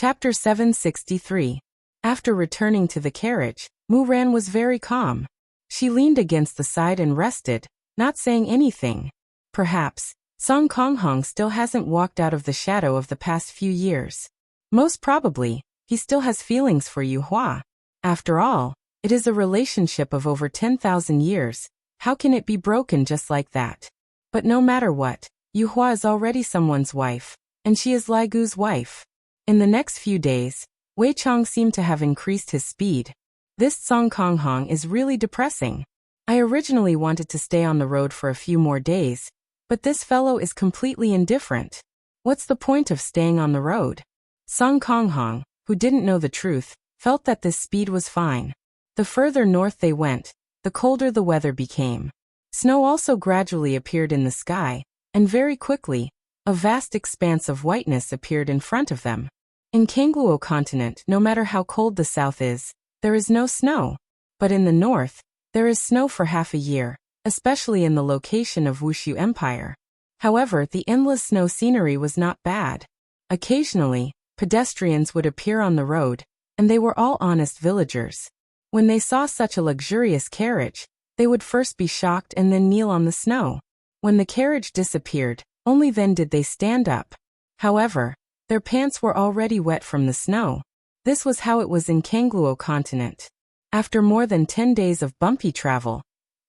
Chapter 763. After returning to the carriage, Mu Ran was very calm. She leaned against the side and rested, not saying anything. Perhaps, Song Konghong still hasn't walked out of the shadow of the past few years. Most probably, he still has feelings for Yu Hua. After all, it is a relationship of over 10,000 years. How can it be broken just like that? But no matter what, Yu Hua is already someone's wife, and she is Lai Gu's wife. In the next few days, Wei Chong seemed to have increased his speed. This Song Konghong is really depressing. I originally wanted to stay on the road for a few more days, but this fellow is completely indifferent. What's the point of staying on the road? Song Konghong, who didn't know the truth, felt that this speed was fine. The further north they went, the colder the weather became. Snow also gradually appeared in the sky, and very quickly, a vast expanse of whiteness appeared in front of them. In Kangluo continent, no matter how cold the south is, there is no snow. But in the north, there is snow for half a year, especially in the location of Wushu Empire. However, the endless snow scenery was not bad. Occasionally, pedestrians would appear on the road, and they were all honest villagers. When they saw such a luxurious carriage, they would first be shocked and then kneel on the snow. When the carriage disappeared, only then did they stand up. However, their pants were already wet from the snow. This was how it was in Kangluo continent. After more than 10 days of bumpy travel,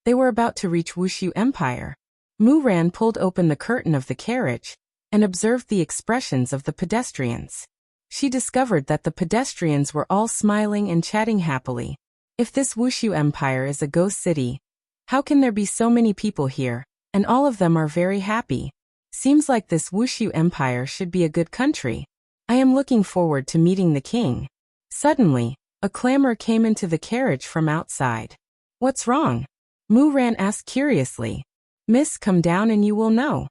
they were about to reach Wushu Empire. Mu Ran pulled open the curtain of the carriage and observed the expressions of the pedestrians. She discovered that the pedestrians were all smiling and chatting happily. If this Wushu Empire is a ghost city, how can there be so many people here, and all of them are very happy? Seems like this Wushu Empire should be a good country. I am looking forward to meeting the king. Suddenly, a clamor came into the carriage from outside. What's wrong? Mu Ran asked curiously. Miss, come down and you will know.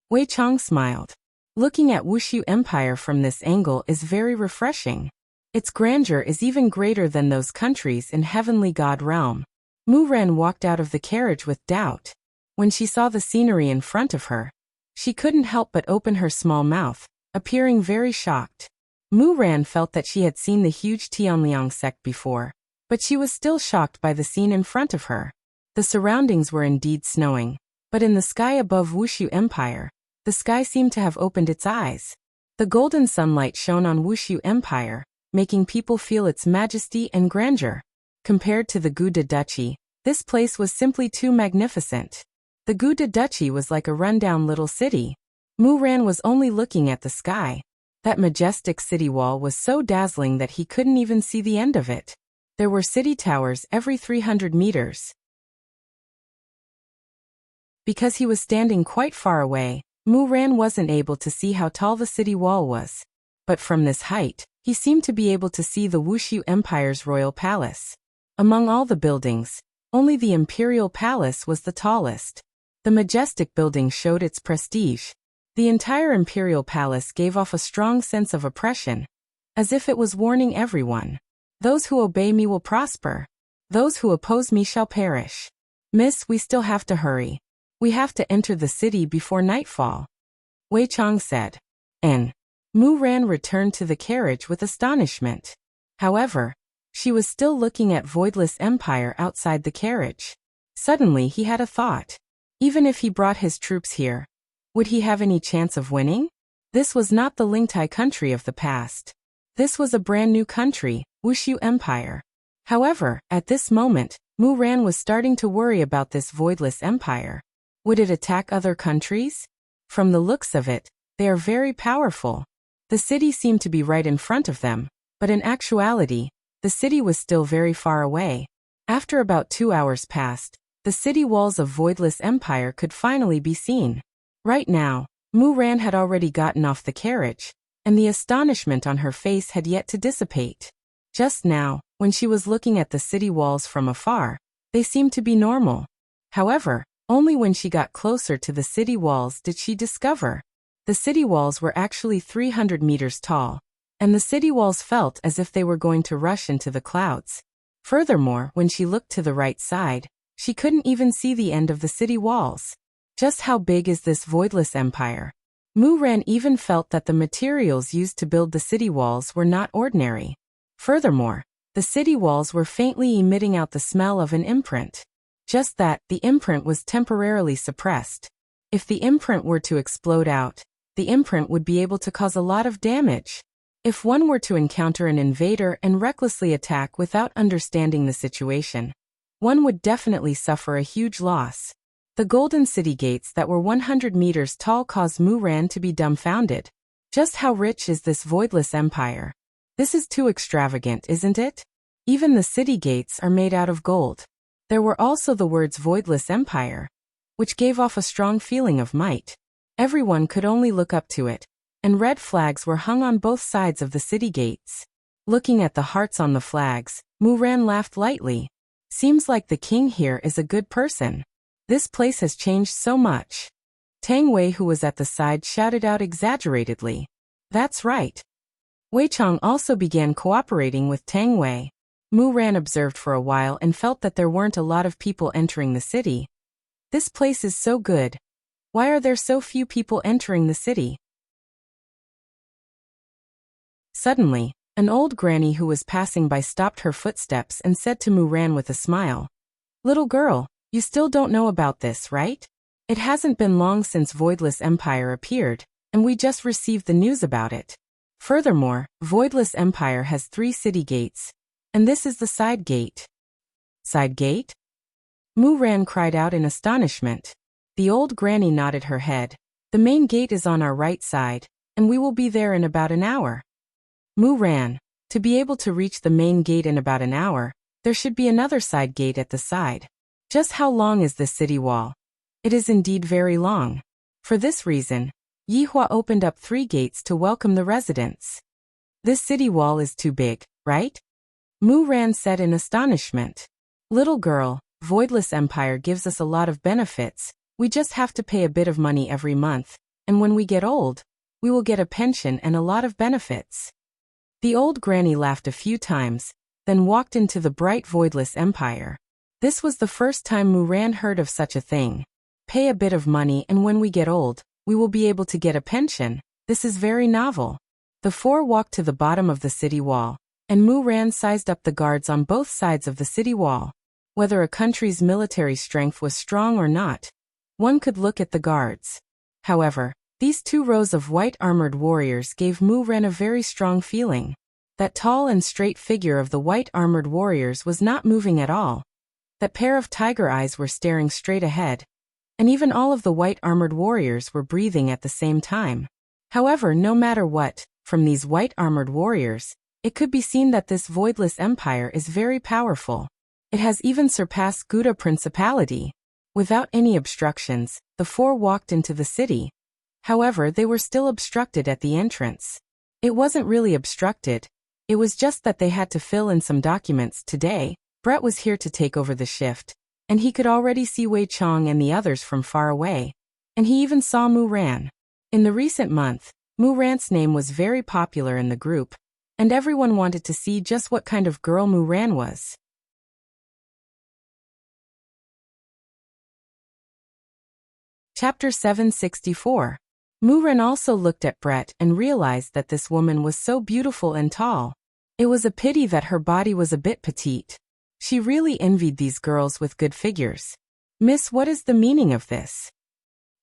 Wei Chong smiled. Looking at Wushu Empire from this angle is very refreshing. Its grandeur is even greater than those countries in Heavenly God realm. Mu Ran walked out of the carriage with doubt. When she saw the scenery in front of her, she couldn't help but open her small mouth, appearing very shocked. Mu Ran felt that she had seen the huge Tianliang sect before, but she was still shocked by the scene in front of her. The surroundings were indeed snowing, but in the sky above Wushu Empire, the sky seemed to have opened its eyes. The golden sunlight shone on Wushu Empire, making people feel its majesty and grandeur. Compared to the Guda Duchy, this place was simply too magnificent. The Guda Duchy was like a rundown little city. Mu Ran was only looking at the sky. That majestic city wall was so dazzling that he couldn't even see the end of it. There were city towers every 300 meters. Because he was standing quite far away, Mu Ran wasn't able to see how tall the city wall was. But from this height, he seemed to be able to see the Wushu Empire's royal palace. Among all the buildings, only the imperial palace was the tallest. The majestic building showed its prestige. The entire imperial palace gave off a strong sense of oppression. as if it was warning everyone. Those who obey me will prosper. Those who oppose me shall perish. Miss, we still have to hurry. We have to enter the city before nightfall, Wei Chang said. And Mu Ran returned to the carriage with astonishment. However, she was still looking at Voidless Empire outside the carriage. Suddenly he had a thought. Even if he brought his troops here, would he have any chance of winning? This was not the Lingtai country of the past. This was a brand new country, Wushu Empire. However, at this moment, Mu Ran was starting to worry about this Voidless Empire. Would it attack other countries? From the looks of it, they are very powerful. The city seemed to be right in front of them, but in actuality, the city was still very far away. After about 2 hours passed, the city walls of Voidless Empire could finally be seen. Right now, Mu Ran had already gotten off the carriage, and the astonishment on her face had yet to dissipate. Just now, when she was looking at the city walls from afar, they seemed to be normal. However, only when she got closer to the city walls did she discover. The city walls were actually 300 meters tall, and the city walls felt as if they were going to rush into the clouds. Furthermore, when she looked to the right side, she couldn't even see the end of the city walls. Just how big is this Voidless Empire? Mu Ran even felt that the materials used to build the city walls were not ordinary. Furthermore, the city walls were faintly emitting out the smell of an imprint. Just that, the imprint was temporarily suppressed. If the imprint were to explode out, the imprint would be able to cause a lot of damage. If one were to encounter an invader and recklessly attack without understanding the situation, one would definitely suffer a huge loss. The golden city gates that were 100 meters tall caused Mu Ran to be dumbfounded. Just how rich is this Voidless Empire? This is too extravagant, isn't it? Even the city gates are made out of gold. There were also the words Voidless Empire, which gave off a strong feeling of might. Everyone could only look up to it, and red flags were hung on both sides of the city gates. Looking at the hearts on the flags, Mu Ran laughed lightly. Seems like the king here is a good person. This place has changed so much. Tang Wei, who was at the side, shouted out exaggeratedly. That's right. Wei Chang also began cooperating with Tang Wei. Mu Ran observed for a while and felt that there weren't a lot of people entering the city. This place is so good. Why are there so few people entering the city? Suddenly, an old granny who was passing by stopped her footsteps and said to Mu Ran with a smile, "Little girl, you still don't know about this, right? It hasn't been long since Voidless Empire appeared, and we just received the news about it. Furthermore, Voidless Empire has 3 city gates, and this is the side gate." Side gate? Mu Ran cried out in astonishment. The old granny nodded her head. The main gate is on our right side, and we will be there in about an hour. Mu Ran, to be able to reach the main gate in about an hour, there should be another side gate at the side. Just how long is this city wall? It is indeed very long. For this reason, Yihua opened up 3 gates to welcome the residents. This city wall is too big, right? Mu Ran said in astonishment. Little girl, Voidless Empire gives us a lot of benefits. We just have to pay a bit of money every month, and when we get old, we will get a pension and a lot of benefits. The old granny laughed a few times, then walked into the bright Voidless Empire. This was the first time Mu Ran heard of such a thing. Pay a bit of money and when we get old, we will be able to get a pension. This is very novel. The 4 walked to the bottom of the city wall, and Mu Ran sized up the guards on both sides of the city wall. Whether a country's military strength was strong or not, one could look at the guards. However, these 2 rows of white armored warriors gave Mu Ran a very strong feeling. That tall and straight figure of the white armored warriors was not moving at all. That pair of tiger eyes were staring straight ahead, and even all of the white armored warriors were breathing at the same time. However, no matter what, from these white armored warriors, it could be seen that this Voidless Empire is very powerful. It has even surpassed Gouda Principality. Without any obstructions, the 4 walked into the city. However, they were still obstructed at the entrance. It wasn't really obstructed. It was just that they had to fill in some documents today. Brett was here to take over the shift, and he could already see Wei Chang and the others from far away. And he even saw Mu Ran. In the recent month, Mu Ran's name was very popular in the group, and everyone wanted to see just what kind of girl Muran was. Chapter 764. Muran also looked at Brett and realized that this woman was so beautiful and tall. It was a pity that her body was a bit petite. She really envied these girls with good figures. Miss, what is the meaning of this?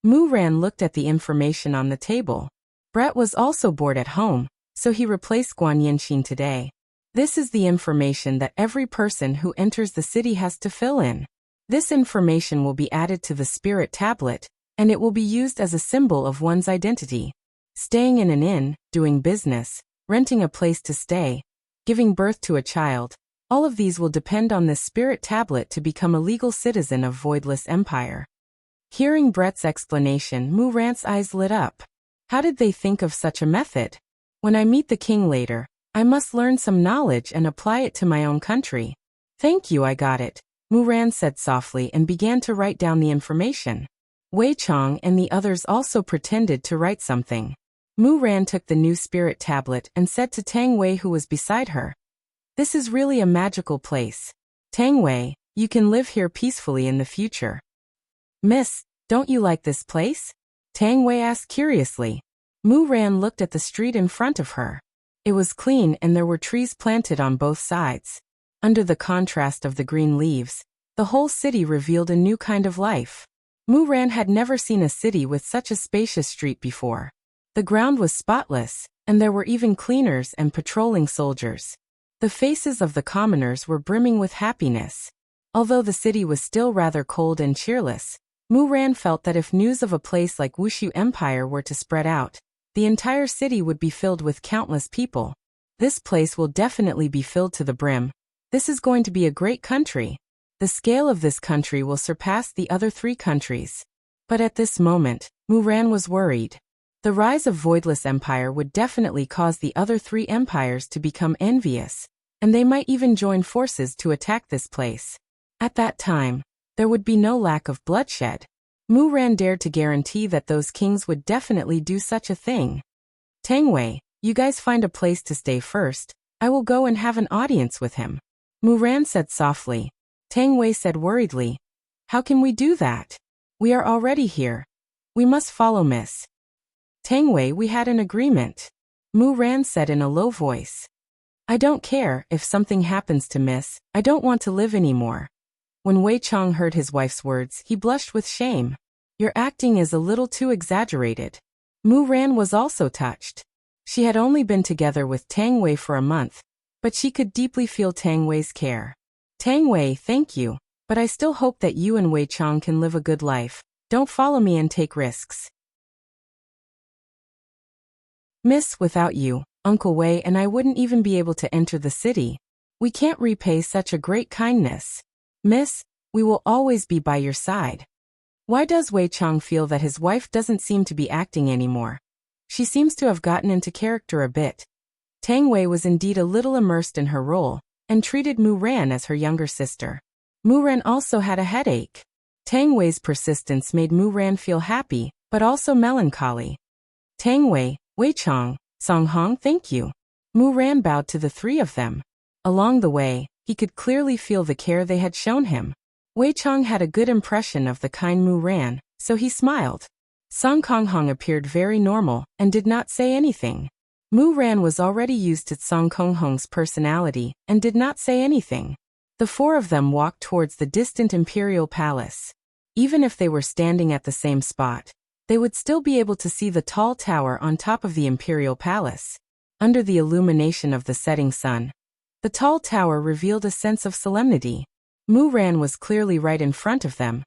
Muran looked at the information on the table. Brett was also bored at home, so he replaced Guan Yinxin today. This is the information that every person who enters the city has to fill in. This information will be added to the spirit tablet, and it will be used as a symbol of one's identity. Staying in an inn, doing business, renting a place to stay, giving birth to a child, all of these will depend on this spirit tablet to become a legal citizen of Voidless Empire. Hearing Brett's explanation, Muran's eyes lit up. How did they think of such a method? When I meet the king later, I must learn some knowledge and apply it to my own country. Thank you, I got it, Muran said softly and began to write down the information. Wei Chong and the others also pretended to write something. Muran took the new spirit tablet and said to Tang Wei, who was beside her, "This is really a magical place. Tang Wei, you can live here peacefully in the future." Miss, don't you like this place? Tang Wei asked curiously. Muran looked at the street in front of her. It was clean and there were trees planted on both sides. Under the contrast of the green leaves, the whole city revealed a new kind of life. Muran had never seen a city with such a spacious street before. The ground was spotless, and there were even cleaners and patrolling soldiers. The faces of the commoners were brimming with happiness. Although the city was still rather cold and cheerless, Muran felt that if news of a place like Wushu Empire were to spread out, the entire city would be filled with countless people. This place will definitely be filled to the brim. This is going to be a great country. The scale of this country will surpass the other 3 countries. But at this moment, Muran was worried. The rise of Voidless Empire would definitely cause the other 3 empires to become envious, and they might even join forces to attack this place. At that time, there would be no lack of bloodshed. Muran dared to guarantee that those kings would definitely do such a thing. Tang Wei, you guys find a place to stay first. I will go and have an audience with him, Muran said softly. Tang Wei said worriedly, "How can we do that? We are already here. We must follow Miss." Tang Wei, we had an agreement, Muran said in a low voice. "I don't care if something happens to Miss, I don't want to live anymore." When Wei Chong heard his wife's words, he blushed with shame. "Your acting is a little too exaggerated." Muran was also touched. She had only been together with Tang Wei for a month, but she could deeply feel Tang Wei's care. "Tang Wei, thank you, but I still hope that you and Wei Chong can live a good life. Don't follow me and take risks." "Miss, without you, Uncle Wei and I wouldn't even be able to enter the city. We can't repay such a great kindness. Miss, we will always be by your side." Why does Wei Chong feel that his wife doesn't seem to be acting anymore? She seems to have gotten into character a bit. Tang Wei was indeed a little immersed in her role, and treated Muran as her younger sister. Muran also had a headache. Tang Wei's persistence made Muran feel happy, but also melancholy. "Tang Wei, Wei Chong, Song Hong, thank you." Muran bowed to the 3 of them. Along the way, he could clearly feel the care they had shown him. Wei Chong had a good impression of the kind Muran, so he smiled. Song Kong Hong appeared very normal and did not say anything. Muran was already used to Song Kong Hong's personality and did not say anything. The 4 of them walked towards the distant imperial palace. Even if they were standing at the same spot, they would still be able to see the tall tower on top of the imperial palace. Under the illumination of the setting sun, the tall tower revealed a sense of solemnity. Muran was clearly right in front of them.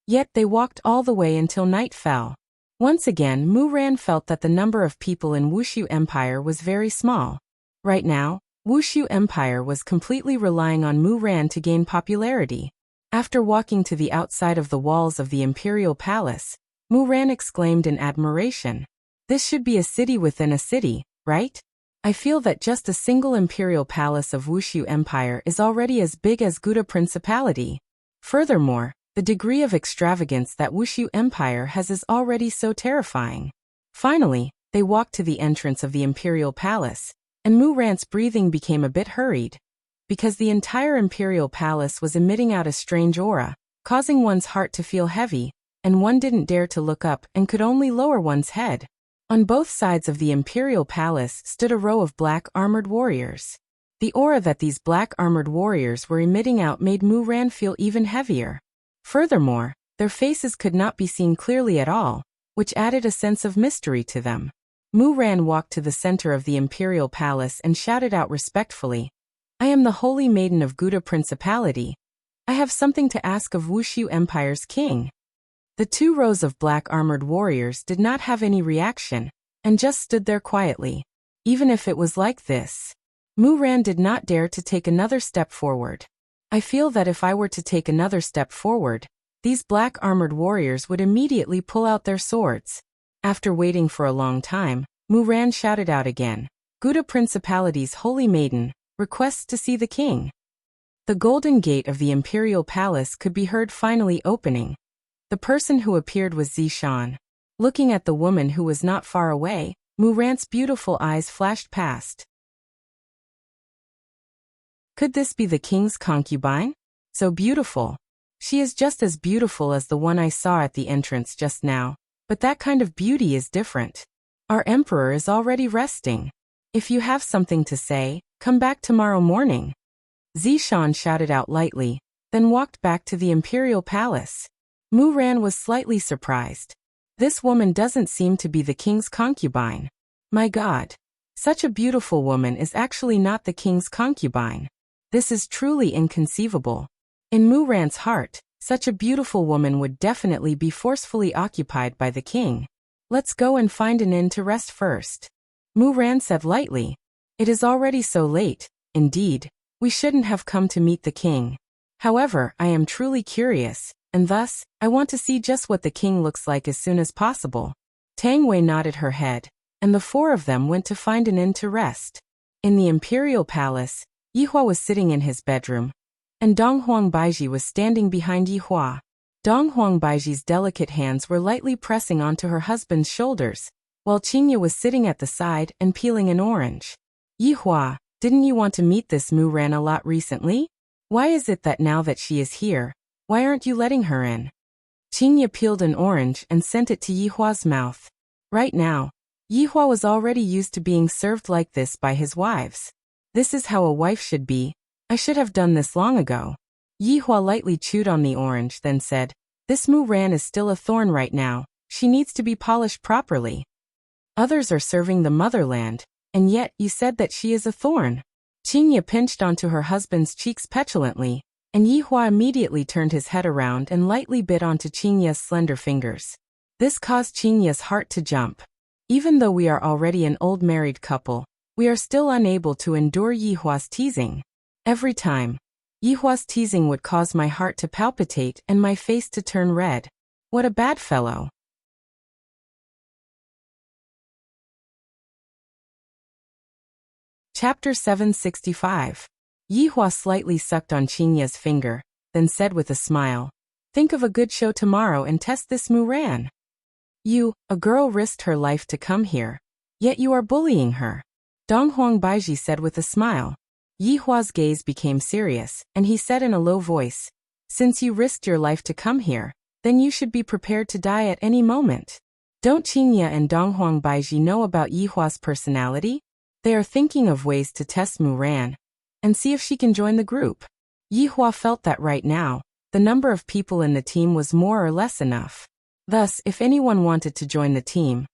Yet they walked all the way until night fell. Once again, Muran felt that the number of people in Wushu Empire was very small. Right now, Wushu Empire was completely relying on Muran to gain popularity. After walking to the outside of the walls of the Imperial Palace, Muran exclaimed in admiration. "This should be a city within a city, right? I feel that just a single Imperial Palace of Wushu Empire is already as big as Gouda Principality. Furthermore, the degree of extravagance that Wushu Empire has is already so terrifying." Finally, they walked to the entrance of the Imperial Palace. and Mu Ran's breathing became a bit hurried, because the entire imperial palace was emitting out a strange aura, causing one's heart to feel heavy, and one didn't dare to look up and could only lower one's head. On both sides of the imperial palace stood a row of black armored warriors. The aura that these black armored warriors were emitting out made Mu Ran feel even heavier. Furthermore, their faces could not be seen clearly at all, which added a sense of mystery to them. Mu Ran walked to the center of the imperial palace and shouted out respectfully, "I am the Holy Maiden of Gouda Principality. I have something to ask of Wushu Empire's king." The 2 rows of black armored warriors did not have any reaction, and just stood there quietly. Even if it was like this, Mu Ran did not dare to take another step forward. I feel that if I were to take another step forward, these black armored warriors would immediately pull out their swords. After waiting for a long time, Mu Ran shouted out again, "Gouda Principality's Holy Maiden requests to see the king." The golden gate of the imperial palace could be heard finally opening. The person who appeared was Zishan. Looking at the woman who was not far away, Mu Ran's beautiful eyes flashed past. Could this be the king's concubine? So beautiful. She is just as beautiful as the one I saw at the entrance just now, but that kind of beauty is different. Our emperor is already resting. If you have something to say, come back tomorrow morning. Zishan shouted out lightly, then walked back to the imperial palace. Mu Ran was slightly surprised. This woman doesn't seem to be the king's concubine. My God. Such a beautiful woman is actually not the king's concubine. This is truly inconceivable. In Mu Ran's heart, such a beautiful woman would definitely be forcefully occupied by the king. Let's go and find an inn to rest first. Mu Ran said lightly. It is already so late. Indeed, we shouldn't have come to meet the king. However, I am truly curious, and thus, I want to see just what the king looks like as soon as possible. Tang Wei nodded her head, and the 4 of them went to find an inn to rest. In the imperial palace, Yihua was sitting in his bedroom, and Donghuang Baiji was standing behind Yihua. Donghuang Baiji's delicate hands were lightly pressing onto her husband's shoulders, while Qingye was sitting at the side and peeling an orange. Yihua, didn't you want to meet this Mu Ran a lot recently? Why is it that now that she is here, why aren't you letting her in? Qingye peeled an orange and sent it to Yihua's mouth. Right now, Yihua was already used to being served like this by his wives. This is how a wife should be. I should have done this long ago. Yihua lightly chewed on the orange, then said, "This Mu Ran is still a thorn right now. She needs to be polished properly. Others are serving the motherland, and yet you said that she is a thorn." Qingye pinched onto her husband's cheeks petulantly, and Yihua immediately turned his head around and lightly bit onto Qingye's slender fingers. This caused Qingye's heart to jump. Even though we are already an old married couple, we are still unable to endure Yihua's teasing. Every time, Yihua's teasing would cause my heart to palpitate and my face to turn red. What a bad fellow. Chapter 765. Yihua slightly sucked on Qingye's finger, then said with a smile, "Think of a good show tomorrow and test this Mu Ran. You, a girl, risked her life to come here, yet you are bullying her." Donghuang Baiji said with a smile. Yihua's gaze became serious, and he said in a low voice, "Since you risked your life to come here, then you should be prepared to die at any moment. Don't Qingye and Donghuang Baiji know about Yihua's personality? They are thinking of ways to test Mu Ran and see if she can join the group." Yihua felt that right now, the number of people in the team was more or less enough. Thus, if anyone wanted to join the team,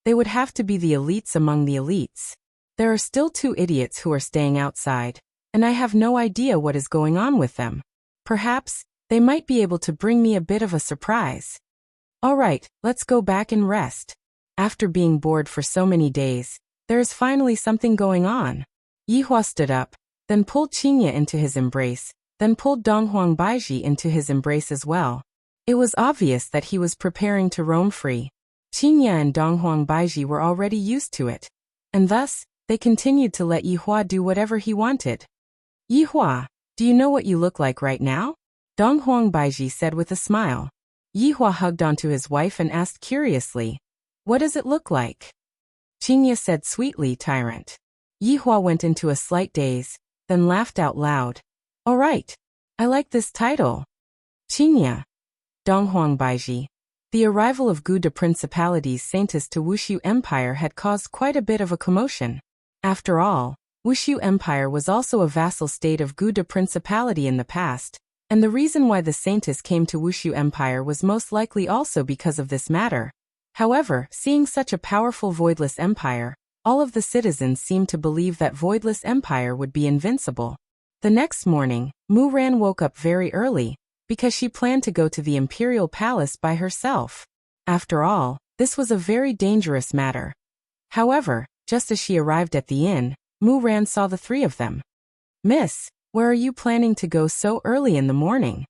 they would have to be the elites among the elites. There are still 2 idiots who are staying outside, and I have no idea what is going on with them. Perhaps, they might be able to bring me a bit of a surprise. All right, let's go back and rest. After being bored for so many days, there is finally something going on. Yihua stood up, then pulled Qingye into his embrace, then pulled Donghuang Baiji into his embrace as well. It was obvious that he was preparing to roam free. Qingye and Donghuang Baiji were already used to it, and thus, they continued to let Yihua do whatever he wanted. "Yihua, do you know what you look like right now?" Donghuang Baiji said with a smile. Yihua hugged onto his wife and asked curiously, "What does it look like?" Qingye said sweetly, "Tyrant." Yihua went into a slight daze, then laughed out loud. All right. I like this title. Qingya. Donghuang Baiji. The arrival of Gu de Principality's Saintess to Wushu Empire had caused quite a bit of a commotion. After all, Wushu Empire was also a vassal state of Gu de Principality in the past, and the reason why the Saintess came to Wushu Empire was most likely also because of this matter. However, seeing such a powerful voidless empire, all of the citizens seemed to believe that voidless empire would be invincible. The next morning, Mu Ran woke up very early, because she planned to go to the imperial palace by herself. After all, this was a very dangerous matter. However, just as she arrived at the inn, Mu Ran saw the three of them. Miss, where are you planning to go so early in the morning?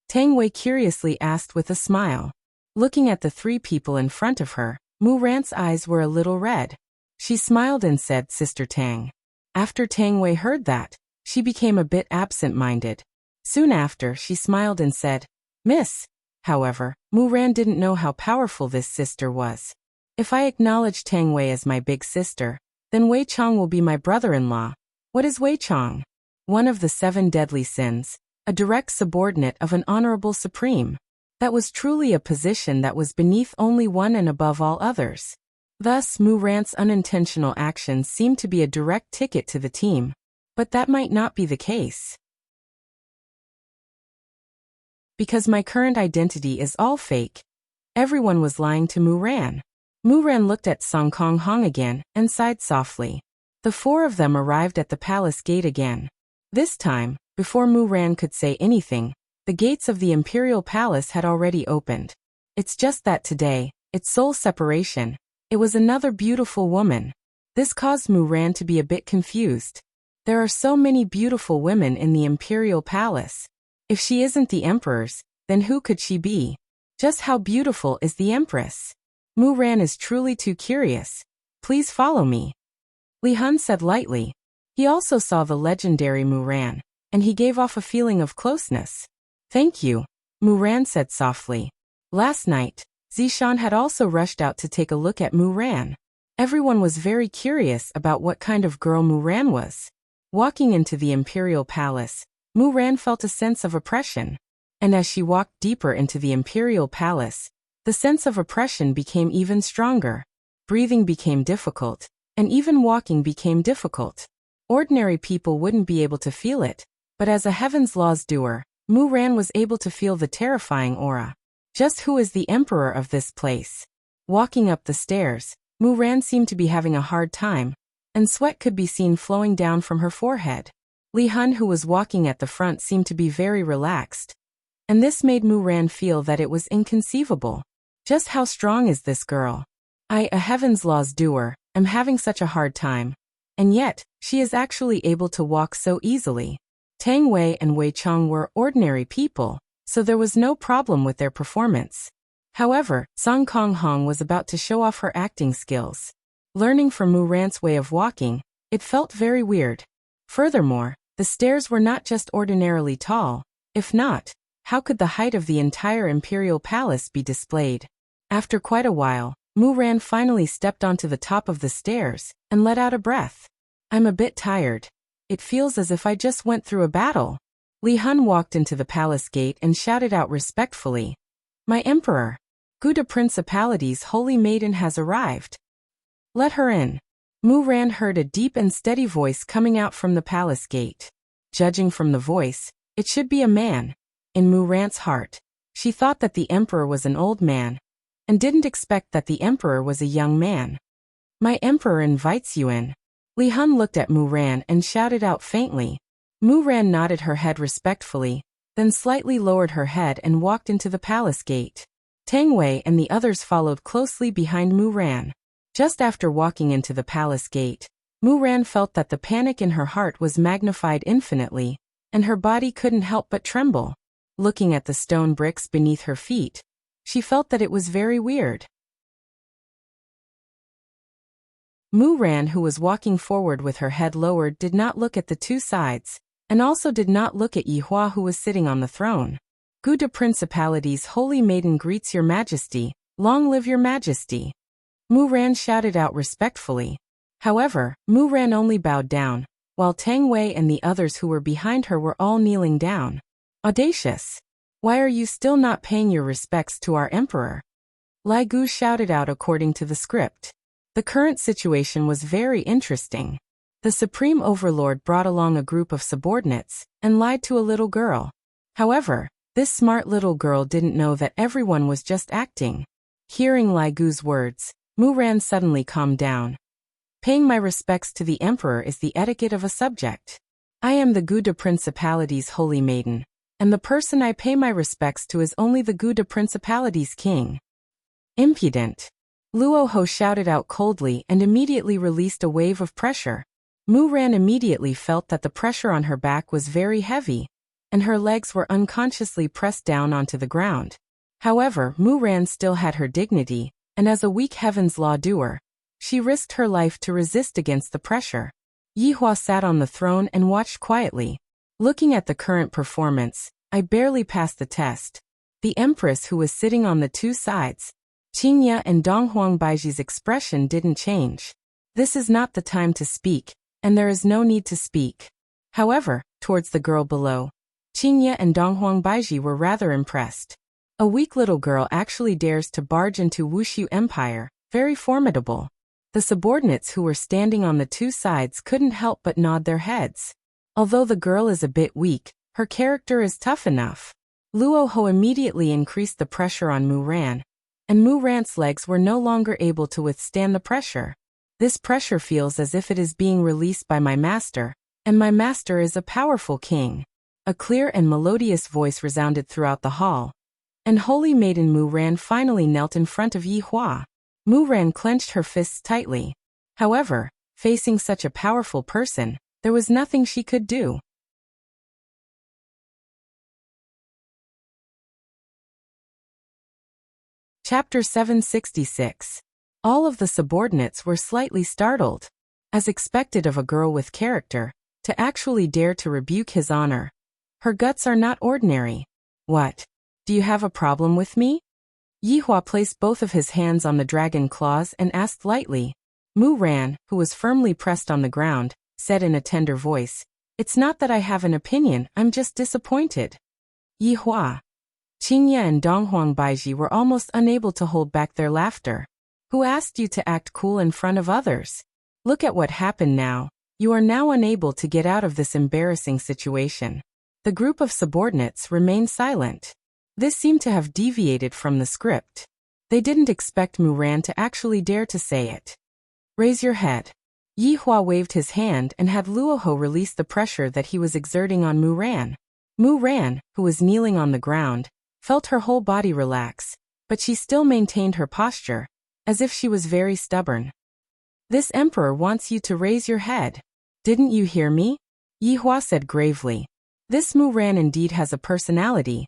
Tang Wei curiously asked with a smile. Looking at the three people in front of her, Mu Ran's eyes were a little red. She smiled and said, Sister Tang. After Tang Wei heard that, she became a bit absent-minded. Soon after, she smiled and said, Miss. However, Mu Ran didn't know how powerful this sister was. If I acknowledge Tang Wei as my big sister, then Wei Chong will be my brother-in-law. What is Wei Chong? One of the 7 deadly sins, a direct subordinate of an honorable supreme. That was truly a position that was beneath only one and above all others. Thus, Mu Ran's unintentional actions seemed to be a direct ticket to the team. But that might not be the case. Because my current identity is all fake. Everyone was lying to Mu Ran. Mu Ran looked at Song Kong Hong again and sighed softly. The 4 of them arrived at the palace gate again. This time, before Mu Ran could say anything, the gates of the imperial palace had already opened. It's just that today, its sole separation, it was another beautiful woman. This caused Mu Ran to be a bit confused. There are so many beautiful women in the imperial palace. If she isn't the emperor's, then who could she be? Just how beautiful is the empress? Mu Ran is truly too curious. Please follow me. Li Hun said lightly. He also saw the legendary Mu Ran, and he gave off a feeling of closeness. Thank you, Mu Ran said softly. Last night, Zishan had also rushed out to take a look at Mu Ran. Everyone was very curious about what kind of girl Mu Ran was. Walking into the imperial palace, Mu Ran felt a sense of oppression. And as she walked deeper into the imperial palace, the sense of oppression became even stronger. Breathing became difficult, and even walking became difficult. Ordinary people wouldn't be able to feel it, but as a Heaven's Laws doer, Mu Ran was able to feel the terrifying aura. Just who is the emperor of this place? Walking up the stairs, Mu Ran seemed to be having a hard time, and sweat could be seen flowing down from her forehead. Li Hun, who was walking at the front, seemed to be very relaxed. And this made Mu Ran feel that it was inconceivable. Just how strong is this girl? I, a Heaven's Laws doer, am having such a hard time. And yet, she is actually able to walk so easily. Tang Wei and Wei Chong were ordinary people, so there was no problem with their performance. However, Song Kong Hong was about to show off her acting skills. Learning from Mu Ran's way of walking, it felt very weird. Furthermore, the stairs were not just ordinarily tall. If not, how could the height of the entire imperial palace be displayed? After quite a while, Mu Ran finally stepped onto the top of the stairs and let out a breath. I'm a bit tired. It feels as if I just went through a battle. Li Hun walked into the palace gate and shouted out respectfully. My emperor! Gu de Principality's holy maiden has arrived. Let her in. Mu Ran heard a deep and steady voice coming out from the palace gate. Judging from the voice, it should be a man. In Mu Ran's heart, she thought that the emperor was an old man, and didn't expect that the emperor was a young man. My emperor invites you in. Li Hun looked at Mu Ran and shouted out faintly. Mu Ran nodded her head respectfully, then slightly lowered her head and walked into the palace gate. Tang Wei and the others followed closely behind Mu Ran. Just after walking into the palace gate, Mu Ran felt that the panic in her heart was magnified infinitely, and her body couldn't help but tremble. Looking at the stone bricks beneath her feet, she felt that it was very weird. Mu Ran, who was walking forward with her head lowered, did not look at the two sides, and also did not look at Yihua, who was sitting on the throne. Gu de Principality's holy maiden greets your majesty. Long live your majesty. Mu Ran shouted out respectfully. However, Mu Ran only bowed down, while Tang Wei and the others who were behind her were all kneeling down. Audacious! Why are you still not paying your respects to our emperor? Lai Gu shouted out according to the script. The current situation was very interesting. The Supreme Overlord brought along a group of subordinates and lied to a little girl. However, this smart little girl didn't know that everyone was just acting. Hearing Lai Gu's words, Mu Ran suddenly calmed down. Paying my respects to the emperor is the etiquette of a subject. I am the Gouda Principality's holy maiden, and the person I pay my respects to is only the Gouda Principality's king. Impudent! Luo Ho shouted out coldly and immediately released a wave of pressure. Mu Ran immediately felt that the pressure on her back was very heavy, and her legs were unconsciously pressed down onto the ground. However, Mu Ran still had her dignity, and as a weak Heaven's Law doer, she risked her life to resist against the pressure. Yi Hua sat on the throne and watched quietly. Looking at the current performance, I barely passed the test. The Empress who was sitting on the two sides, Qingye and Donghuang Baiji's expression didn't change. This is not the time to speak, and there is no need to speak. However, towards the girl below, Qingye and Donghuang Baiji were rather impressed. A weak little girl actually dares to barge into Wushu Empire, very formidable. The subordinates who were standing on the two sides couldn't help but nod their heads. Although the girl is a bit weak, her character is tough enough. Luo Ho immediately increased the pressure on Mu Ran, and Mu Ran's legs were no longer able to withstand the pressure. This pressure feels as if it is being released by my master, and my master is a powerful king. A clear and melodious voice resounded throughout the hall, and Holy Maiden Mu Ran finally knelt in front of Yi Hua. Mu Ran clenched her fists tightly. However, facing such a powerful person, there was nothing she could do. Chapter 766. All of the subordinates were slightly startled. As expected of a girl with character, to actually dare to rebuke his honor. Her guts are not ordinary. What? Do you have a problem with me? Yi Hua placed both of his hands on the dragon claws and asked lightly. Mu Ran, who was firmly pressed on the ground, said in a tender voice, "It's not that I have an opinion, I'm just disappointed." Yi Hua. Qingye and Donghuang Baiji were almost unable to hold back their laughter. Who asked you to act cool in front of others? Look at what happened now. You are now unable to get out of this embarrassing situation. The group of subordinates remained silent. This seemed to have deviated from the script. They didn't expect Mu Ran to actually dare to say it. Raise your head. Yi Hua waved his hand and had Luo Ho release the pressure that he was exerting on Mu Ran. Mu Ran, who was kneeling on the ground, felt her whole body relax, but she still maintained her posture, as if she was very stubborn. This emperor wants you to raise your head. Didn't you hear me? Yi Hua said gravely. This Mu Ran indeed has a personality.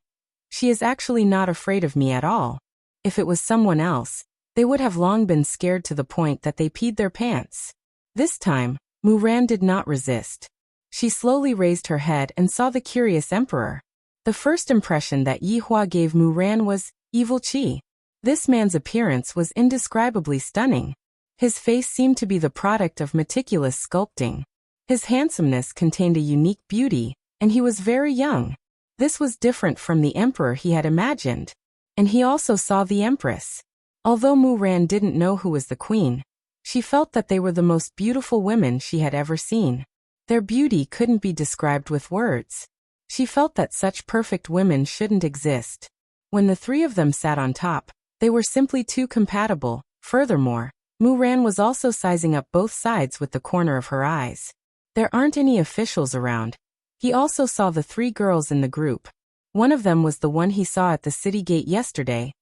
She is actually not afraid of me at all. If it was someone else, they would have long been scared to the point that they peed their pants. This time, Mu Ran did not resist. She slowly raised her head and saw the curious emperor. The first impression that Yi Hua gave Mu Ran was evil qi. This man's appearance was indescribably stunning. His face seemed to be the product of meticulous sculpting. His handsomeness contained a unique beauty, and he was very young. This was different from the emperor he had imagined. And he also saw the empress. Although Mu Ran didn't know who was the queen, she felt that they were the most beautiful women she had ever seen. Their beauty couldn't be described with words. She felt that such perfect women shouldn't exist. When the three of them sat on top, they were simply too compatible. Furthermore, Mu Ran was also sizing up both sides with the corner of her eyes. There aren't any officials around. He also saw the three girls in the group. One of them was the one he saw at the city gate yesterday.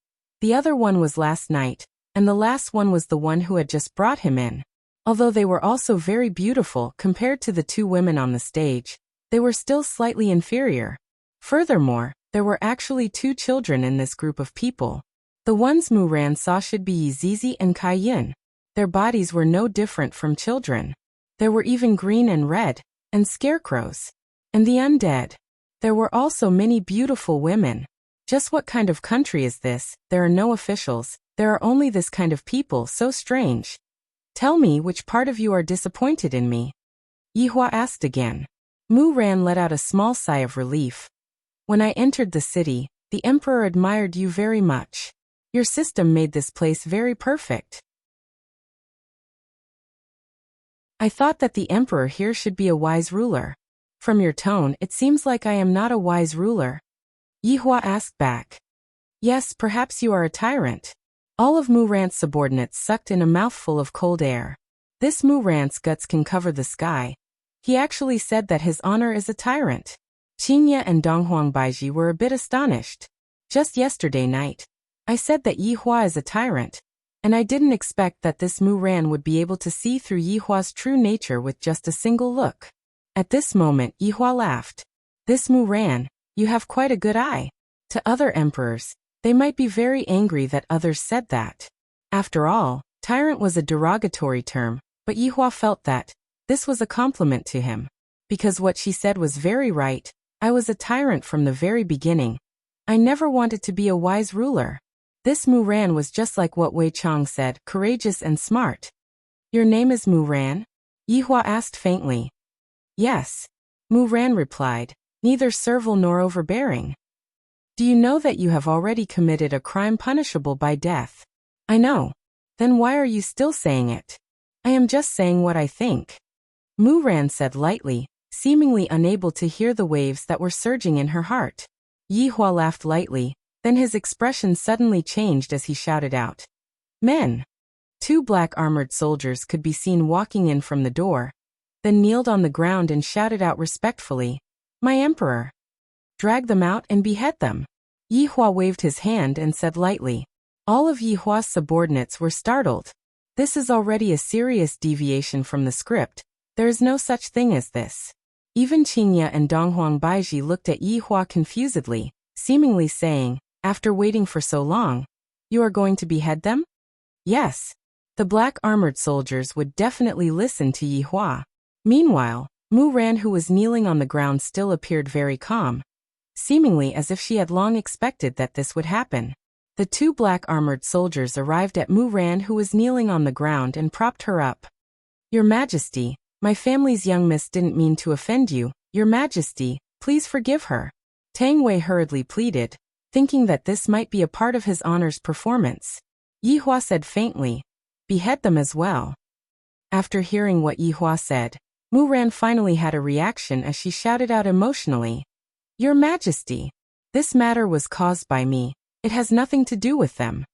The other one was last night, and the last one was the one who had just brought him in. Although they were also very beautiful compared to the two women on the stage, they were still slightly inferior. Furthermore, there were actually two children in this group of people. The ones Mu Ran saw should be Yizizi and Kai Yin. Their bodies were no different from children. There were even green and red, and scarecrows. And the undead. There were also many beautiful women. Just what kind of country is this? There are no officials. There are only this kind of people, so strange. Tell me which part of you are disappointed in me. Yihua asked again. Mu Ran let out a small sigh of relief. When I entered the city, the emperor admired you very much. Your system made this place very perfect. I thought that the emperor here should be a wise ruler. From your tone, it seems like I am not a wise ruler. Yihua asked back. Yes, perhaps you are a tyrant. All of Mu Ran's subordinates sucked in a mouthful of cold air. This Mu Ran's guts can cover the sky. He actually said that his honor is a tyrant. Qingye and Donghuang Baiji were a bit astonished. Just yesterday night, I said that Yihua is a tyrant, and I didn't expect that this Mu Ran would be able to see through Yihua's true nature with just a single look. At this moment, Yihua laughed. This Mu Ran, you have quite a good eye. To other emperors, they might be very angry that others said that. After all, tyrant was a derogatory term, but Yihua felt that this was a compliment to him. Because what she said was very right. I was a tyrant from the very beginning. I never wanted to be a wise ruler. This Mu Ran was just like what Wei Chang said, courageous and smart. Your name is Mu Ran? Yihua asked faintly. Yes. Mu Ran replied, neither servile nor overbearing. Do you know that you have already committed a crime punishable by death? I know. Then why are you still saying it? I am just saying what I think. Mu Ran said lightly, seemingly unable to hear the waves that were surging in her heart. Yihua laughed lightly, then his expression suddenly changed as he shouted out. Men! 2 black armored soldiers could be seen walking in from the door, then kneeled on the ground and shouted out respectfully, My emperor! Drag them out and behead them. Yihua waved his hand and said lightly. All of Yihua's subordinates were startled. This is already a serious deviation from the script. There is no such thing as this. Even Qingye and Donghuang Baiji looked at Yihua confusedly, seemingly saying, after waiting for so long, you are going to behead them? Yes. The black armored soldiers would definitely listen to Yihua. Meanwhile, Mu Ran, who was kneeling on the ground, still appeared very calm, seemingly as if she had long expected that this would happen. The 2 black armored soldiers arrived at Mu Ran, who was kneeling on the ground, and propped her up. Your Majesty, my family's young miss didn't mean to offend you. Your Majesty, please forgive her. Tang Wei hurriedly pleaded, thinking that this might be a part of his honor's performance. Yihua said faintly, behead them as well. After hearing what Yihua said, Mu Ran finally had a reaction as she shouted out emotionally, Your Majesty, this matter was caused by me. It has nothing to do with them.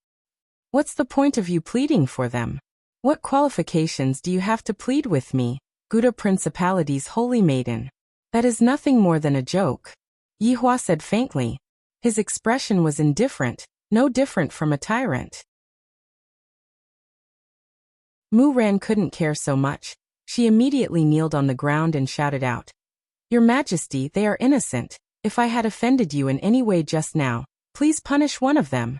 What's the point of you pleading for them? What qualifications do you have to plead with me, Gouda Principality's holy maiden? That is nothing more than a joke. Yihua said faintly. His expression was indifferent, no different from a tyrant. Mu Ran couldn't care so much. She immediately kneeled on the ground and shouted out, Your Majesty, they are innocent. If I had offended you in any way just now, please punish one of them.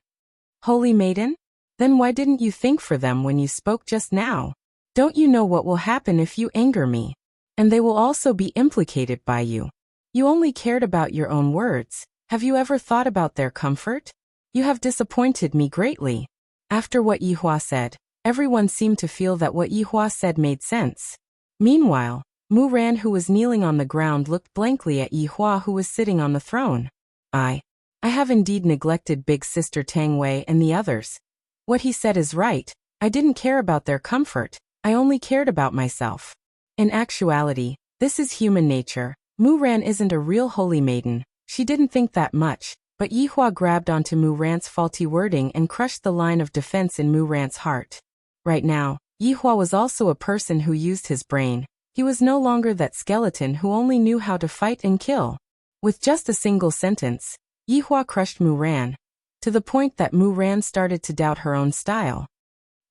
Holy maiden? Then why didn't you think for them when you spoke just now? Don't you know what will happen if you anger me? And they will also be implicated by you. You only cared about your own words. Have you ever thought about their comfort? You have disappointed me greatly. After what Yihua said, everyone seemed to feel that what Yihua said made sense. Meanwhile, Mu Ran, who was kneeling on the ground, looked blankly at Yihua, who was sitting on the throne. I have indeed neglected big sister Tang Wei and the others. What he said is right. I didn't care about their comfort. I only cared about myself. In actuality, this is human nature. Mu Ran isn't a real holy maiden. She didn't think that much, but Yihua grabbed onto Mu Ran's faulty wording and crushed the line of defense in Mu Ran's heart. Right now, Yihua was also a person who used his brain. He was no longer that skeleton who only knew how to fight and kill. With just a single sentence, Yihua crushed Mu Ran, to the point that Mu Ran started to doubt her own style.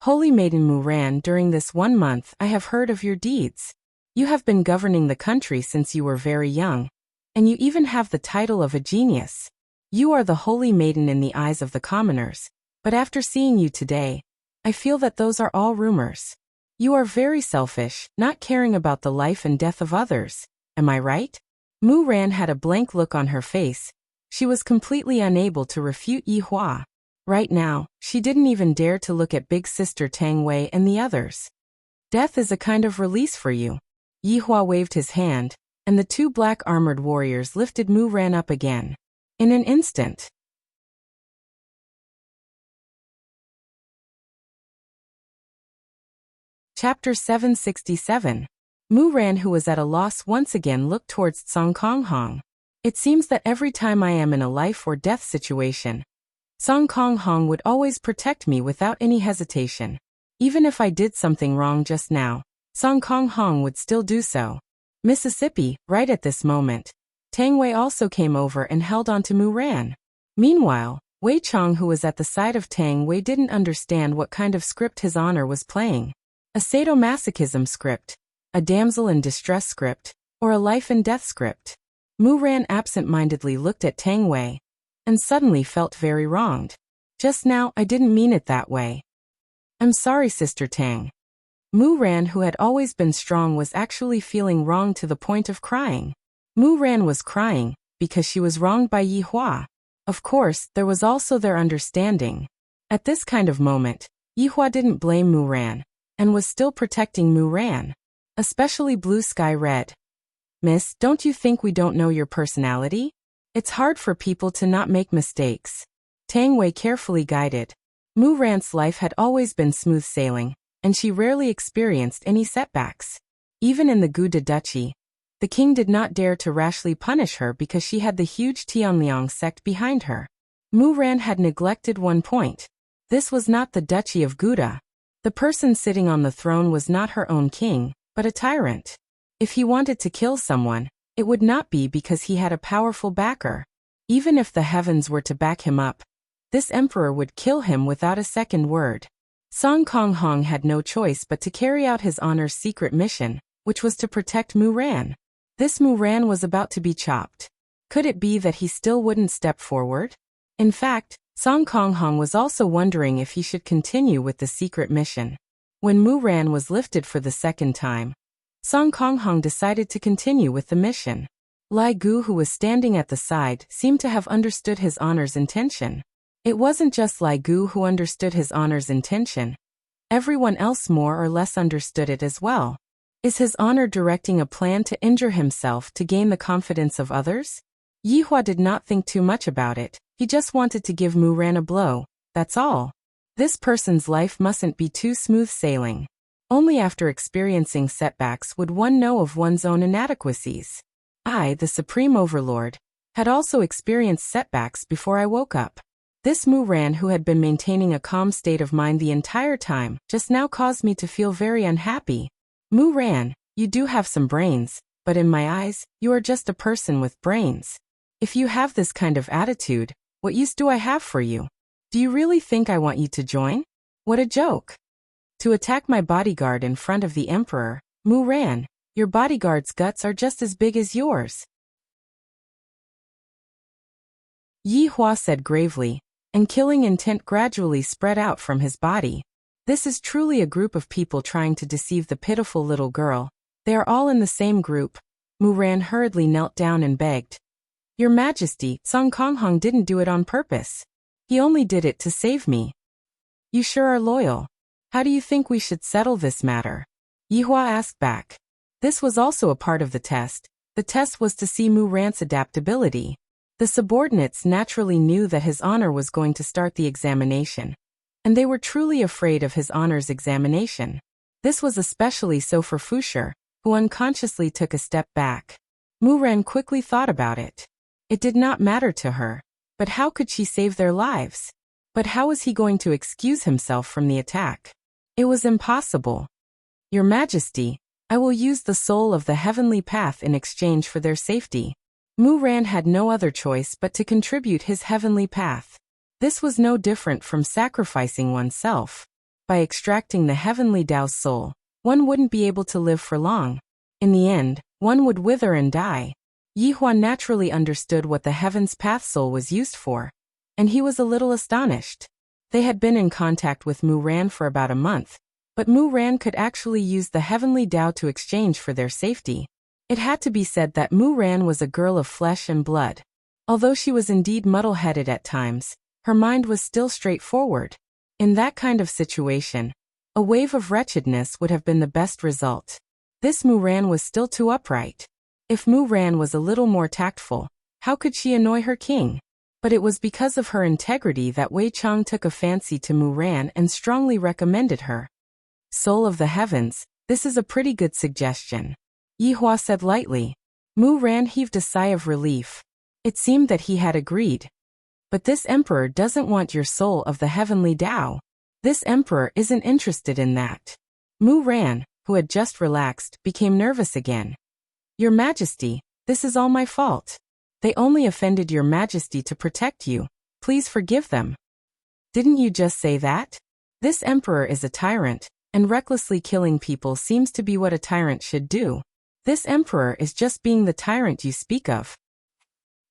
Holy Maiden Mu Ran, during this 1 month I have heard of your deeds. You have been governing the country since you were very young, and you even have the title of a genius. You are the Holy Maiden in the eyes of the commoners, but after seeing you today, I feel that those are all rumors. You are very selfish, not caring about the life and death of others. Am I right? Mu Ran had a blank look on her face. She was completely unable to refute Yihua. Right now, she didn't even dare to look at big sister Tang Wei and the others. Death is a kind of release for you. Yihua waved his hand, and the two black armored warriors lifted Mu Ran up again. In an instant. Chapter 767. Mu Ran, who was at a loss once again, looked towards Song Kong Hong. It seems that every time I am in a life or death situation, Song Kong Hong would always protect me without any hesitation. Even if I did something wrong just now, Song Kong Hong would still do so. Mississippi, right at this moment, Tang Wei also came over and held on to Mu Ran. Meanwhile, Wei Chong, who was at the side of Tang Wei, didn't understand what kind of script His Honor was playing. A sadomasochism script, a damsel in distress script, or a life and death script. Mu Ran absent-mindedly looked at Tang Wei, and suddenly felt very wronged. Just now, I didn't mean it that way. I'm sorry, Sister Tang. Mu Ran, who had always been strong, was actually feeling wronged to the point of crying. Mu Ran was crying because she was wronged by Yihua. Of course, there was also their understanding. At this kind of moment, Yihua didn't blame Mu Ran, and was still protecting Mu Ran. Especially Blue Sky Red. Miss, don't you think we don't know your personality? It's hard for people to not make mistakes. Tang Wei carefully guided. Mu Ran's life had always been smooth sailing, and she rarely experienced any setbacks. Even in the Guda Duchy, the king did not dare to rashly punish her because she had the huge Tianliang sect behind her. Mu Ran had neglected one point. This was not the Duchy of Guda. The person sitting on the throne was not her own king, but a tyrant. If he wanted to kill someone, it would not be because he had a powerful backer. Even if the heavens were to back him up, this emperor would kill him without a second word. Song Kong Hong had no choice but to carry out His Honor's secret mission, which was to protect Mu Ran. This Mu Ran was about to be chopped. Could it be that he still wouldn't step forward? In fact, Song Kong Hong was also wondering if he should continue with the secret mission. When Mu Ran was lifted for the second time, Song Kong Hong decided to continue with the mission. Lai Gu, who was standing at the side, seemed to have understood His Honor's intention. It wasn't just Lai Gu who understood His Honor's intention. Everyone else more or less understood it as well. Is His Honor directing a plan to injure himself to gain the confidence of others? Yihua did not think too much about it. He just wanted to give Mu Ran a blow, that's all. This person's life mustn't be too smooth sailing. Only after experiencing setbacks would one know of one's own inadequacies. I, the Supreme Overlord, had also experienced setbacks before I woke up. This Mu Ran, who had been maintaining a calm state of mind the entire time, just now caused me to feel very unhappy. Mu Ran, you do have some brains, but in my eyes, you are just a person with brains. If you have this kind of attitude, what use do I have for you? Do you really think I want you to join? What a joke. To attack my bodyguard in front of the emperor, Mu Ran, your bodyguard's guts are just as big as yours. Yihua said gravely, and killing intent gradually spread out from his body. This is truly a group of people trying to deceive the pitiful little girl. They are all in the same group. Mu Ran hurriedly knelt down and begged. Your Majesty, Song Kong Hong didn't do it on purpose. He only did it to save me. You sure are loyal. How do you think we should settle this matter? Yihua asked back. This was also a part of the test. The test was to see Mu Ran's adaptability. The subordinates naturally knew that His Honor was going to start the examination, and they were truly afraid of His Honor's examination. This was especially so for Fusher, who unconsciously took a step back. Mu Ran quickly thought about it. It did not matter to her, but how could she save their lives? But how was he going to excuse himself from the attack? It was impossible. Your Majesty, I will use the soul of the heavenly path in exchange for their safety. Mu Ran had no other choice but to contribute his heavenly path. This was no different from sacrificing oneself. By extracting the heavenly Tao's soul, one wouldn't be able to live for long. In the end, one would wither and die. Yihua naturally understood what the heaven's path soul was used for, and he was a little astonished. They had been in contact with Mu Ran for about a month, but Mu Ran could actually use the heavenly Tao to exchange for their safety. It had to be said that Mu Ran was a girl of flesh and blood. Although she was indeed muddle-headed at times, her mind was still straightforward. In that kind of situation, A wave of wretchedness would have been the best result. This Muran was still too upright. If Muran was a little more tactful, how could she annoy her king? But it was because of her integrity that Wei Chang took a fancy to Muran and strongly recommended her. Soul of the heavens, this is a pretty good suggestion, Yi Hua said lightly. Muran heaved a sigh of relief. It seemed that he had agreed. But this emperor doesn't want your soul of the heavenly Tao. This emperor isn't interested in that. Muran, who had just relaxed, became nervous again. Your Majesty, this is all my fault. They only offended your Majesty to protect you. Please forgive them. Didn't you just say that? This emperor is a tyrant, and recklessly killing people seems to be what a tyrant should do. This emperor is just being the tyrant you speak of.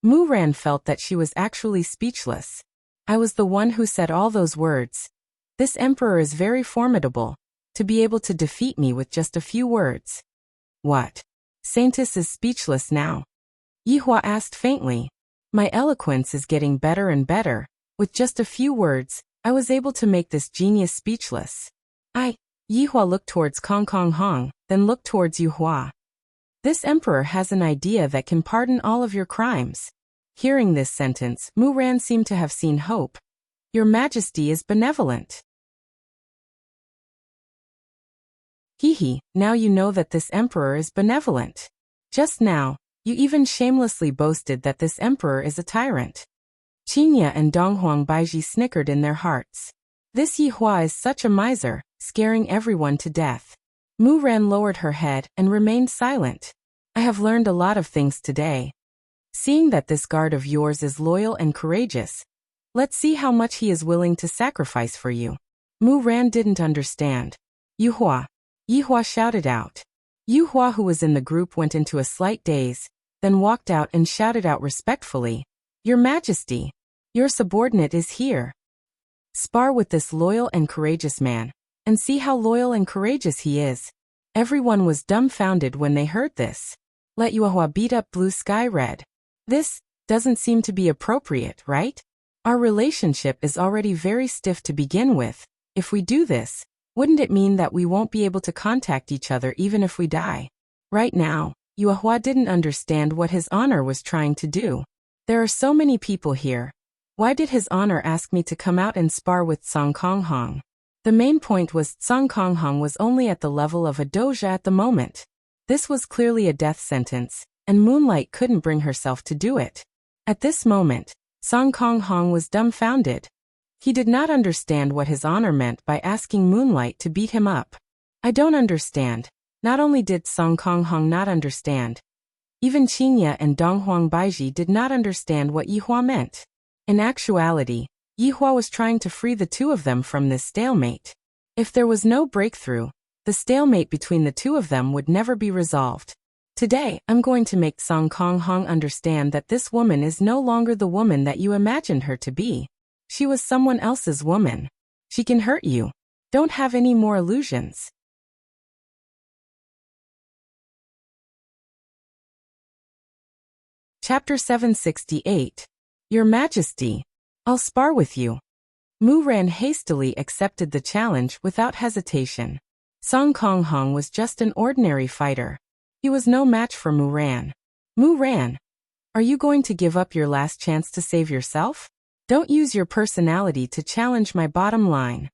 Muran felt that she was actually speechless. I was the one who said all those words. This emperor is very formidable, to be able to defeat me with just a few words. What? Saintess is speechless now. Yi Hua asked faintly. My eloquence is getting better and better. With just a few words, I was able to make this genius speechless. Yi Hua looked towards Kong Kong Hong, then looked towards Yu Hua. This emperor has an idea that can pardon all of your crimes. Hearing this sentence, Muran seemed to have seen hope. Your Majesty is benevolent. Hee, now you know that this emperor is benevolent. Just now, you even shamelessly boasted that this emperor is a tyrant. Qingya and Donghuang Baiji snickered in their hearts. This Yi Hua is such a miser, scaring everyone to death. Muran lowered her head and remained silent. I have learned a lot of things today. Seeing that this guard of yours is loyal and courageous, let's see how much he is willing to sacrifice for you. Muran didn't understand. Yu Hua. Yi Hua shouted out. Yu Hua, who was in the group, went into a slight daze, then walked out and shouted out respectfully. Your Majesty, your subordinate is here. Spar with this loyal and courageous man, and see how loyal and courageous he is. Everyone was dumbfounded when they heard this. Let Yu Hua beat up Blue Sky Red. This doesn't seem to be appropriate, right? Our relationship is already very stiff to begin with. If we do this, wouldn't it mean that we won't be able to contact each other even if we die? Right now, Yu Hua didn't understand what his honor was trying to do. There are so many people here. Why did his honor ask me to come out and spar with Song Kong Hong? The main point was Song Kong Hong was only at the level of a doja at the moment. This was clearly a death sentence, and Moonlight couldn't bring herself to do it. At this moment, Song Kong Hong was dumbfounded. He did not understand what his honor meant by asking Moonlight to beat him up. I don't understand. Not only did Song Kong Hong not understand, even Qingya and Donghuang Baiji did not understand what Yi Hua meant. In actuality, Yi Hua was trying to free the two of them from this stalemate. If there was no breakthrough, the stalemate between the two of them would never be resolved. Today, I'm going to make Song Kong Hong understand that this woman is no longer the woman that you imagined her to be. She was someone else's woman. She can hurt you. Don't have any more illusions. Chapter 768. Your Majesty, I'll spar with you. Muran hastily accepted the challenge without hesitation. Song Kong Hong was just an ordinary fighter. He was no match for Muran. Muran, are you going to give up your last chance to save yourself? Don't use your personality to challenge my bottom line.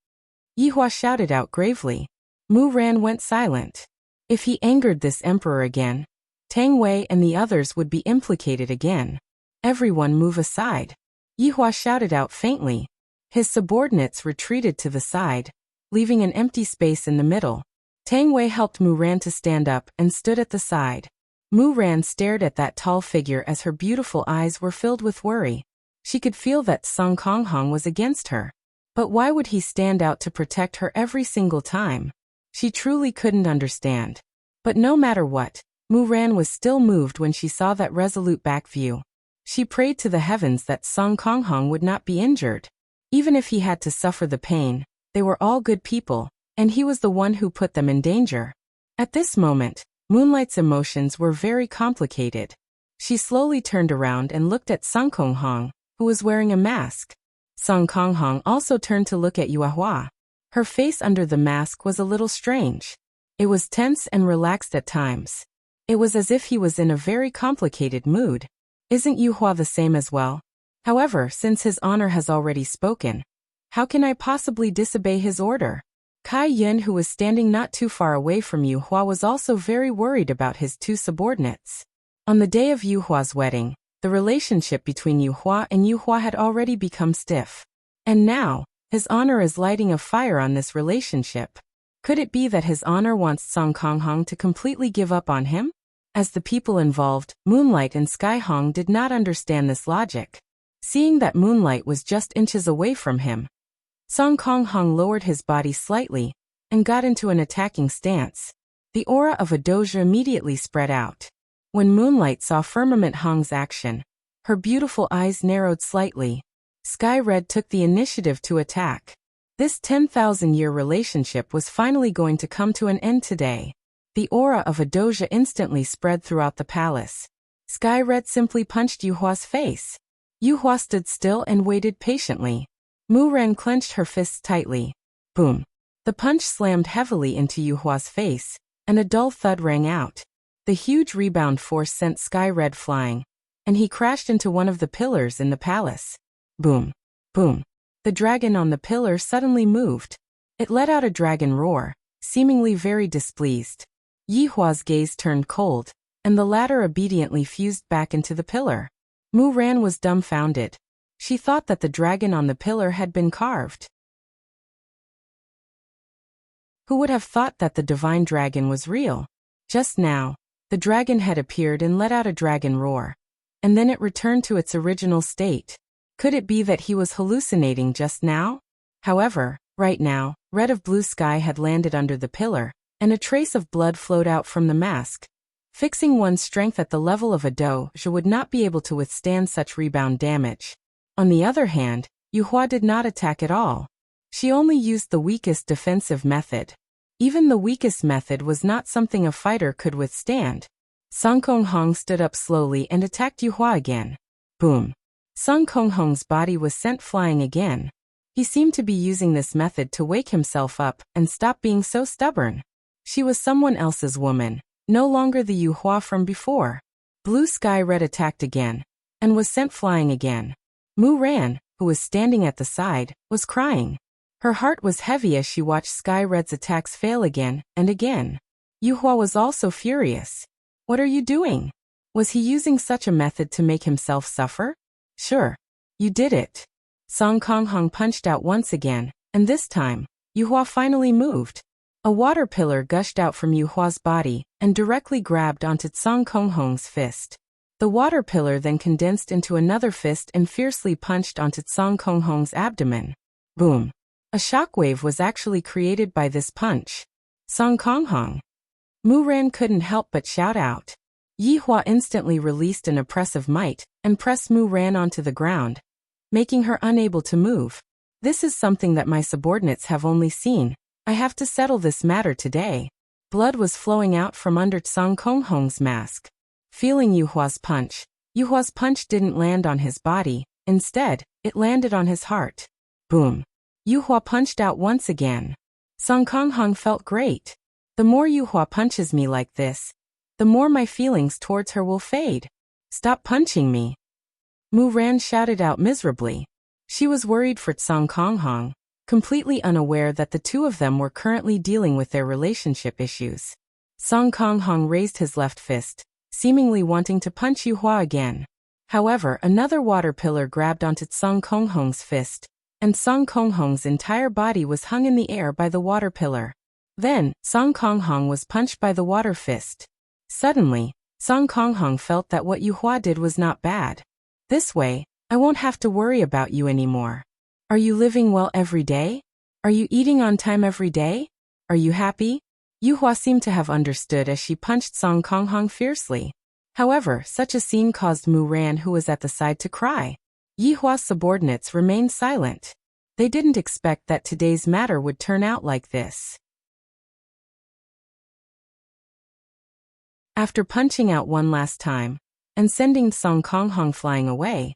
Yi Hua shouted out gravely. Muran went silent. If he angered this emperor again, Tang Wei and the others would be implicated again. Everyone move aside. Yi Hua shouted out faintly. His subordinates retreated to the side, leaving an empty space in the middle. Tang Wei helped Muran to stand up and stood at the side. Muran stared at that tall figure as her beautiful eyes were filled with worry. She could feel that Song Kong Hong was against her. But why would he stand out to protect her every single time? She truly couldn't understand. But no matter what, Muran was still moved when she saw that resolute back view. She prayed to the heavens that Song Kong Hong would not be injured. Even if he had to suffer the pain, they were all good people, and he was the one who put them in danger. At this moment, Moonlight's emotions were very complicated. She slowly turned around and looked at Song Kong Hong, who was wearing a mask. Song Kong Hong also turned to look at Yu Hua. Her face under the mask was a little strange. It was tense and relaxed at times. It was as if he was in a very complicated mood. Isn't Yuhua the same as well? However, since his honor has already spoken, how can I possibly disobey his order? Kai Yun, who was standing not too far away from Yuhua, was also very worried about his two subordinates. On the day of Yuhua's wedding, the relationship between Yuhua and Yuhua had already become stiff. And now, his honor is lighting a fire on this relationship. Could it be that his honor wants Song Konghong to completely give up on him? As the people involved, Moonlight and Sky Hong did not understand this logic. Seeing that Moonlight was just inches away from him, Song Konghong lowered his body slightly and got into an attacking stance. The aura of a doja immediately spread out. When Moonlight saw Firmament Hong's action, her beautiful eyes narrowed slightly. Sky Red took the initiative to attack. This 10,000-year relationship was finally going to come to an end today. The aura of a doja instantly spread throughout the palace. Sky Red simply punched Yuhua's face. Yuhua stood still and waited patiently. Mu Ren clenched her fists tightly. Boom. The punch slammed heavily into Yuhua's face, and a dull thud rang out. The huge rebound force sent Sky Red flying, and he crashed into one of the pillars in the palace. Boom. Boom. The dragon on the pillar suddenly moved. It let out a dragon roar, seemingly very displeased. Yihua's gaze turned cold, and the latter obediently fused back into the pillar. Mu Ran was dumbfounded. She thought that the dragon on the pillar had been carved. Who would have thought that the divine dragon was real? Just now, the dragon had appeared and let out a dragon roar, and then it returned to its original state. Could it be that he was hallucinating just now? However, right now, Red of Blue Sky had landed under the pillar, and a trace of blood flowed out from the mask. Fixing one's strength at the level of a doja would not be able to withstand such rebound damage. On the other hand, Yuhua did not attack at all. She only used the weakest defensive method. Even the weakest method was not something a fighter could withstand. Song Konghong stood up slowly and attacked Yuhua again. Boom. Song Konghong's body was sent flying again. He seemed to be using this method to wake himself up and stop being so stubborn. She was someone else's woman, no longer the Yuhua from before. Blue Sky Red attacked again, and was sent flying again. Mu Ran, who was standing at the side, was crying. Her heart was heavy as she watched Sky Red's attacks fail again and again. Yuhua was also furious. What are you doing? Was he using such a method to make himself suffer? Sure. You did it. Song Konghong punched out once again, and this time, Yuhua finally moved. A water pillar gushed out from Yuhua's body and directly grabbed onto Song Konghong's fist. The water pillar then condensed into another fist and fiercely punched onto Song Konghong's abdomen. Boom. A shockwave was actually created by this punch. Song Konghong. Mu Ran couldn't help but shout out. Yihua instantly released an oppressive might and pressed Mu Ran onto the ground, making her unable to move. This is something that my subordinates have only seen. I have to settle this matter today. Blood was flowing out from under Song Konghong's mask. Feeling Yuhua's punch didn't land on his body. Instead, it landed on his heart. Boom. Yuhua punched out once again. Song Konghong felt great. The more Yuhua punches me like this, the more my feelings towards her will fade. Stop punching me. Mu Ran shouted out miserably. She was worried for Song Konghong, completely unaware that the two of them were currently dealing with their relationship issues. Song Konghong raised his left fist, seemingly wanting to punch Yuhua again. However, another water pillar grabbed onto Song Konghong's fist, and Song Konghong's entire body was hung in the air by the water pillar. Then, Song Konghong was punched by the water fist. Suddenly, Song Konghong felt that what Yuhua did was not bad. This way, I won't have to worry about you anymore. Are you living well every day? Are you eating on time every day? Are you happy? Yuhua seemed to have understood as she punched Song Konghong fiercely. However, such a scene caused Mu Ran, who was at the side, to cry. Yihua's subordinates remained silent. They didn't expect that today's matter would turn out like this. After punching out one last time, and sending Song Konghong flying away,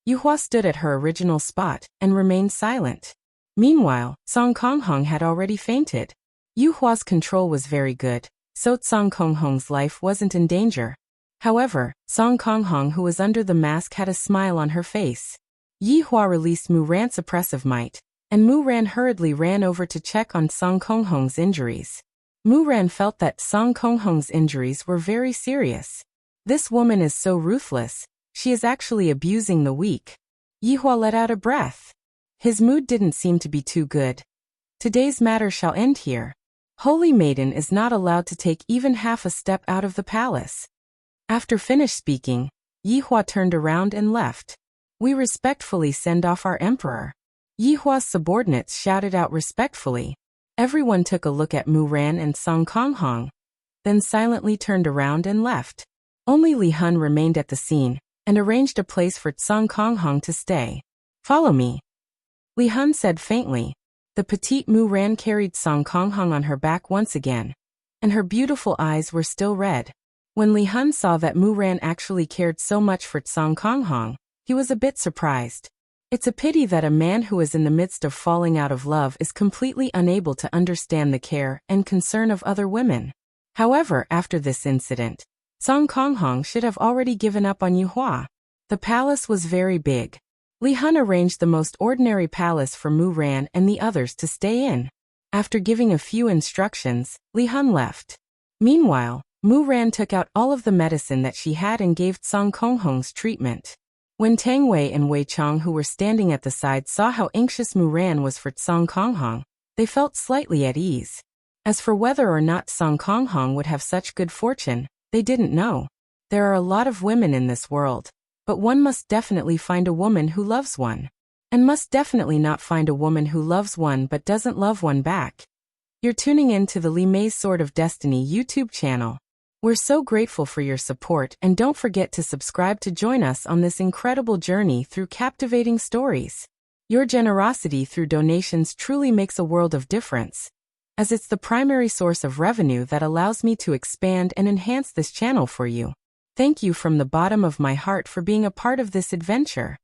Yuhua stood at her original spot and remained silent. Meanwhile, Song Konghong had already fainted. Yu Hua's control was very good, so Song Konghong's life wasn't in danger. However, Song Konghong, who was under the mask, had a smile on her face. Yi Hua released Mu Ran's suppressive might, and Mu Ran hurriedly ran over to check on Song Konghong's injuries. Mu Ran felt that Song Konghong's injuries were very serious. This woman is so ruthless, she is actually abusing the weak. Yi Hua let out a breath. His mood didn't seem to be too good. Today's matter shall end here. Holy Maiden is not allowed to take even half a step out of the palace. After finished speaking, Yi Hua turned around and left. We respectfully send off our emperor. Yi Hua's subordinates shouted out respectfully. Everyone took a look at Mu Ran and Song Konghong, then silently turned around and left. Only Li Hun remained at the scene and arranged a place for Song Konghong to stay. Follow me, Li Hun said faintly. The petite Mu Ran carried Song Konghong on her back once again, and her beautiful eyes were still red. When Li Hun saw that Mu Ran actually cared so much for Song Konghong, he was a bit surprised. It's a pity that a man who is in the midst of falling out of love is completely unable to understand the care and concern of other women. However, after this incident, Song Konghong should have already given up on Yu Hua. The palace was very big. Li Hun arranged the most ordinary palace for Mu Ran and the others to stay in. After giving a few instructions, Li Hun left. Meanwhile, Mu Ran took out all of the medicine that she had and gave Song Konghong's treatment. When Tang Wei and Wei Chong, who were standing at the side, saw how anxious Mu Ran was for Song Konghong, they felt slightly at ease. As for whether or not Song Konghong would have such good fortune, they didn't know. There are a lot of women in this world, but one must definitely find a woman who loves one. And must definitely not find a woman who loves one but doesn't love one back. You're tuning in to the Li Mei's Sword of Destiny YouTube channel. We're so grateful for your support, and don't forget to subscribe to join us on this incredible journey through captivating stories. Your generosity through donations truly makes a world of difference, as it's the primary source of revenue that allows me to expand and enhance this channel for you. Thank you from the bottom of my heart for being a part of this adventure.